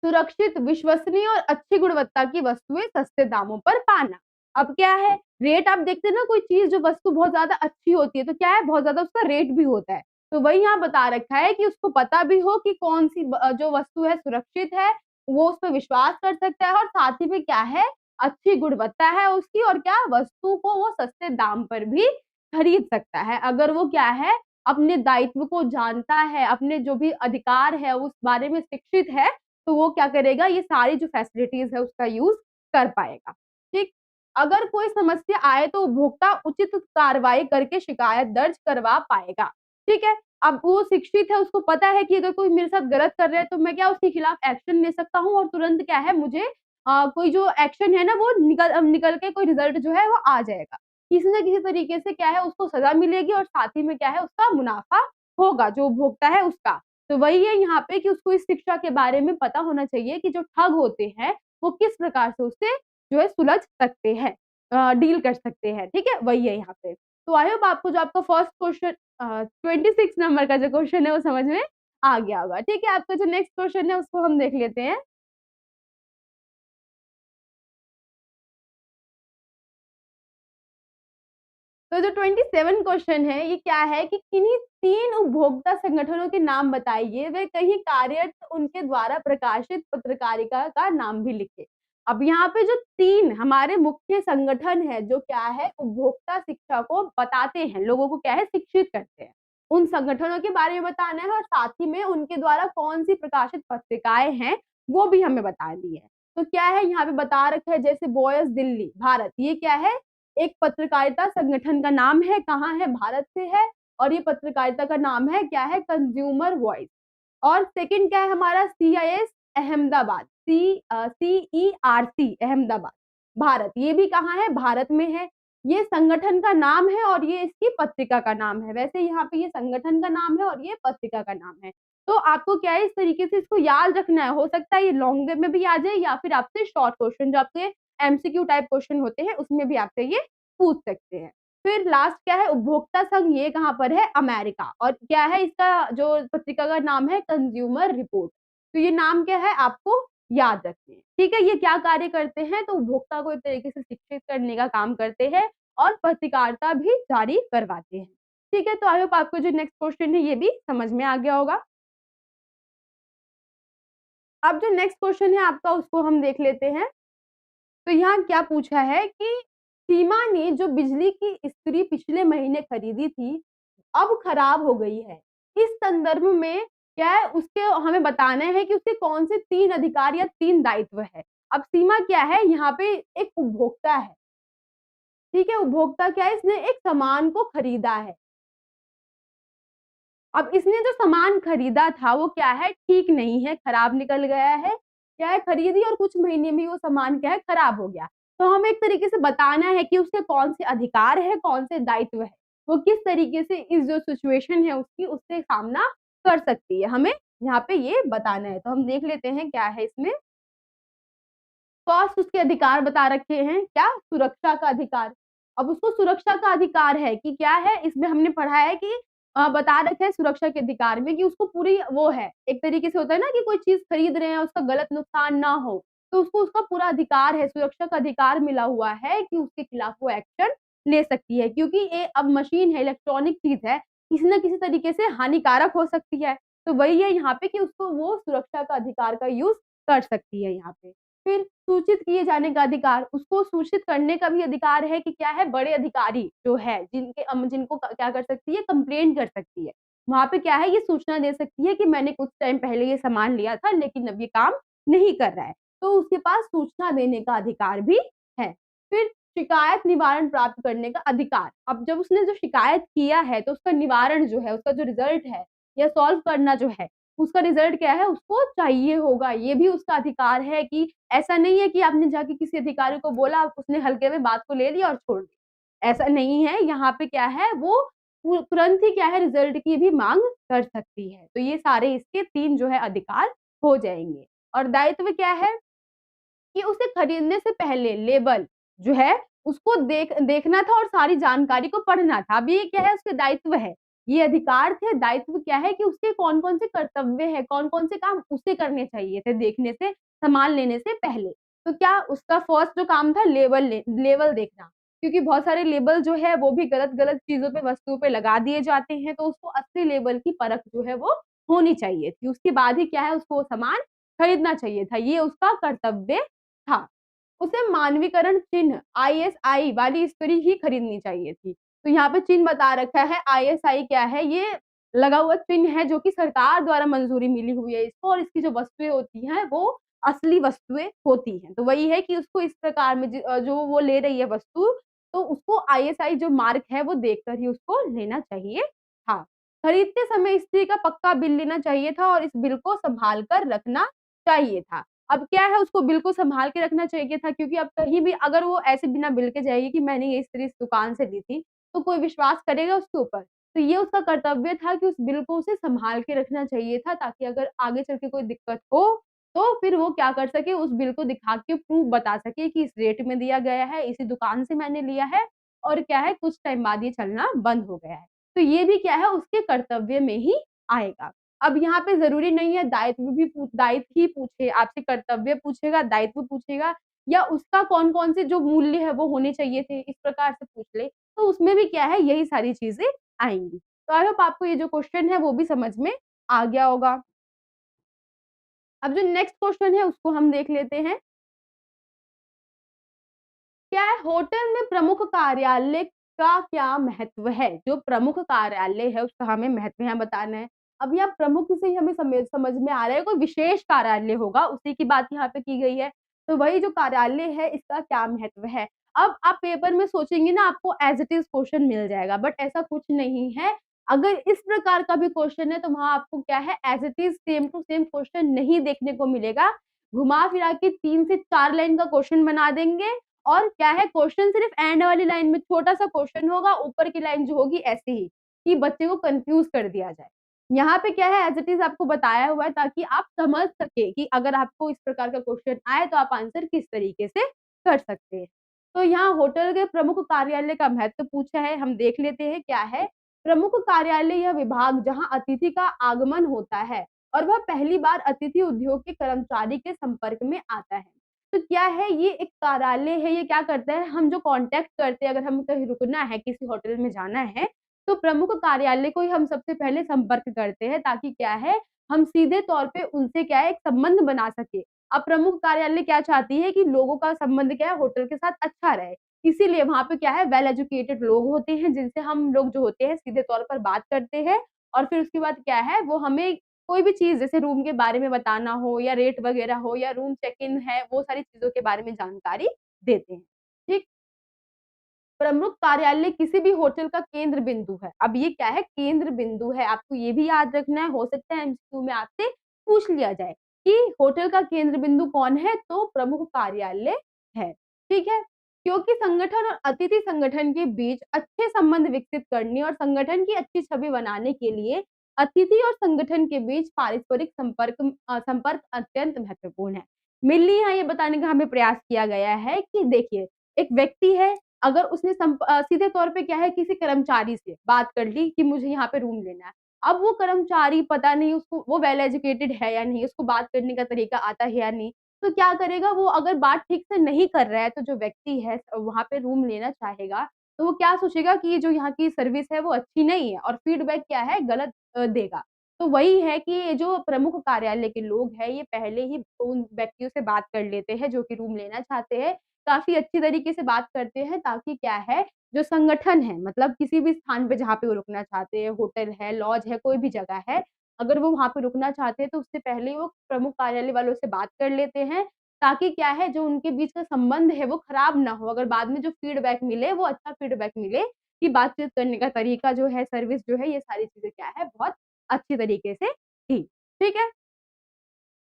सुरक्षित, विश्वसनीय और अच्छी गुणवत्ता की वस्तुएं सस्ते दामों पर पाना। अब क्या है, रेट आप देखते हैं ना, कोई चीज जो वस्तु बहुत ज्यादा अच्छी होती है तो क्या है, बहुत ज्यादा उसका रेट भी होता है। तो वही यहाँ बता रखा है कि उसको पता भी हो कि कौन सी जो वस्तु है सुरक्षित है, वो उस पर विश्वास कर सकता है और साथ ही में क्या है, अच्छी गुणवत्ता है उसकी, और क्या वस्तु को वो सस्ते दाम पर भी खरीद सकता है अगर वो क्या है, अपने दायित्व को जानता है, अपने जो भी अधिकार है उस बारे में शिक्षित है, तो वो क्या करेगा, ये सारी जो फैसिलिटीज है उसका यूज कर पाएगा। ठीक। अगर कोई समस्या आए तो उपभोक्ता उचित कार्रवाई करके शिकायत दर्ज करवा पाएगा। ठीक है। अब वो शिक्षित है, उसको पता है कि अगर कोई मेरे साथ गलत कर रहा है तो मैं क्या उसके खिलाफ एक्शन ले सकता हूँ और तुरंत क्या है, मुझे कोई जो एक्शन है ना वो निकल के कोई रिजल्ट जो है वो आ जाएगा। किसी न किसी तरीके से क्या है, उसको सजा मिलेगी और साथ ही में क्या है, उसका मुनाफा होगा जो उपभोक्ता है उसका। तो वही है यहाँ पे कि उसको इस शिक्षा के बारे में पता होना चाहिए कि जो ठग होते हैं वो किस प्रकार से उससे जो है सुलझ सकते हैं, डील कर सकते हैं। ठीक है, वही है यहाँ पे। तो आई होप आपको जो आपका फर्स्ट क्वेश्चन 26 नंबर का जो क्वेश्चन है वो समझ में आ गया होगा। ठीक है, आपका जो नेक्स्ट क्वेश्चन है उसको हम देख लेते हैं। तो जो 27 क्वेश्चन है ये क्या है कि किन्हीं 3 उपभोक्ता संगठनों के नाम बताइए, वे कहीं कार्यरत उनके द्वारा प्रकाशित पत्रकारिता का नाम भी लिखे। अब यहाँ पे जो 3 हमारे मुख्य संगठन है जो क्या है, उपभोक्ता शिक्षा को बताते हैं, लोगों को क्या है, शिक्षित करते हैं, उन संगठनों के बारे में बताना है और साथ ही में उनके द्वारा कौन सी प्रकाशित पत्रिकाएं हैं वो भी हमें बतानी है। तो क्या है, यहाँ पे बता रखा है जैसे बॉयज दिल्ली भारत, ये क्या है, एक पत्रकारिता संगठन का नाम है, कहाँ है, भारत से है, और ये पत्रकारिता का नाम है क्या है, कंज्यूमर वॉइस। और सेकंड क्या है हमारा, CIS अहमदाबाद, CERC अहमदाबाद भारत, ये भी कहाँ है, भारत में है। ये संगठन का नाम है और ये इसकी पत्रिका का नाम है। वैसे यहाँ पे ये संगठन का नाम है और ये पत्रिका का नाम है। तो आपको क्या है, इस तरीके से इसको याद रखना है। हो सकता है ये लॉन्ग वे में भी आ जाए या फिर आपसे शॉर्ट क्वेश्चन जो आपके MCQ टाइप क्वेश्चन होते हैं उसमें भी आपसे ये पूछ सकते हैं। फिर लास्ट क्या है, उपभोक्ता संघ, ये कहाँ पर है, अमेरिका, और क्या है इसका जो पत्रिका का नाम है, कंज्यूमर रिपोर्ट। तो ये नाम क्या है, आपको याद रखने हैं। ठीक है, ये क्या कार्य करते हैं, तो उपभोक्ता को एक तरीके से शिक्षित करने का काम करते हैं और पत्रकारिता भी जारी करवाते हैं। ठीक है, तो आई होप आपको जो नेक्स्ट क्वेश्चन है ये भी समझ में आ गया होगा। अब जो नेक्स्ट क्वेश्चन है आपका उसको हम देख लेते हैं। तो यहाँ क्या पूछा है कि सीमा ने जो बिजली की इस्त्री पिछले महीने खरीदी थी अब खराब हो गई है। इस संदर्भ में क्या है, उसके हमें बताना है कि उसके कौन से 3 अधिकार या 3 दायित्व है। अब सीमा क्या है, यहाँ पे एक उपभोक्ता है। ठीक है, उपभोक्ता क्या है, इसने एक सामान को खरीदा है। अब इसने जो सामान खरीदा था वो क्या है, ठीक नहीं है, खराब निकल गया है। क्या है, खरीदी और कुछ महीने में वो सामान क्या है, खराब हो गया। तो हमें एक तरीके से बताना है कि उसके कौन से अधिकार है, कौन से दायित्व है। वो किस तरीके से इस जो सिचुएशन है उसकी उससे सामना कर सकती है, हमें यहाँ पे ये बताना है। तो हम देख लेते हैं क्या है इसमें। फर्स्ट उसके अधिकार बता रखे हैं, क्या, सुरक्षा का अधिकार। अब उसको सुरक्षा का अधिकार है कि क्या है, इसमें हमने पढ़ा है कि बता रखा है सुरक्षा के अधिकार में कि उसको पूरी वो है, एक तरीके से होता है ना कि कोई चीज खरीद रहे हैं उसका गलत नुकसान ना हो, तो उसको उसका पूरा अधिकार है, सुरक्षा का अधिकार मिला हुआ है कि उसके खिलाफ वो एक्शन ले सकती है, क्योंकि ये अब मशीन है, इलेक्ट्रॉनिक चीज है, किसी न किसी तरीके से हानिकारक हो सकती है। तो वही है यहाँ पे कि उसको वो सुरक्षा का अधिकार का यूज कर सकती है यहाँ पे। फिर सूचित किए जाने का अधिकार, उसको सूचित करने का भी अधिकार है कि क्या है, बड़े अधिकारी जो है जिनको क्या कर सकती है, कंप्लेंट कर सकती है। वहाँ पे क्या है, ये सूचना दे सकती है कि मैंने कुछ टाइम पहले ये सामान लिया था लेकिन अब ये काम नहीं कर रहा है, तो उसके पास सूचना देने का अधिकार भी है। फिर शिकायत निवारण प्राप्त करने का अधिकार, अब जब उसने जो शिकायत किया है तो उसका निवारण जो है, उसका जो रिजल्ट है या सॉल्व करना जो है, उसका रिजल्ट क्या है, उसको चाहिए होगा, ये भी उसका अधिकार है। कि ऐसा नहीं है कि आपने जाके किसी अधिकारी को बोला, उसने हल्के में बात को ले लिया और छोड़ दी, ऐसा नहीं है। यहाँ पे क्या है, वो तुरंत ही क्या है, रिजल्ट की भी मांग कर सकती है। तो ये सारे इसके 3 जो है अधिकार हो जाएंगे। और दायित्व क्या है कि उसे खरीदने से पहले लेबल जो है उसको देखना था और सारी जानकारी को पढ़ना था। अब ये क्या है, उसके दायित्व है, ये अधिकार थे। दायित्व क्या है कि उसके कौन-कौन से कर्तव्य है, कौन-कौन से काम उसे करने चाहिए थे देखने से, सामान लेने से पहले। तो क्या उसका फर्स्ट जो काम था, लेबल देखना, क्योंकि बहुत सारे लेबल जो है वो भी गलत-गलत चीज़ों पे, वस्तुओं पे लगा दिए जाते हैं, तो उसको असली लेबल की परख जो है वो होनी चाहिए थी। उसके बाद ही क्या है, उसको वो सामान खरीदना चाहिए था, ये उसका कर्तव्य था। उसे मानवीकरण चिन्ह आईएसआई वाली स्त्री ही खरीदनी चाहिए थी। तो यहाँ पे चिन्ह बता रखा है, आईएसआई क्या है, ये लगा हुआ चिन्ह है जो कि सरकार द्वारा मंजूरी मिली हुई है इसको, और इसकी जो वस्तुएं होती हैं वो असली वस्तुएं होती हैं। तो वही है कि उसको इस प्रकार में जो वो ले रही है वस्तु, तो उसको आईएसआई जो मार्क है वो देखकर ही उसको लेना चाहिए था। खरीदते समय स्त्री का पक्का बिल लेना चाहिए था और इस बिल को संभाल कर रखना चाहिए था। अब क्या है, उसको बिल को सँभाल के रखना चाहिए था, क्योंकि अब कहीं भी अगर वो ऐसे बिना बिल के जाएगी कि मैंने ये इस्त्री इस दुकान से ली थी, तो कोई विश्वास करेगा उसके ऊपर? तो ये उसका कर्तव्य था कि उस बिल को उसे सँभाल के रखना चाहिए था, ताकि अगर आगे चल के कोई दिक्कत हो, तो फिर वो क्या कर सके, उस बिल को दिखा के प्रूफ़ बता सके कि इस रेट में दिया गया है, इसी दुकान से मैंने लिया है, और क्या है, कुछ टाइम बाद ये चलना बंद हो गया है। तो ये भी क्या है, उसके कर्तव्य में ही आएगा। अब यहाँ पे ज़रूरी नहीं है दायित्व ही पूछे, आपसे कर्तव्य पूछेगा, दायित्व पूछेगा, या उसका कौन-कौन से जो मूल्य है वो होने चाहिए थे, इस प्रकार से पूछ ले, तो उसमें भी क्या है, यही सारी चीज़ें आएँगी। तो आई होप आपको ये जो क्वेश्चन है वो भी समझ में आ गया होगा। अब जो नेक्स्ट क्वेश्चन है उसको हम देख लेते हैं। क्या है, होटल में प्रमुख कार्यालय का क्या महत्व है? जो प्रमुख कार्यालय है उसका हमें महत्व यहाँ बताना है। अब यहाँ प्रमुख से ही हमें समझ में आ रहा है, कोई विशेष कार्यालय होगा, उसी की बात यहाँ पे की गई है। तो वही जो कार्यालय है इसका क्या महत्व है? अब आप पेपर में सोचेंगे ना, आपको एज़ इट इज़ क्वेश्चन मिल जाएगा, बट ऐसा कुछ नहीं है। अगर इस प्रकार का भी क्वेश्चन है तो वहाँ आपको क्या है, as it is same to same question नहीं देखने को मिलेगा। घुमा-फिरा के 3 से 4 लाइन का क्वेश्चन बना देंगे, और क्या है, क्वेश्चन सिर्फ एंड वाली लाइन में छोटा-सा क्वेश्चन होगा, ऊपर की लाइन जो होगी ऐसे ही, कि बच्चे को कन्फ्यूज़ कर दिया जाए। यहाँ पे क्या है, एज़ इट इज़ आपको बताया हुआ है ताकि आप समझ सकें कि अगर आपको इस प्रकार का क्वेश्चन आए तो आप आंसर किस तरीके से कर सकते हैं। तो यहाँ होटल के प्रमुख कार्यालय का महत्व पूछा है, हम देख लेते हैं क्या है। प्रमुख कार्यालय यह विभाग जहाँ अतिथि का आगमन होता है और वह पहली बार अतिथि उद्योग के कर्मचारी के संपर्क में आता है। तो क्या है, ये एक कार्यालय है, ये क्या करता है, हम जो कॉन्टैक्ट करते हैं, अगर हमें कहीं रुकना है, किसी होटल में जाना है, तो प्रमुख कार्यालय को ही हम सबसे पहले संपर्क करते हैं, ताकि क्या है, हम सीधे तौर पे उनसे क्या है, एक संबंध बना सके। अब प्रमुख कार्यालय क्या चाहती है कि लोगों का संबंध क्या है, होटल के साथ अच्छा रहे। इसीलिए वहाँ पे क्या है, वेल एजुकेटेड लोग होते हैं, जिनसे हम लोग जो होते हैं सीधे तौर पर बात करते हैं, और फिर उसके बाद क्या है, वो हमें कोई भी चीज़ जैसे रूम के बारे में बताना हो या रेट वगैरह हो या रूम चेक इन है, वो सारी चीज़ों के बारे में जानकारी देते हैं। ठीक? प्रमुख कार्यालय किसी भी होटल का केंद्र बिंदु है। अब ये क्या है, केंद्र बिंदु है, आपको ये भी याद रखना है, हो सकता है एमसीक्यू में आपसे पूछ लिया जाए कि होटल का केंद्र बिंदु कौन है, तो प्रमुख कार्यालय है। ठीक है? क्योंकि संगठन और अतिथि संगठन के बीच अच्छे संबंध विकसित करने और संगठन की अच्छी छवि बनाने के लिए अतिथि और संगठन के बीच पारस्परिक संपर्क अत्यंत महत्वपूर्ण है। मेनली यहाँ ये बताने का हमें प्रयास किया गया है कि देखिए, एक व्यक्ति है, अगर उसने सीधे तौर पे क्या है, किसी कर्मचारी से बात कर ली कि मुझे यहाँ पे रूम लेना है। अब वो कर्मचारी पता नहीं उसको वो वेल एजुकेटेड है या नहीं, उसको बात करने का तरीका आता है या नहीं, तो क्या करेगा वो, अगर बात ठीक से नहीं कर रहा है तो जो व्यक्ति है वहाँ पे रूम लेना चाहेगा, तो वो क्या सोचेगा कि ये जो यहाँ की सर्विस है वो अच्छी नहीं है और फीडबैक क्या है, गलत देगा। तो वही है कि ये जो प्रमुख कार्यालय के लोग हैं, ये पहले ही उन व्यक्तियों से बात कर लेते हैं जो कि रूम लेना चाहते हैं। काफ़ी अच्छी तरीके से बात करते हैं, ताकि क्या है, जो संगठन है, मतलब किसी भी स्थान पे जहाँ पे वो रुकना चाहते हैं, होटल है, लॉज है, कोई भी जगह है, अगर वो वहाँ पे रुकना चाहते हैं तो उससे पहले वो प्रमुख कार्यालय वालों से बात कर लेते हैं, ताकि क्या है, जो उनके बीच का संबंध है वो खराब ना हो। अगर बाद में जो फीडबैक मिले वो अच्छा फीडबैक मिले, कि बातचीत करने का तरीका जो है, सर्विस जो है, ये सारी चीज़ें क्या है, बहुत अच्छी तरीके से थी। ठीक है?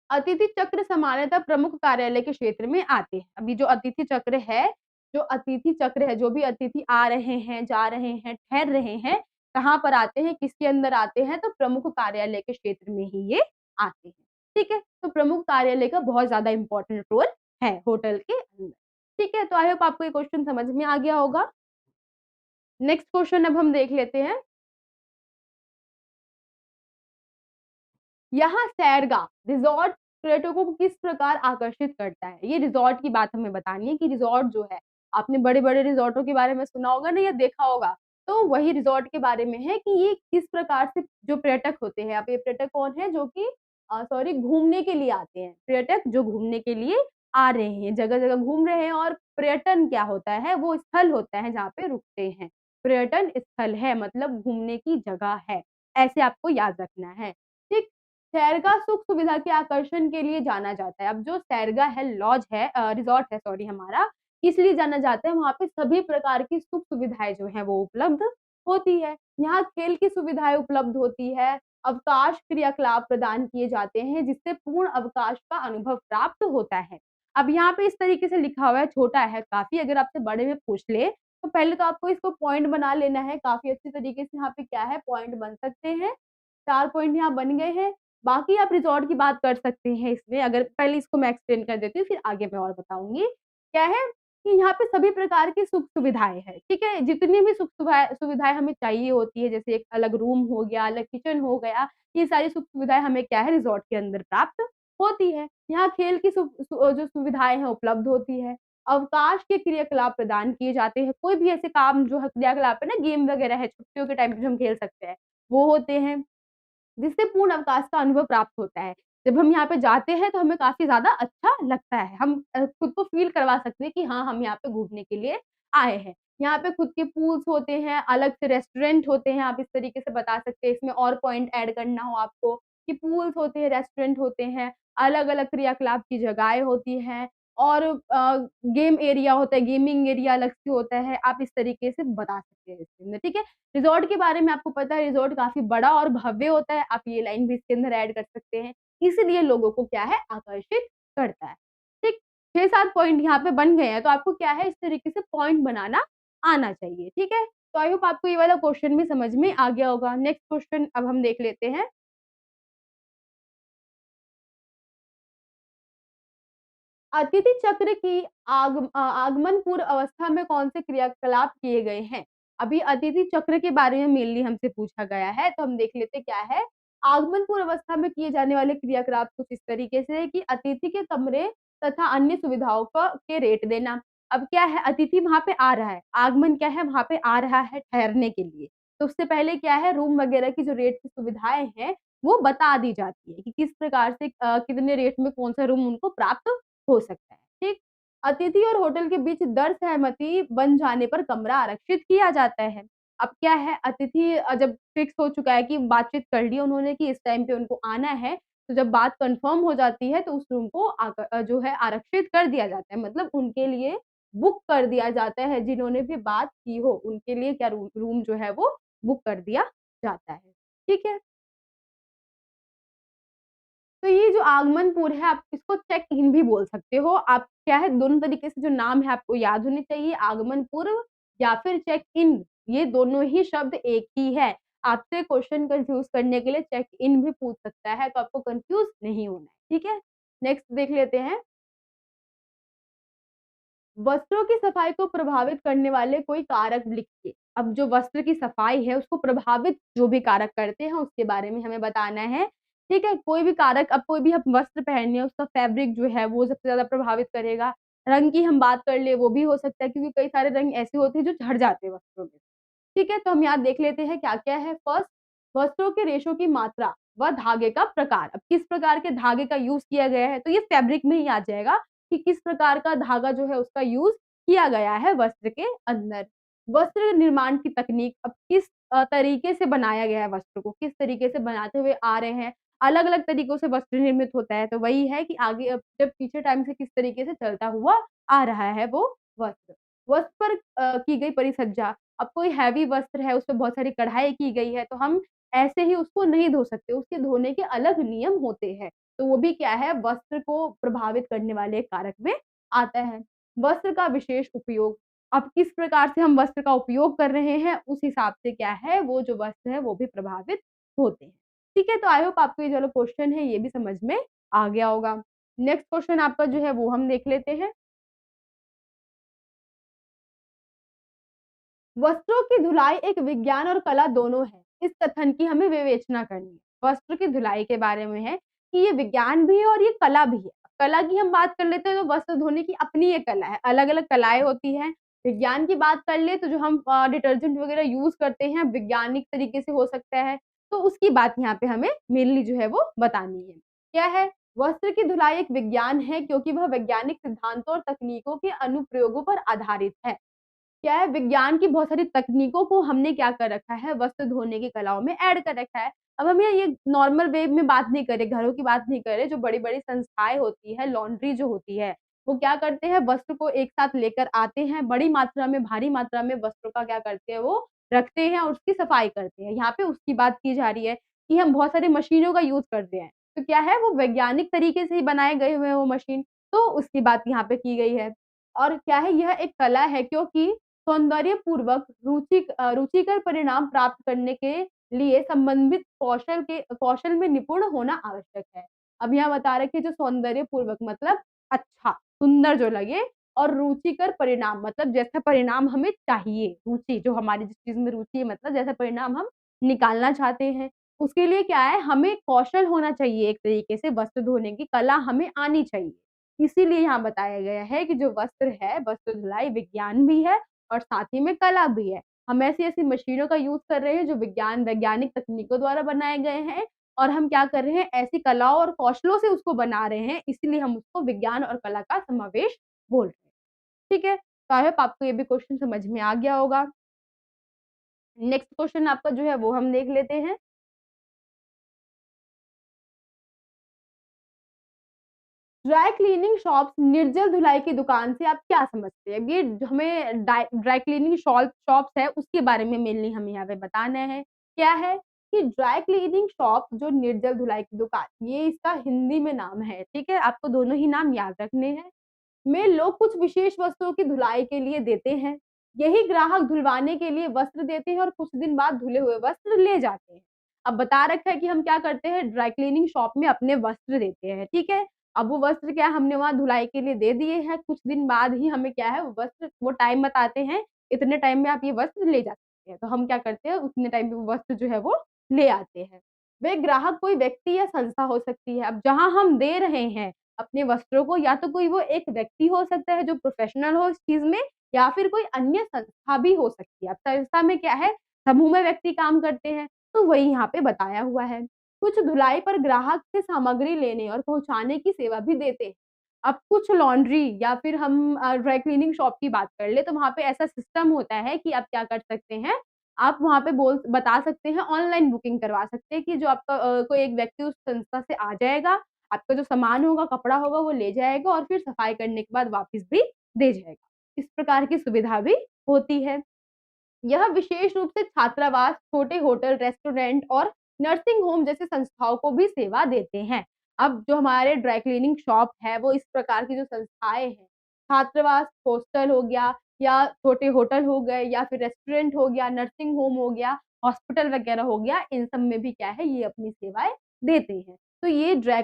अतिथि चक्र सामान्यतः प्रमुख कार्यालय के क्षेत्र में आते हैं। अभी जो अतिथि चक्र है, जो भी अतिथि आ रहे हैं, जा रहे हैं, ठहर रहे हैं, कहाँ पर आते हैं, किसके अंदर आते हैं, तो प्रमुख कार्यालय के क्षेत्र में ही ये आते हैं। ठीक है? तो प्रमुख कार्यालय का बहुत ज़्यादा इम्पोर्टेंट रोल है होटल के अंदर। ठीक है? तो आई होप आपको ये क्वेश्चन समझ में आ गया होगा। नेक्स्ट क्वेश्चन अब हम देख लेते हैं। यहाँ सैरगाह रिज़ॉर्ट पर्यटकों को किस प्रकार आकर्षित करता है? ये रिज़ॉर्ट की बात हमें बतानी है कि रिज़ॉर्ट जो है, आपने बड़े-बड़े रिज़ॉर्टों के बारे में सुना होगा ना या देखा होगा, तो वही रिज़ॉर्ट के बारे में है कि ये किस प्रकार से जो पर्यटक होते हैं, अब ये पर्यटक कौन है, जो कि सॉरी, घूमने के लिए आते हैं। पर्यटक जो घूमने के लिए आ रहे हैं, जगह-जगह घूम रहे हैं, और पर्यटन क्या होता है, वो स्थल होता है जहाँ पे रुकते हैं। पर्यटन स्थल है मतलब घूमने की जगह है, ऐसे आपको याद रखना है। ठीक? सैरगाह सुख-सुविधा के आकर्षण के लिए जाना जाता है। अब जो सैरगाह है, लॉज है, रिज़ॉर्ट है सॉरी हमारा, इसलिए जाना जाता है, वहाँ पे सभी प्रकार की सुख-सुविधाएँ जो हैं वो उपलब्ध होती है। यहाँ खेल की सुविधाएँ उपलब्ध होती है, अवकाश क्रियाकलाप प्रदान किए जाते हैं, जिससे पूर्ण अवकाश का अनुभव प्राप्त होता है। अब यहाँ पे इस तरीके से लिखा हुआ है, छोटा है काफ़ी, अगर आपसे बड़े में पूछ ले, तो पहले तो आपको इसको पॉइंट बना लेना है, काफ़ी अच्छी तरीके से यहाँ पे क्या है, पॉइंट बन सकते हैं। 4 पॉइंट यहाँ बन गए हैं। बाकी आप रिज़ॉर्ट की बात कर सकते हैं इसमें, अगर पहले इसको मैं एक्सप्लेन कर देती हूँ, फिर आगे मैं और बताऊँगी। क्या है कि यहाँ पे सभी प्रकार की सुख-सुविधाएँ हैं, ठीक है? जितनी भी सुविधाएँ हमें चाहिए होती है, जैसे एक अलग रूम हो गया, अलग किचन हो गया, ये सारी सुख-सुविधाएँ हमें क्या है, रिज़ॉर्ट के अंदर प्राप्त होती है। यहाँ खेल की जो सुविधाएँ हैं उपलब्ध होती है। अवकाश के क्रियाकलाप प्रदान किए जाते हैं, कोई भी ऐसे काम जो है, क्रियाकलाप है ना, गेम वगैरह है, छुट्टियों के टाइम पे जो हम खेल सकते हैं, वो होते हैं। जिससे पूर्ण अवकाश का अनुभव प्राप्त होता है। जब हम यहाँ पे जाते हैं तो हमें काफ़ी ज़्यादा अच्छा लगता है। हम खुद को फ़ील करवा सकते हैं कि हाँ, हम यहाँ पे घूमने के लिए आए हैं। यहाँ पे खुद के पूल्स होते हैं, अलग से रेस्टोरेंट होते हैं, आप इस तरीके से बता सकते हैं। इसमें और पॉइंट ऐड करना हो आपको कि पूल्स होते हैं, रेस्टोरेंट होते हैं, अलग-अलग क्रियाकलाप की जगहें होती हैं, और गेम एरिया होता है, गेमिंग एरिया अलग से होता है। आप इस तरीके से बता सकते हैं इसके अंदर, ठीक है? रिज़ॉर्ट के बारे में आपको पता है, रिज़ॉर्ट काफ़ी बड़ा और भव्य होता है, आप ये लाइन भी इसके अंदर ऐड कर सकते हैं, इसलिए लोगों को क्या है, आकर्षित करता है। ठीक? 6-7 पॉइंट यहाँ पे बन गए हैं, तो आपको क्या है, इस तरीके से पॉइंट बनाना आना चाहिए, ठीक है? तो आई होप आपको ये वाला क्वेश्चन भी समझ में आ गया होगा। नेक्स्ट क्वेश्चन अब हम देख लेते हैं। अतिथि चक्र की आगमन पूर्व अवस्था में कौन से क्रियाकलाप किए गए हैं? अभी अतिथि चक्र के बारे में मेनली हमसे पूछा गया है, तो हम देख लेते हैं क्या है। आगमन पूर्व अवस्था में किए जाने वाले क्रियाकलाप कुछ इस तरीके से है कि अतिथि के कमरे तथा अन्य सुविधाओं का के रेट देना। अब क्या है, अतिथि वहाँ पे आ रहा है, आगमन क्या है, वहाँ पे आ रहा है ठहरने के लिए। तो उससे पहले क्या है, रूम वगैरह की जो रेट की सुविधाएँ हैं, वो बता दी जाती है कि किस प्रकार से कितने रेट में कौन-सा रूम उनको प्राप्त हो सकता है, ठीक? अतिथि और होटल के बीच दर सहमति बन जाने पर कमरा आरक्षित किया जाता है। अब क्या है, अतिथि जब फिक्स हो चुका है कि बातचीत कर ली उन्होंने कि इस टाइम पे उनको आना है, तो जब बात कन्फर्म हो जाती है तो उस रूम को जो है आरक्षित कर दिया जाता है। मतलब उनके लिए बुक कर दिया जाता है, जिन्होंने भी बात की हो, उनके लिए क्या रूम जो है वो बुक कर दिया जाता है। ठीक है? तो ये जो आगमन पूर्व है आप इसको चेक इन भी बोल सकते हो। आप क्या है दोनों तरीके से जो नाम है आपको याद होने चाहिए, आगमन पूर्व या फिर चेक इन, ये दोनों ही शब्द एक ही है। आपसे क्वेश्चन कंफ्यूज करने के लिए चेक इन भी पूछ सकता है, तो आपको कंफ्यूज नहीं होना है, ठीक है। नेक्स्ट देख लेते हैं, वस्त्रों की सफाई को प्रभावित करने वाले कोई कारक लिखिए। अब जो वस्त्र की सफाई है उसको प्रभावित जो भी कारक करते हैं उसके बारे में हमें बताना है, ठीक है। कोई भी कारक, अब कोई भी हम वस्त्र पहन रहे हैं उसका फैब्रिक जो है वो सबसे ज़्यादा प्रभावित करेगा। रंग की हम बात कर ले वो भी हो सकता है, क्योंकि कई सारे रंग ऐसे होते हैं जो झड़ जाते हैं वस्त्रों में। ठीक है, तो हम यहाँ देख लेते हैं क्या-क्या है। फर्स्ट, वस्त्रों के रेशों की मात्रा व धागे का प्रकार। अब किस प्रकार के धागे का यूज़ किया गया है, तो ये फैब्रिक में ही आ जाएगा कि किस प्रकार का धागा जो है उसका यूज़ किया गया है वस्त्र के अंदर। वस्त्र निर्माण की तकनीक, अब किस तरीके से बनाया गया है वस्त्र को, किस तरीके से बनाते हुए आ रहे हैं। अलग-अलग तरीकों से वस्त्र निर्मित होता है, तो वही है कि आगे अब जब पीछे टाइम से किस तरीके से चलता हुआ आ रहा है वो वस्त्र। वस्त्र पर की गई परिसज्जा, अब कोई हैवी वस्त्र है, उसपे बहुत सारी कढ़ाई की गई है, तो हम ऐसे ही उसको नहीं धो सकते, उसके धोने के अलग नियम होते हैं। तो वो भी क्या है, वस्त्र को प्रभावित करने वाले कारक में आता है। वस्त्र का विशेष उपयोग, अब किस प्रकार से हम वस्त्र का उपयोग कर रहे हैं, उस हिसाब से क्या है, वो जो वस्त्र है, वो भी प्रभावित होते हैं। ठीक है, तो आई होप आपको ये जो क्वेश्चन है, ये भी समझ में आ गया होगा। नेक्स्ट क्वेश्चन आपका जो है, वो हम देख लेते हैं। वस्त्रों की धुलाई एक विज्ञान और कला दोनों है। इस कथन की हमें विवेचना करनी है। वस्त्र की धुलाई के बारे में है कि ये विज्ञान भी है और ये कला भी है। कला की हम बात कर लेते हैं तो वस्त्र धोने की अपनी एक कला है, अलग-अलग कलाएँ होती हैं। विज्ञान की बात कर ले तो जो हम डिटर्जेंट वगैरह यूज़ करते हैं, वैज्ञानिक तरीके से हो सकता है, तो उसकी बात यहाँ पे हमें मेनली जो है वो बतानी है। क्या है? वस्त्र की धुलाई एक विज्ञान है क्योंकि वह वैज्ञानिक सिद्धांतों और तकनीकों के अनुप्रयोगों पर आधारित है। क्या है, विज्ञान की बहुत सारी तकनीकों को हमने क्या कर रखा है, वस्त्र धोने की कलाओं में ऐड कर रखा है। अब हम ये नॉर्मल वे में बात नहीं कर रहे, घरों की बात नहीं कर रहे, जो बड़ी-बड़ी संस्थाएँ होती है, लॉन्ड्री जो होती है, वो क्या करते हैं, वस्त्र को एक साथ लेकर आते हैं, बड़ी मात्रा में, भारी मात्रा में वस्त्रों का क्या करते हैं वो रखते हैं और उसकी सफाई करते हैं। यहाँ पे उसकी बात की जा रही है कि हम बहुत सारी मशीनों का यूज़ करते हैं, तो क्या है, वो वैज्ञानिक तरीके से ही बनाए गए हुए हैं वो मशीन, तो उसकी बात यहाँ पे की गई है। और क्या है, यह एक कला है क्योंकि सौंदर्यपूर्वक रुचिकर परिणाम प्राप्त करने के लिए संबंधित कौशल में निपुण होना आवश्यक है। अब यहाँ बता रहे कि जो सौंदर्यपूर्वक मतलब अच्छा, सुंदर जो लगे, और रुचिकर परिणाम मतलब जैसा परिणाम हमें चाहिए, रुचि जो हमारी जिस चीज़ में रुचि है मतलब जैसा परिणाम हम निकालना चाहते हैं, उसके लिए क्या है, हमें कौशल होना चाहिए, एक तरीके से वस्त्र धोने की कला हमें आनी चाहिए। इसीलिए यहाँ बताया गया है कि जो वस्त्र है, वस्त्र धुलाई विज्ञान भी है और साथ ही में कला भी है। हम ऐसी-ऐसी मशीनों का यूज़ कर रहे हैं जो वैज्ञानिक तकनीकों द्वारा बनाए गए हैं और हम क्या कर रहे हैं, ऐसी कलाओं और कौशलों से उसको बना रहे हैं, इसीलिए हम उसको विज्ञान और कला का समावेश बोल रहे हैं। ठीक है? तो आई होप आपको ये भी क्वेश्चन समझ में आ गया होगा। नेक्स्ट क्वेश्चन आपका जो है वो हम देख लेते हैं। ड्राई क्लीनिंग शॉप्स निर्जल धुलाई की दुकान से आप क्या समझते हैं? ये जो हमें ड्राई क्लीनिंग शॉप्स है उसके बारे में मेनली हमें यहाँ पे बताना है। क्या है कि ड्राई क्लीनिंग शॉप जो निर्जल धुलाई की दुकान, ये इसका हिंदी में नाम है, ठीक है? आपको दोनों ही नाम याद रखने हैं। में लोग कुछ विशेष वस्तुओं की धुलाई के लिए देते हैं। यही ग्राहक धुलवाने के लिए वस्त्र देते हैं और कुछ दिन बाद धुले हुए वस्त्र ले जाते हैं। अब बता रखा है कि हम क्या करते हैं, ड्राई क्लीनिंग शॉप में अपने वस्त्र देते हैं, ठीक है? अब वो वस्त्र क्या हमने वहाँ धुलाई के लिए दे दिए हैं, कुछ दिन बाद ही हमें क्या है वो वस्त्र, वो टाइम बताते हैं, इतने टाइम में आप ये वस्त्र ले जा सकते हैं। तो हम क्या करते हैं, उतने टाइम में वो वस्त्र जो है वो ले आते हैं। वे ग्राहक कोई व्यक्ति या संस्था हो सकती है। अब जहाँ हम दे रहे हैं अपने वस्त्रों को, या तो कोई वो एक व्यक्ति हो सकता है जो प्रोफेशनल हो इस चीज़ में, या फिर कोई अन्य संस्था भी हो सकती है। अब संस्था में क्या है, समूह में व्यक्ति काम करते हैं, तो वही यहाँ पे बताया हुआ है। कुछ धुलाई पर ग्राहक से सामग्री लेने और पहुँचाने की सेवा भी देते हैं। अब कुछ लॉन्ड्री या फिर हम ड्राई क्लीनिंग शॉप की बात कर लें, तो वहाँ पे ऐसा सिस्टम होता है कि आप क्या कर सकते हैं, आप वहाँ पे बता सकते हैं, ऑनलाइन बुकिंग करवा सकते हैं कि जो आपका कोई एक व्यक्ति उस संस्था से आ जाएगा, आपका जो सामान होगा, कपड़ा होगा वो ले जाएगा और फिर सफाई करने के बाद वापस भी दे जाएगा। इस प्रकार की सुविधा भी होती है। यह विशेष रूप से छात्रावास, छोटे होटल, रेस्टोरेंट और नर्सिंग होम जैसे संस्थाओं को भी सेवा देते हैं। अब जो हमारे ड्राई क्लीनिंग शॉप है वो इस प्रकार की जो संस्थाएं हैं, छात्रावास, हॉस्टल हो गया या छोटे होटल हो गए या फिर रेस्टोरेंट हो गया, नर्सिंग होम हो गया, हॉस्पिटल वगैरह हो गया, इन सब में भी क्या है ये अपनी सेवाएं देते हैं। तो ये ड्राई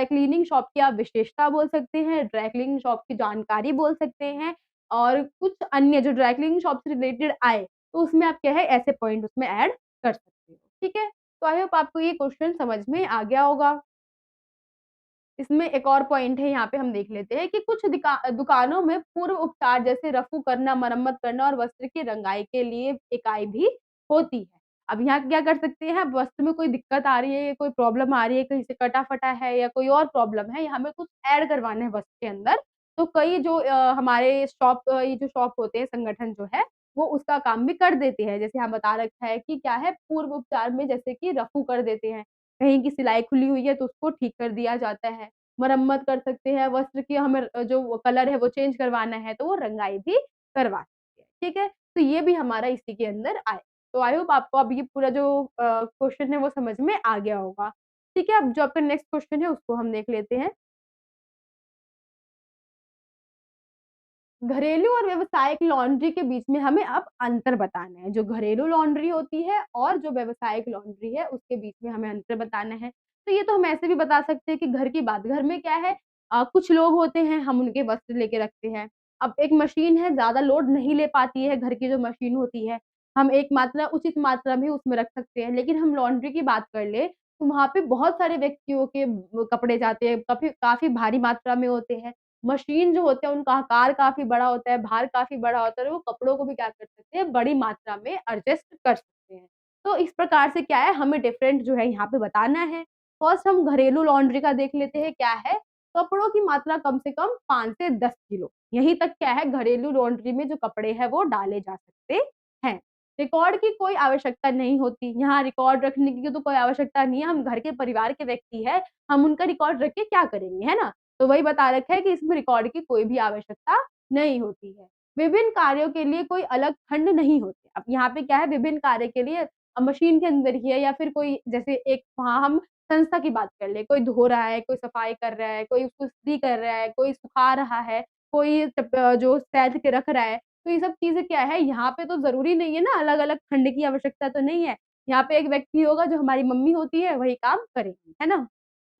क्लीनिंग शॉप की आप विशेषता बोल सकते हैं, ड्राई क्लीनिंग शॉप की जानकारी बोल सकते हैं और कुछ अन्य जो ड्राई क्लीनिंग शॉप से रिलेटेड आए तो उसमें आप क्या है ऐसे पॉइंट उसमें ऐड कर सकते हो। ठीक है? तो आई होप आपको ये क्वेश्चन समझ में आ गया होगा। इसमें एक और पॉइंट है यहाँ पे हम देख लेते हैं कि कुछ दुकानों में पूर्व उपचार जैसे रफू करना, मरम्मत करना और वस्त्र की रंगाई के लिए इकाई भी होती है। अब यहाँ क्या कर सकते हैं, अब वस्त्र में कोई दिक्कत आ रही है, कोई प्रॉब्लम आ रही है, कहीं से कटा-फटा है या कोई और प्रॉब्लम है या हमें कुछ ऐड करवाना है वस्त्र के अंदर, तो कई जो हमारे ये जो शॉप होते हैं, संगठन जो है, वो उसका काम भी कर देते हैं। जैसे यहाँ बता रखा है कि क्या है पूर्व उपचार में जैसे कि रफू कर देते हैं। कहीं की सिलाई खुली हुई है तो उसको ठीक कर दिया जाता है। मरम्मत कर सकते हैं, वस्त्र की हमें जो कलर है वो चेंज करवाना है तो वो रंगाई भी करवा सकते हैं, ठीक है? तो ये भी हमारा इसी के अंदर आए। तो आई होप आपको अब ये पूरा जो क्वेश्चन है वो समझ में आ गया होगा। ठीक है, अब जो आपका नेक्स्ट क्वेश्चन है उसको हम देख लेते हैं। घरेलू और व्यावसायिक लॉन्ड्री के बीच में हमें अब अंतर बताना है। जो घरेलू लॉन्ड्री होती है और जो व्यावसायिक लॉन्ड्री है, उसके बीच में हमें अंतर बताना है। तो ये तो हम ऐसे भी बता सकते हैं कि घर की बात, घर में क्या है कुछ लोग होते हैं, हम उनके वस्त्र लेके रखते हैं। अब एक मशीन है, ज़्यादा लोड नहीं ले पाती है, घर की जो मशीन होती है, हम एक मात्रा उचित मात्रा में उसमें रख सकते हैं। लेकिन हम लॉन्ड्री की बात कर लें, तो वहाँ पे बहुत सारे व्यक्तियों के कपड़े जाते हैं, काफ़ी काफ़ी भारी मात्रा में होते हैं। मशीन जो होते हैं उनका आकार काफ़ी बड़ा होता है, भार काफ़ी बड़ा होता है और वो कपड़ों को भी क्या कर सकते हैं बड़ी मात्रा में एडजस्ट कर सकते हैं। तो इस प्रकार से क्या है हमें डिफरेंट जो है यहाँ पे बताना है। फर्स्ट हम घरेलू लॉन्ड्री का देख लेते हैं क्या है, कपड़ों की मात्रा कम से कम 5 से 10 किलो, यहीं तक क्या है घरेलू लॉन्ड्री में जो कपड़े हैं वो डाले जा सकते हैं। रिकॉर्ड की कोई आवश्यकता नहीं होती, यहाँ रिकॉर्ड रखने की तो कोई आवश्यकता नहीं है, हम घर के परिवार के व्यक्ति हैं, हम उनका रिकॉर्ड रख के क्या करेंगे, है ना? तो वही बता रखा है कि इसमें रिकॉर्ड की कोई भी आवश्यकता नहीं होती है। विभिन्न कार्यों के लिए कोई अलग खंड नहीं होते। अब यहाँ पे क्या है विभिन्न कार्य के लिए मशीन के अंदर ही है या फिर कोई जैसे एक वहाँ हम संस्था की बात कर ले, कोई धो रहा है, कोई सफाई कर रहा है, कोई उसको इस्त्री कर रहा है, कोई सुखा रहा है, कोई जो सैंत के रख रहा है। तो ये सब चीज़ें क्या है यहाँ पे तो ज़रूरी नहीं है ना अलग-अलग खंड की आवश्यकता तो नहीं है। यहाँ पे एक व्यक्ति होगा जो हमारी मम्मी होती है वही काम करेगी, है ना?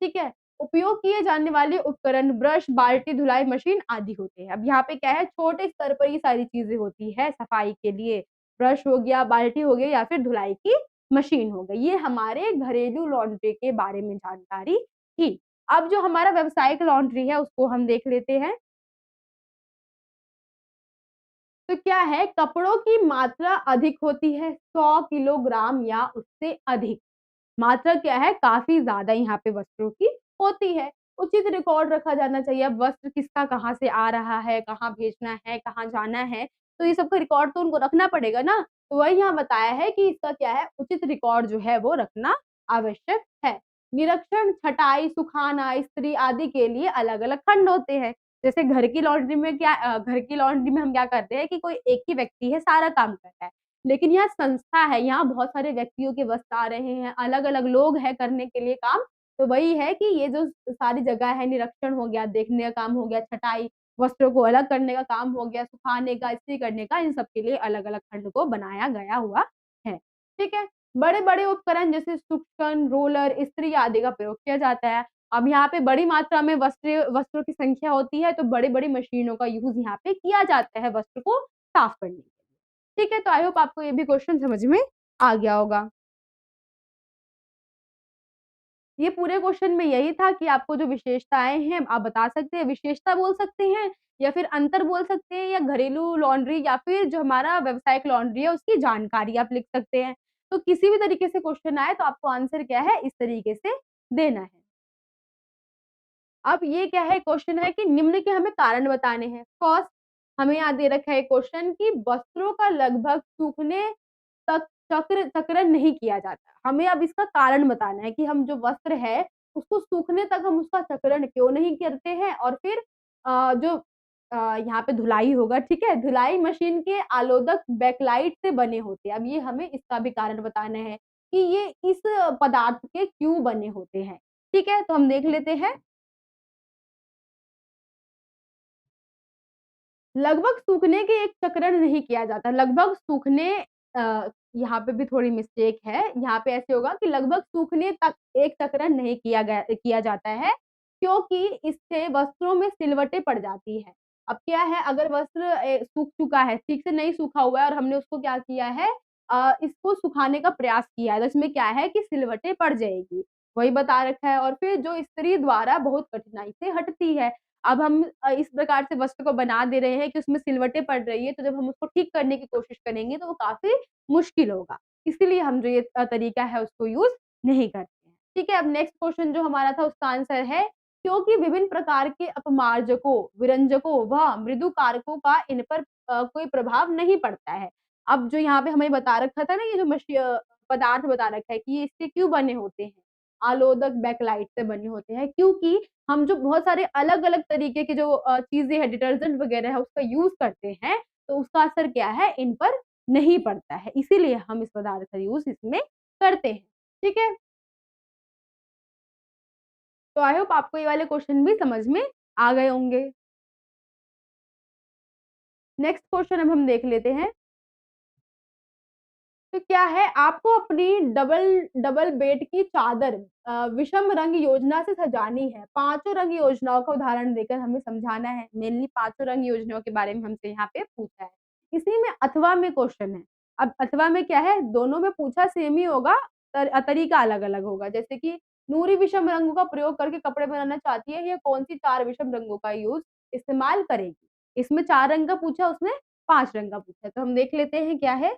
ठीक है? उपयोग किए जाने वाले उपकरण ब्रश, बाल्टी, धुलाई मशीन आदि होते हैं। अब यहाँ पे क्या है छोटे स्तर पर ये सारी चीज़ें होती है सफाई के लिए। ब्रश हो गया, बाल्टी हो गया या फिर धुलाई की मशीन हो गई। ये हमारे घरेलू लॉन्ड्री के बारे में जानकारी थी। अब जो हमारा व्यावसायिक लॉन्ड्री है उसको हम देख लेते हैं। तो क्या है कपड़ों की मात्रा अधिक होती है 100 किलोग्राम या उससे अधिक। मात्रा क्या है काफ़ी ज़्यादा यहाँ पे वस्त्रों की होती है। उचित रिकॉर्ड रखा जाना चाहिए, अब वस्त्र किसका कहाँ से आ रहा है, कहाँ भेजना है, कहाँ जाना है, तो ये सब का रिकॉर्ड तो उनको रखना पड़ेगा ना। तो वही यहाँ बताया है कि इसका क्या है उचित रिकॉर्ड जो है वो रखना आवश्यक है। निरीक्षण, छँटाई, सुखाना, इस्त्री आदि के लिए अलग-अलग खंड होते हैं। जैसे घर की लॉन्ड्री में घर की लॉन्ड्री में हम क्या करते हैं कि कोई एक ही व्यक्ति है सारा काम करता है। लेकिन यहाँ संस्था है, यहाँ बहुत सारे व्यक्तियों के वस्त्र आ रहे हैं, अलग-अलग लोग हैं करने के लिए काम। तो वही है कि ये जो सारी जगह है, निरीक्षण हो गया, देखने का काम हो गया, छँटाई, वस्त्रों को अलग करने का काम हो गया, सुखाने का, इस्त्री करने का, इन सब के लिए अलग-अलग खंड को बनाया गया हुआ है। ठीक है? बड़े-बड़े उपकरण जैसे सूक्षन, रोलर, इस्त्री आदि का प्रयोग किया जाता है। अब यहाँ पे बड़ी मात्रा में वस्त्रों की संख्या होती है, तो बड़ी-बड़ी मशीनों का यूज़ यहाँ पे किया जाता है वस्त्र को साफ करने के लिए। ठीक है, तो आई होप आपको ये भी क्वेश्चन समझ में आ गया होगा। ये पूरे क्वेश्चन में यही था कि आपको जो विशेषताएँ हैं, आप बता सकते हैं, विशेषता बोल सकते हैं या फिर अंतर बोल सकते हैं या घरेलू लॉन्ड्री या फिर जो हमारा व्यावसायिक लॉन्ड्री है, उसकी जानकारी आप लिख सकते हैं। तो किसी भी तरीके से क्वेश्चन आए तो आपको आंसर क्या है, इस तरीके से देना है। अब ये क्या है क्वेश्चन है कि निम्न के हमें कारण बताने हैं। फर्स्ट हमें यहाँ दे रखा है क्वेश्चन कि वस्त्रों का लगभग सूखने तक चक्र नहीं किया जाता। हमें अब इसका कारण बताना है कि हम जो वस्त्र है उसको सूखने तक हम उसका चक्रण क्यों नहीं करते हैं और फिर जो यहाँ पे धुलाई होगा, ठीक है? धुलाई मशीन के आलोदक बैकलाइट से बने होते हैं। अब ये हमें इसका भी कारण बताना है कि ये इस पदार्थ के क्यों बने होते हैं। ठीक है, तो हम देख लेते हैं। लगभग सूखने के एक चक्रण नहीं किया जाता। लगभग सूखने यहाँ पे भी थोड़ी मिस्टेक है। यहाँ पे ऐसे होगा कि लगभग सूखने तक एक चक्रण नहीं किया जाता है, क्योंकि इससे वस्त्रों में सिलवटें पड़ जाती हैं। अब क्या है, अगर वस्त्र सूख चुका है, ठीक से नहीं सूखा हुआ है और हमने उसको क्या किया है, इसको सुखाने का प्रयास किया है, तो इसमें क्या है कि सिलवटें पड़ जाएगी, वही बता रखा है। और फिर जो इस्त्री द्वारा बहुत कठिनाई से हटती है। अब हम इस प्रकार से वस्त्र को बना दे रहे हैं कि उसमें सिलवटें पड़ रही है, तो जब हम उसको ठीक करने की कोशिश करेंगे तो वो काफ़ी मुश्किल होगा। इसीलिए हम जो ये तरीका है उसको यूज़ नहीं करते हैं। ठीक है, अब नेक्स्ट क्वेश्चन जो हमारा था उसका आंसर है, क्योंकि विभिन्न प्रकार के अपमार्जकों, विरंजकों व मृदु कारकों का इन पर कोई प्रभाव नहीं पड़ता है। अब जो यहाँ पे हमें बता रखा था ना, ये जो पदार्थ बता रखा है कि ये इससे क्यों बने होते हैं? आलोदक बैकलाइट से बने होते हैं, क्योंकि हम जो बहुत सारे अलग-अलग तरीके के जो चीज़ें हैं, डिटर्जेंट वगैरह है, उसका यूज़ करते हैं, तो उसका असर क्या है, इन पर नहीं पड़ता है। इसीलिए हम इस पदार्थ का यूज़ इसमें करते हैं। ठीक है? तो आई होप आपको ये वाले क्वेश्चन भी समझ में आ गए होंगे। नेक्स्ट क्वेश्चन अब हम देख लेते हैं। तो क्या है, आपको अपनी डबल डबल बेड की चादर विषम रंग योजना से सजानी है। पाँचों रंग योजनाओं का उदाहरण देकर हमें समझाना है। मेनली पाँचों रंग योजनाओं के बारे में हमसे यहाँ पे पूछा है। इसी में अथवा में क्वेश्चन है। अब अथवा में क्या है, दोनों में पूछा सेम ही होगा, तरीका अलग-अलग होगा। जैसे कि नूरी विषम रंगों का प्रयोग करके कपड़े बनाना चाहती है, ये कौन-सी 4 विषम रंगों का यूज़ इस्तेमाल करेगी? इसमें 4 रंग का पूछा, उसने 5 रंग का पूछा। तो हम देख लेते हैं क्या है।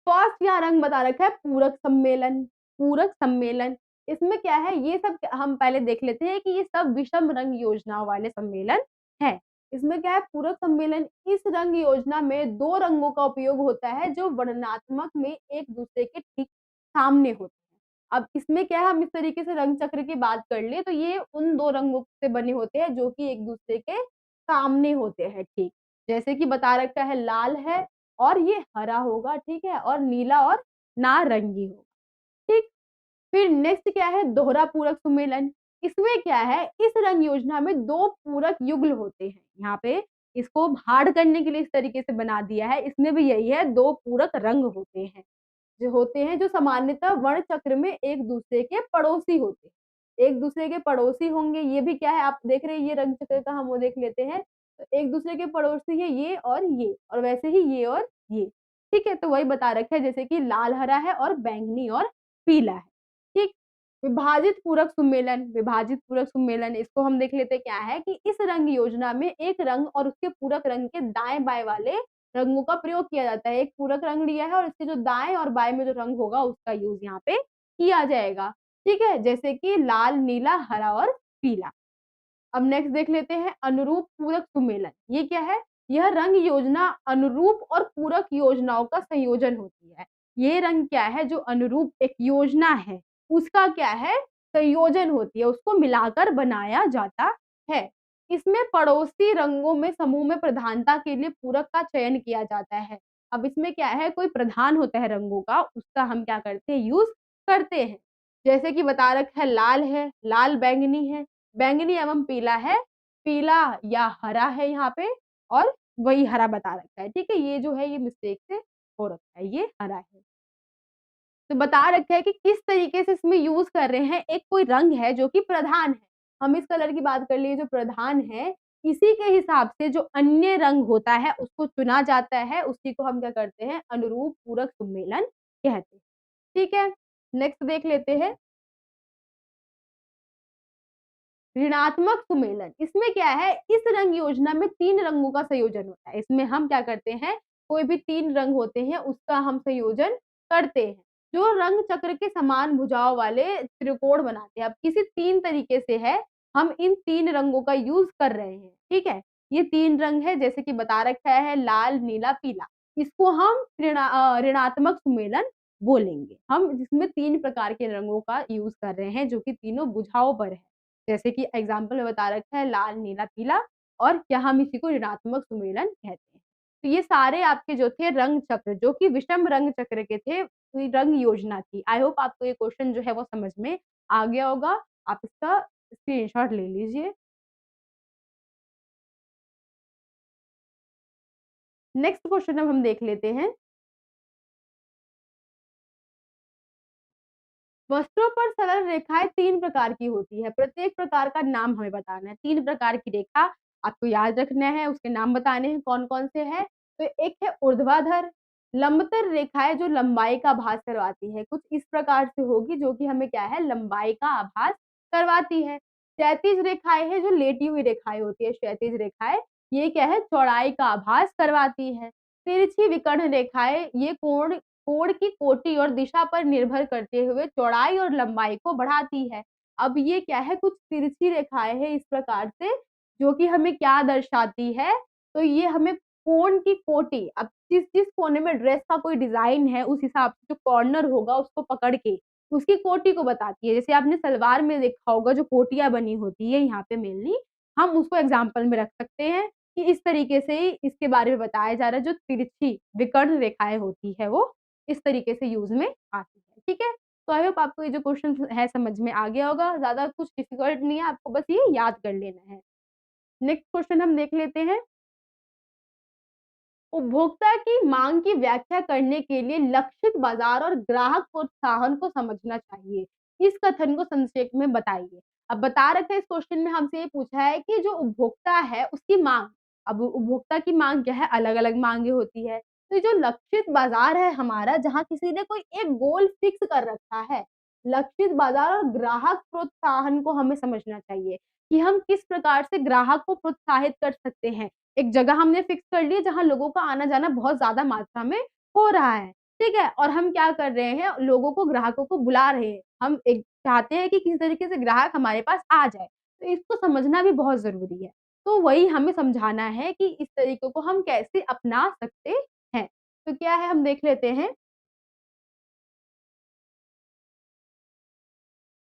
फर्स्ट यहाँ रंग बता रखा है पूरक सम्मेलन, पूरक सम्मेलन। इसमें क्या है, ये सब हम पहले देख लेते हैं कि ये सब विषम रंग योजनाओं वाले सम्मेलन हैं। इसमें क्या है, पूरक सम्मेलन, इस रंग योजना में 2 रंगों का उपयोग होता है जो वर्णनात्मक में एक-दूसरे के ठीक सामने होते हैं। अब इसमें क्या है, हम इस तरीके से रंग चक्र की बात कर लें तो ये उन 2 रंगों से बने होते हैं जो कि एक-दूसरे के सामने होते हैं, ठीक। जैसे कि बता रखा है लाल है और ये हरा होगा, ठीक है? और नीला और नारंगी होगा, ठीक? फिर नेक्स्ट क्या है, दोहरा पूरक सुमेलन। इसमें क्या है, इस रंग योजना में 2 पूरक युग्ल होते हैं। यहाँ पे इसको हार्ड करने के लिए इस तरीके से बना दिया है, इसमें भी यही है, 2 पूरक रंग होते हैं। जो होते हैं, जो सामान्यतः वर्ण चक्र में एक-दूसरे के पड़ोसी होते हैं। एक-दूसरे के पड़ोसी होंगे, ये भी क्या है, आप देख रहे हैं ये रंग चक्र का हम वो देख लेते हैं। तो एक-दूसरे के पड़ोसी है ये और वैसे ही ये और ये। ठीक है? तो वही बता रखा है जैसे कि लाल हरा है और बैंगनी और पीला है। ठीक? विभाजित पूरक सुमेलन इसको हम देख लेते हैं क्या है कि इस रंग योजना में एक रंग और उसके पूरक रंग के दाएँ-बाएँ वाले रंगों का प्रयोग किया जाता है। एक पूरक रंग लिया है और इसके जो दाएँ और बाएँ में जो रंग होगा उसका यूज़ यहाँ पे किया जाएगा। ठीक है? जैसे कि लाल, नीला, हरा और पीला। अब नेक्स्ट देख लेते हैं अनुरूप पूरक सुमेलन। ये क्या है? यह रंग योजना अनुरूप और पूरक योजनाओं का संयोजन होती है। ये रंग क्या है, जो अनुरूप एक योजना है, उसका क्या है, संयोजन होती है, उसको मिलाकर बनाया जाता है। इसमें पड़ोसी रंगों में समूह में प्रधानता के लिए पूरक का चयन किया जाता है। अब इसमें क्या है, कोई प्रधान होता है रंगों का, उसका हम क्या करते हैं, यूज़ करते हैं। जैसे कि बता रखा है, लाल बैंगनी है, बैंगनी एवं पीला है, पीला या हरा है यहाँ पे और वही हरा बता रखा है, ठीक है? ये जो है ये मिस्टेक से हो रखा है, ये हरा है। तो बता रखा है कि किस तरीके से इसमें यूज़ कर रहे हैं, एक कोई रंग है जो कि प्रधान है। हम इस कलर की बात कर लिए जो प्रधान है, इसी के हिसाब से जो अन्य रंग होता है उसको चुना जाता है, उसी को हम क्या करते हैं, अनुरूप पूरक सम्मेलन कहते हैं। ठीक है? नेक्स्ट देख लेते हैं ऋणात्मक सुमेलन। इसमें क्या है, इस रंग योजना में 3 रंगों का संयोजन होता है। इसमें हम क्या करते हैं, कोई भी 3 रंग होते हैं उसका हम संयोजन करते हैं, जो रंग चक्र के समान भुजाओं वाले त्रिकोण बनाते हैं। अब किसी 3 तरीके से है, हम इन 3 रंगों का यूज़ कर रहे हैं, ठीक है? ये 3 रंग है जैसे कि बता रखा है लाल, नीला, पीला। इसको हम ऋणात्मक सुमेलन बोलेंगे। हम जिसमें 3 प्रकार के रंगों का यूज़ कर रहे हैं जो कि तीनों भुजाओं पर है। जैसे कि एग्ज़ाम्पल में बता रखा है लाल, नीला, पीला और क्या हम इसी को ऋणात्मक सुमेलन कहते हैं। तो ये सारे आपके जो थे रंग चक्र, जो कि विषम रंग चक्र के थे, रंग योजना थी। आई होप आपको ये क्वेश्चन जो है वो समझ में आ गया होगा। आप इसका स्क्रीनशॉट ले लीजिए। नेक्स्ट क्वेश्चन अब हम देख लेते हैं। वस्त्रों पर सरल रेखाएं 3 प्रकार की होती है। प्रत्येक प्रकार का नाम हमें बताना है। 3 प्रकार की रेखा आपको याद रखना है, उसके नाम बताने हैं कौन-कौन से हैं। तो एक है ऊर्ध्वाधर, लंबतर रेखाएं जो लंबाई का आभास करवाती है। कुछ इस प्रकार से होगी जो कि हमें क्या है, लंबाई का आभास करवाती है। क्षैतिज रेखाएं हैं जो लेटी हुई रेखाएं होती है, क्षैतिज रेखाएं, ये क्या है, चौड़ाई का आभास करवाती है। तिरछी विकर्ण रेखाएं, ये कोण की कोटि और दिशा पर निर्भर करते हुए चौड़ाई और लंबाई को बढ़ाती है। अब ये क्या है, कुछ तिरछी रेखाएं हैं इस प्रकार से, जो कि हमें क्या दर्शाती है, तो ये हमें कोण की कोटि, अब जिस जिस कोने में ड्रेस का कोई डिजाइन है उस हिसाब से जो कॉर्नर होगा उसको पकड़ के उसकी कोटि को बताती है। जैसे आपने सलवार में देखा होगा जो कोटियां बनी होती है यहाँ पे मेनली, हम उसको एग्जाम्पल में रख सकते हैं कि इस तरीके से ही इसके बारे में बताया जा रहा है। जो तिरछी विकर्ण रेखाएं होती है वो इस तरीके से यूज़ में आती है, ठीक है? तो आई होप आपको ये जो क्वेश्चन है समझ में आ गया होगा, ज़्यादा कुछ डिफिकल्ट नहीं है, आपको बस ये याद कर लेना है। नेक्स्ट क्वेश्चन हम देख लेते हैं। उपभोक्ता की मांग की व्याख्या करने के लिए लक्षित बाजार और ग्राहक प्रोत्साहन को समझना चाहिए। इस कथन को संक्षेप में बताइए। अब बता रखा है इस क्वेश्चन में हमसे ये पूछा है कि जो उपभोक्ता है उसकी मांग, अब उपभोक्ता की मांग क्या है, अलग-अलग मांगे होती है। तो ये जो लक्षित बाजार है हमारा, जहाँ किसी ने कोई एक गोल फिक्स कर रखा है, लक्षित बाजार और ग्राहक प्रोत्साहन को हमें समझना चाहिए कि हम किस प्रकार से ग्राहक को प्रोत्साहित कर सकते हैं। एक जगह हमने फिक्स कर ली जहाँ लोगों का आना-जाना बहुत ज़्यादा मात्रा में हो रहा है, ठीक है? और हम क्या कर रहे हैं, लोगों को, ग्राहकों को बुला रहे हैं। हम एक चाहते हैं कि किसी तरीके से ग्राहक हमारे पास आ जाए, तो इसको समझना भी बहुत ज़रूरी है। तो वही हमें समझाना है कि इस तरीकों को हम कैसे अपना सकते हैं। तो क्या है, हम देख लेते हैं।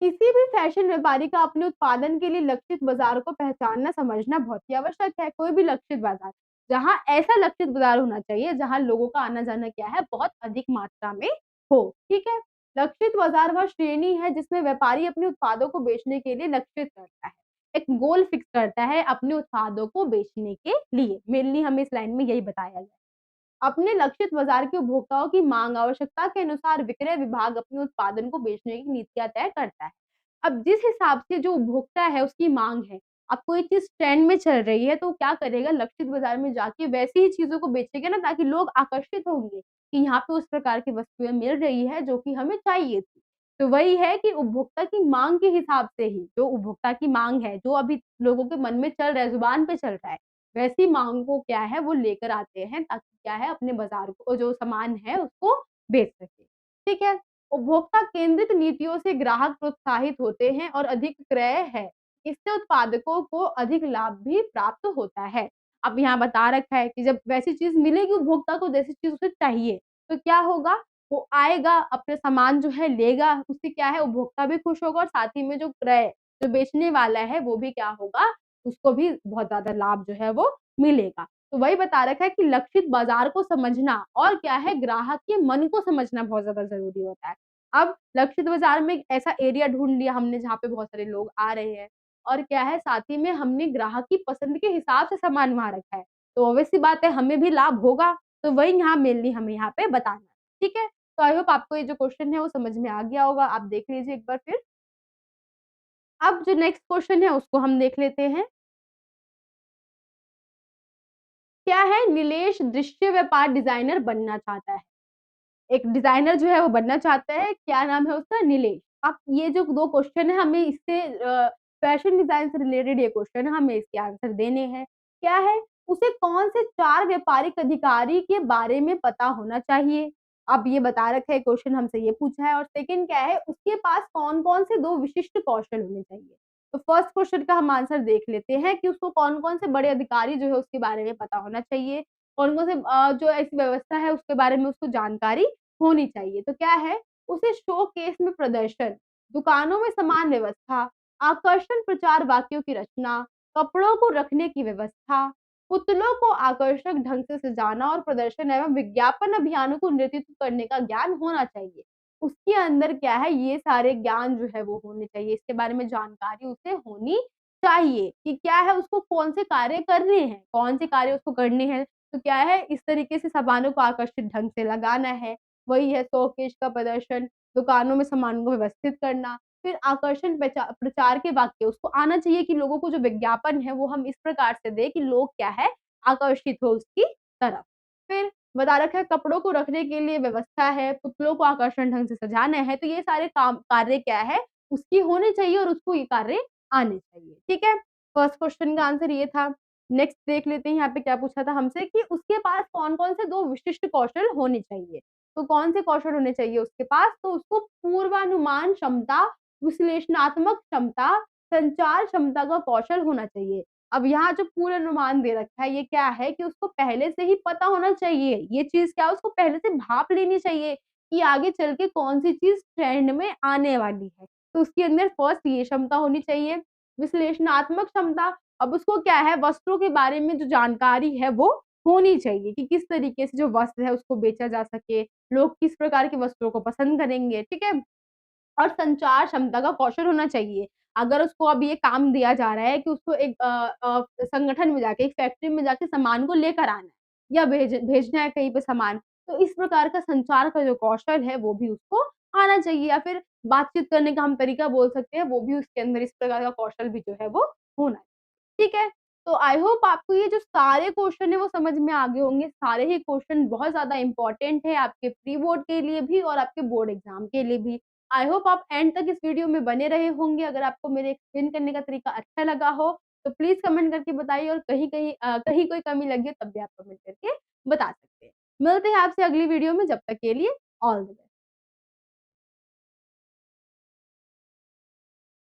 किसी भी फैशन व्यापारी का अपने उत्पादन के लिए लक्षित बाजार को पहचानना समझना बहुत ही आवश्यक है। कोई भी लक्षित बाजार, जहाँ ऐसा लक्षित बाजार होना चाहिए जहाँ लोगों का आना जाना क्या है, बहुत अधिक मात्रा में हो, ठीक है? लक्षित बाजार वह श्रेणी है जिसमें व्यापारी अपने उत्पादों को बेचने के लिए लक्षित करता है, एक गोल फिक्स करता है अपने उत्पादों को बेचने के लिए। मेनली हमें इस लाइन में यही बताया गया। अपने लक्षित बाजार के उपभोक्ताओं की मांग आवश्यकता के अनुसार विक्रय विभाग अपने उत्पादन को बेचने की नीतियां तय करता है। अब जिस हिसाब से जो उपभोक्ता है उसकी मांग है, अब कोई चीज ट्रेंड में चल रही है तो क्या करेगा, लक्षित बाजार में जाके वैसी ही चीजों को बेचेगा ना, ताकि लोग आकर्षित होंगे कि यहाँ पे उस प्रकार की वस्तुएं मिल रही है जो कि हमें चाहिए थी। तो वही है कि उपभोक्ता की मांग के हिसाब से ही, जो उपभोक्ता की मांग है, जो अभी लोगों के मन में चल रहा है, जुबान पे चल रहा है, वैसी मांग को क्या है वो लेकर आते हैं, ताकि क्या है, अपने बाजार को, जो सामान है उसको बेच सके, ठीक है? उपभोक्ता केंद्रित नीतियों से ग्राहक प्रोत्साहित होते हैं और अधिक क्रय है। इससे उत्पादकों को अधिक लाभ भी प्राप्त होता है। अब यहाँ बता रखा है कि जब वैसी चीज मिलेगी उपभोक्ता को, जैसी चीज उसे चाहिए, तो क्या होगा, वो आएगा, अपने सामान जो है लेगा, उससे क्या है, उपभोक्ता भी खुश होगा और साथ ही में जो क्रय, जो बेचने वाला है वो भी क्या होगा, उसको भी बहुत ज़्यादा लाभ जो है वो मिलेगा। तो वही बता रखा है कि लक्षित बाज़ार को समझना और क्या है, ग्राहक के मन को समझना बहुत ज़्यादा ज़रूरी होता है। अब लक्षित बाज़ार में एक ऐसा एरिया ढूँढ लिया हमने जहाँ पे बहुत सारे लोग आ रहे हैं, और क्या है, साथ ही में हमने ग्राहक की पसंद के हिसाब से सामान वहाँ रखा है, तो ऑब्वियस सी बात है हमें भी लाभ होगा। तो वही यहाँ मेनली हमें यहाँ पे बताना है, ठीक है? तो आई होप आपको ये जो क्वेश्चन है वो समझ में आ गया होगा। आप देख लीजिए एक बार फिर। अब जो नेक्स्ट क्वेश्चन है उसको हम देख लेते हैं। क्या है, नीलेश दृश्य व्यापार डिजाइनर बनना चाहता है। एक डिजाइनर जो है वो बनना चाहता है, क्या नाम है उसका, नीलेश। अब ये जो 2 क्वेश्चन है, हमें इससे फैशन डिजाइन से रिलेटेड ये क्वेश्चन है, हमें इसके आंसर देने हैं। क्या है, उसे कौन से 4 व्यापारिक अधिकारी के बारे में पता होना चाहिए? अब ये बता रखा है, क्वेश्चन हमसे ये पूछा है, और सेकंड क्या है, उसके पास कौन-कौन से 2 विशिष्ट कौशल होने चाहिए? तो फर्स्ट क्वेश्चन का हम आंसर देख लेते हैं कि उसको कौन-कौन से बड़े अधिकारी जो है उसके बारे में पता होना चाहिए। कौन-कौन से जो ऐसी व्यवस्था है उसके बारे में उसको जानकारी होनी चाहिए। तो क्या है, उसे शोकेस में प्रदर्शन, दुकानों में सामान व्यवस्था, आकर्षण प्रचार वाक्यों की रचना, कपड़ों को रखने की व्यवस्था, पुतलों को आकर्षक ढंग से सजाना और प्रदर्शन एवं विज्ञापन अभियानों को नेतृत्व करने का ज्ञान होना चाहिए। उसके अंदर क्या है, ये सारे ज्ञान जो है वो होने चाहिए, इसके बारे में जानकारी उसे होनी चाहिए कि क्या है, उसको कौन से कार्य करने हैं, कौन से कार्य उसको करने हैं। तो क्या है, इस तरीके से सामानों को आकर्षित ढंग से लगाना है, वही है शोकेस का प्रदर्शन, दुकानों में सामानों को व्यवस्थित करना, फिर आकर्षण प्रचार के वाक्य उसको आना चाहिए कि लोगों को जो विज्ञापन है वो हम इस प्रकार से दें कि लोग क्या है, आकर्षित हो उसकी तरफ। फिर बता रखा है कपड़ों को रखने के लिए व्यवस्था है, पुतलों को आकर्षण ढंग से सजाना है, तो ये सारे काम कार्य क्या है, उसकी होने चाहिए और उसको ये कार्य आने चाहिए। ठीक है, फर्स्ट क्वेश्चन का आंसर ये था। नेक्स्ट देख लेते हैं यहाँ पे क्या पूछा था हमसे कि उसके पास कौन-कौन से 2 विशिष्ट कौशल होने चाहिए। तो कौन से कौशल होने चाहिए उसके पास? तो उसको पूर्वानुमान क्षमता, विश्लेषणात्मक क्षमता, संचार क्षमता का कौशल होना चाहिए। अब यहाँ जो पूर्वानुमान दे रखा है, ये क्या है कि उसको पहले से ही पता होना चाहिए। ये चीज़ क्या है, उसको पहले से भाप लेनी चाहिए कि आगे चल के कौन-सी चीज़ ट्रेंड में आने वाली है। तो उसके अंदर फर्स्ट ये क्षमता होनी चाहिए। विश्लेषणात्मक क्षमता, अब उसको क्या है, वस्त्रों के बारे में जो जानकारी है वो होनी चाहिए कि किस तरीके से जो वस्त्र है उसको बेचा जा सके, लोग किस प्रकार के वस्त्रों को पसंद करेंगे, ठीक है? और संचार क्षमता का कौशल होना चाहिए। अगर उसको अब ये काम दिया जा रहा है कि उसको एक संगठन में जाके, एक फैक्ट्री में जाके सामान को लेकर आना है या भेजना है कहीं पे सामान, तो इस प्रकार का संचार का जो कौशल है वो भी उसको आना चाहिए, या फिर बातचीत करने का हम तरीका बोल सकते हैं, वो भी उसके अंदर इस प्रकार का कौशल भी जो है वो होना चाहिए। ठीक है? तो आई होप आपको ये जो सारे क्वेश्चन है वो समझ में आ गए होंगे। सारे ही क्वेश्चन बहुत ज़्यादा इम्पोर्टेंट है आपके प्री बोर्ड के लिए भी और आपके बोर्ड एग्ज़ाम के लिए भी। आई होप आप एंड तक इस वीडियो में बने रहे होंगे। अगर आपको मेरे एक्सप्लेन करने का तरीका अच्छा लगा हो, तो प्लीज़ कमेंट करके बताइए, और कहीं कोई कमी लगी हो तब भी आप कमेंट करके बता सकते हैं। मिलते हैं आपसे अगली वीडियो में, जब तक के लिए ऑल द बेस्ट।